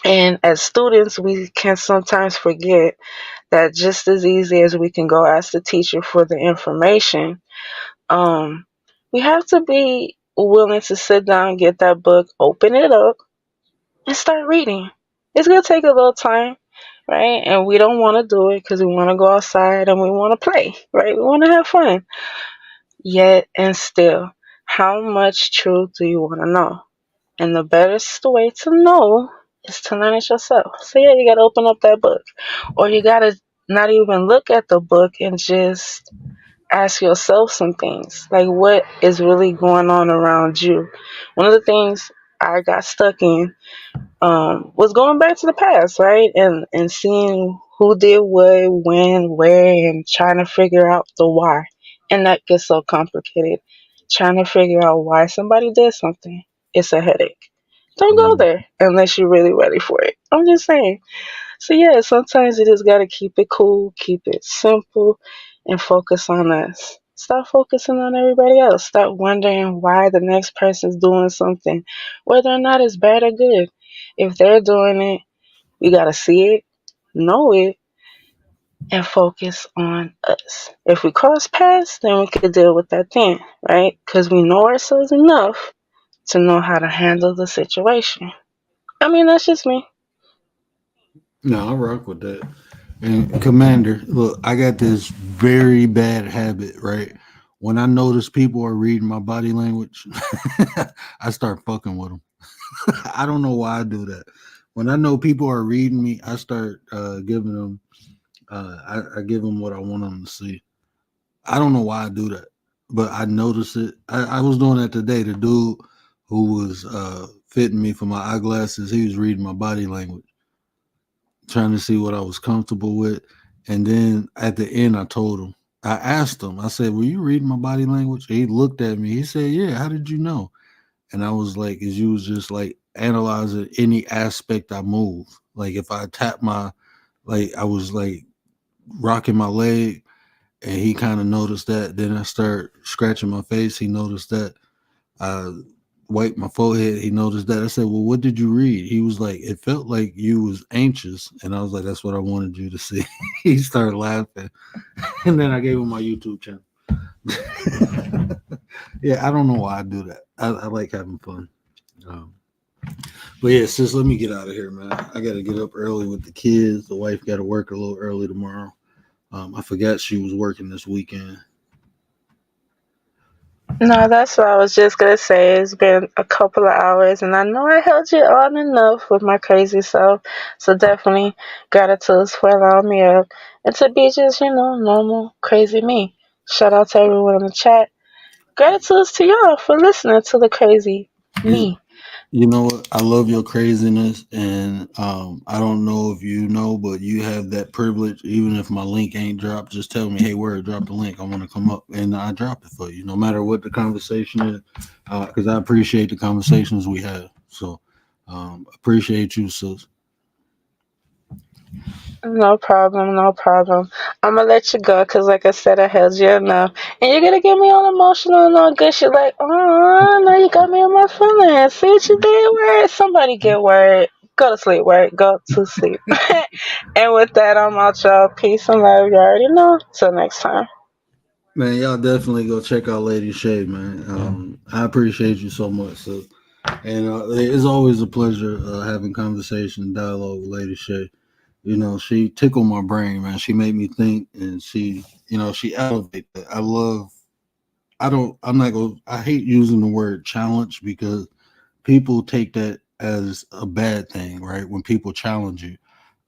S3: And as students, we can sometimes forget that just as easy as we can go ask the teacher for the information, um, we have to be willing to sit down, get that book, open it up, and start reading. It's gonna take a little time, right? And we don't want to do it because we want to go outside and we want to play, right? We want to have fun. Yet and still, how much truth do you want to know? And the best way to know is to learn it yourself. So yeah, you gotta open up that book, or you gotta not even look at the book and just ask yourself some things like what is really going on around you. One of the things I got stuck in was going back to the past, right? And seeing who did what, when, where, and trying to figure out the why. And that gets so complicated. Trying to figure out why somebody did something. It's a headache. Don't go
S1: Mm.
S3: there unless you're really ready for it. I'm just saying. So yeah, sometimes you just gotta keep it cool, keep it simple, and focus on us. Stop focusing on everybody else. Stop wondering why the next person's doing something, whether or not it's bad or good. If they're doing it, we gotta see it, know it, and focus on us. If we cross paths, then we could deal with that then, right? Because we know ourselves enough to know how to handle the situation. I mean, that's just me.
S1: No, I rock with that. And Commander, look, I got this very bad habit, right? When I notice people are reading my body language, I start fucking with them. I don't know why I do that. When I know people are reading me, I start giving them, I give them what I want them to see. I don't know why I do that, but I notice it. I was doing that today. The dude who was fitting me for my eyeglasses, he was reading my body language, trying to see what I was comfortable with. And then at the end, I told him, I asked him, I said, "Were you reading my body language?" He looked at me. He said, "Yeah, how did you know?" And I was like, "Is you was just like analyzing any aspect I move. Like if I tap my, like I was like rocking my leg, and he kind of noticed that. Then I start scratching my face. He noticed that. I wiped my forehead. He noticed that. I said, "Well, what did you read?" He was like, "It felt like you was anxious," and I was like, "That's what I wanted you to see." He started laughing, and then I gave him my YouTube channel. Yeah, I don't know why I do that. I like having fun. Um, but yeah, sis, let me get out of here, man. I got to get up early with the kids. The wife got to work a little early tomorrow. I forgot she was working this weekend.
S3: No, that's what I was just gonna say. It's been a couple of hours, and I know I held you on enough with my crazy self. So definitely gratitude for allowing me up and to be just, normal, crazy me. Shout out to everyone in the chat. Gratitude to y'all for listening to the crazy
S1: You,
S3: me.
S1: you know what? I love your craziness, and I don't know if you know, but you have that privilege. Even if my link ain't dropped, just tell me, "Hey, word, drop the link. I want to come up," and I drop it for you, no matter what the conversation is, because I appreciate the conversations we have. So, appreciate you, sis.
S3: No problem, no problem. I'm gonna let you go because, like I said, I held you enough. And you're gonna get me all emotional and all good shit, like, oh, now you got me in my feelings. See what you did, word? Somebody get word. Go to sleep, word. Go to sleep. And with that, I'm out, y'all. Peace and love. You already know. Till next time.
S1: Man, y'all definitely go check out Lady Shay, man. I appreciate you so much, sis. And it's always a pleasure having conversation, dialogue with Lady Shay. She tickled my brain, man. She made me think, and she elevated it. I'm not going to, I hate using the word challenge because people take that as a bad thing, right? When people challenge you,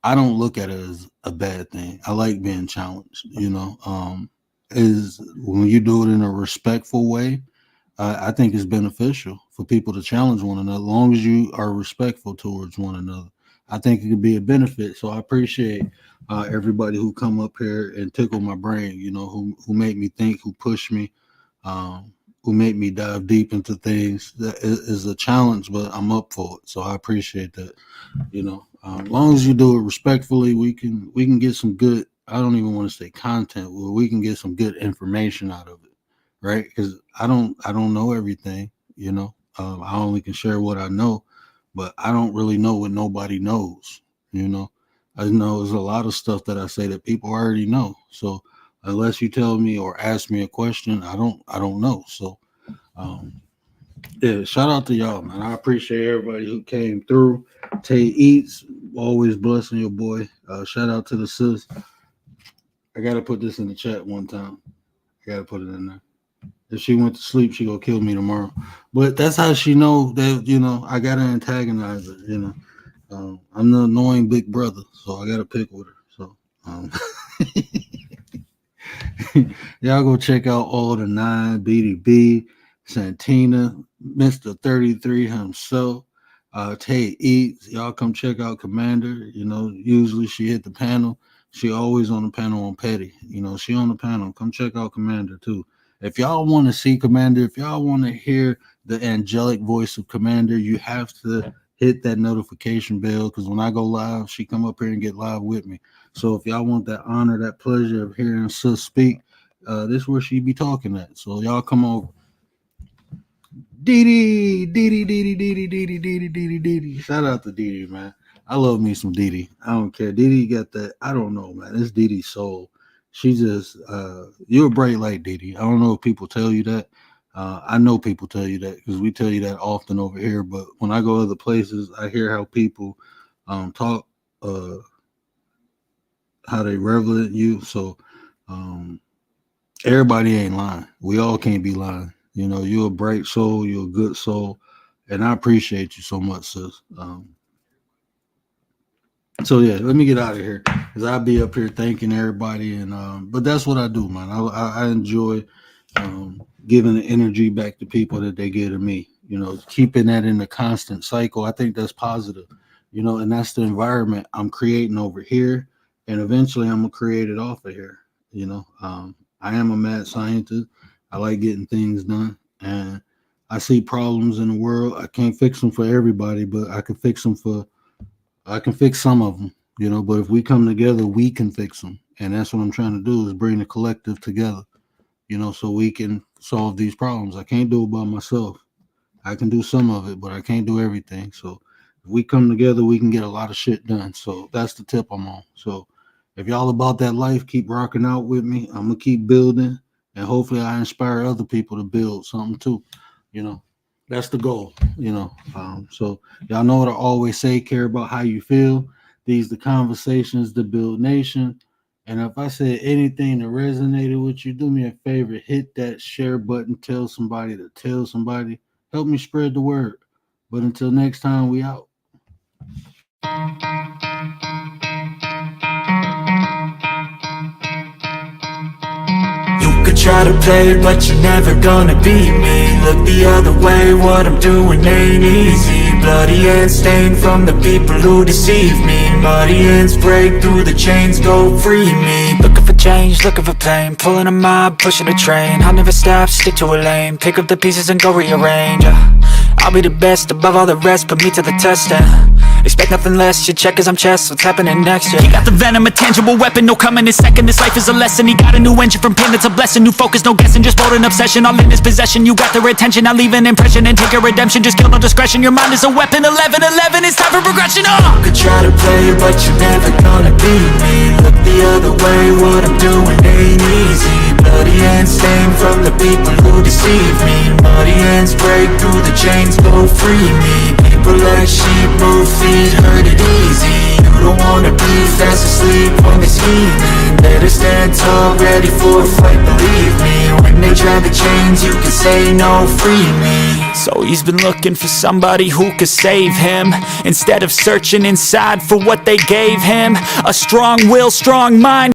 S1: I don't look at it as a bad thing. I like being challenged. Is when you do it in a respectful way, I think it's beneficial for people to challenge one another, as long as you are respectful towards one another. I think it could be a benefit. So I appreciate everybody who come up here and tickle my brain. Who made me think, who pushed me, who made me dive deep into things. That is a challenge, but I'm up for it. So I appreciate that. As long as you do it respectfully, we can get some good. I don't even want to say content. Well, we can get some good information out of it, right? Because I don't know everything. I only can share what I know, but I don't really know what nobody knows. You know, I know there's a lot of stuff that I say that people already know. So unless you tell me or ask me a question, I don't know. So um, yeah, shout out to y'all, man. I appreciate everybody who came through. Tay Eats, always blessing your boy. Shout out to the sis. I gotta put this in the chat one time. I gotta put it in there. If she went to sleep, she gonna kill me tomorrow. But that's how she know that, you know, I gotta antagonize her. You know, I'm the annoying big brother, so I gotta pick with her. So y'all go check out all the 9, BDB, Santina, Mr. 33 himself, Tay Eats. Y'all come check out Commander. You know, usually she hit the panel. She always on the panel on Petty. You know, she on the panel. Come check out Commander too. If y'all want to see Commander, if y'all want to hear the angelic voice of Commander, you have to hit that notification bell, because when I go live, she come up here and get live with me. So if y'all want that honor, that pleasure of hearing sis speak, this is where she be talking at. So y'all come over. Didi, Didi, Didi, Didi, Didi, Didi, Didi, Didi. Shout out to Didi, man. I love me some Didi. I don't care. Didi got that. I don't know, man. It's Didi's soul. She just, you're a bright light, Didi. I don't know if people tell you that. I know people tell you that because we tell you that often over here. But when I go other places, I hear how people talk, how they revel at you. So everybody ain't lying. We all can't be lying. You know, you're a bright soul. You're a good soul. And I appreciate you so much, sis. So yeah, let me get out of here because I'll be up here thanking everybody, and but that's what I do, man. I enjoy giving the energy back to people that they give to me. You know, keeping that in a constant cycle. I think that's positive. You know, and that's the environment I'm creating over here, and eventually I'm gonna create it off of here. You know, I am a mad scientist. I like getting things done, and I see problems in the world. I can't fix them for everybody, but I can fix them for. I can fix some of them, you know, but if we come together, we can fix them. And that's what I'm trying to do is bring the collective together, you know, so we can solve these problems. I can't do it by myself. I can do some of it, but I can't do everything. So if we come together, we can get a lot of shit done. So that's the tip I'm on. So if y'all about that life, keep rocking out with me. I'm going to keep building, and hopefully I inspire other people to build something too, you know. That's the goal, you know. So y'all know what I always say, care about how you feel. These the conversations that build nation. And if I said anything that resonated with you, do me a favor, hit that share button, tell somebody to tell somebody. Help me spread the word. But until next time, we out.
S2: Could try to play, but you're never gonna beat me. Look the other way, what I'm doing ain't easy. Bloody hands stained from the people who deceive me. Muddy hands break through the chains, go free me. Looking for change, looking for pain, pulling a mob, pushing a train. I'll never stop, stick to a lane, pick up the pieces and go rearrange. I'll be the best above all the rest, put me to the test and expect nothing less, your check as I'm chess, what's happening next, yeah. He got the venom, a tangible weapon, no coming in second. This life is a lesson, he got a new engine from pain, that's a blessing. New focus, no guessing, just bold and obsession, all in his possession. You got their attention, I'll leave an impression and take your redemption. Just kill no discretion, your mind is a weapon. 11-11, it's time for progression, You could try to play, but you're never gonna beat me. Look the other way, what I'm doing ain't easy. Bloody hands stained from the people who deceive me. Muddy hands break through the chains, go free me. People like sheep move feet, hurt it easy. You don't wanna be fast asleep when they're scheming. Better stand tall, ready for a fight, believe me. When they drag the chains, you can say no, free me. So he's been looking for somebody who could save him, instead of searching inside for what they gave him. A strong will, strong mind.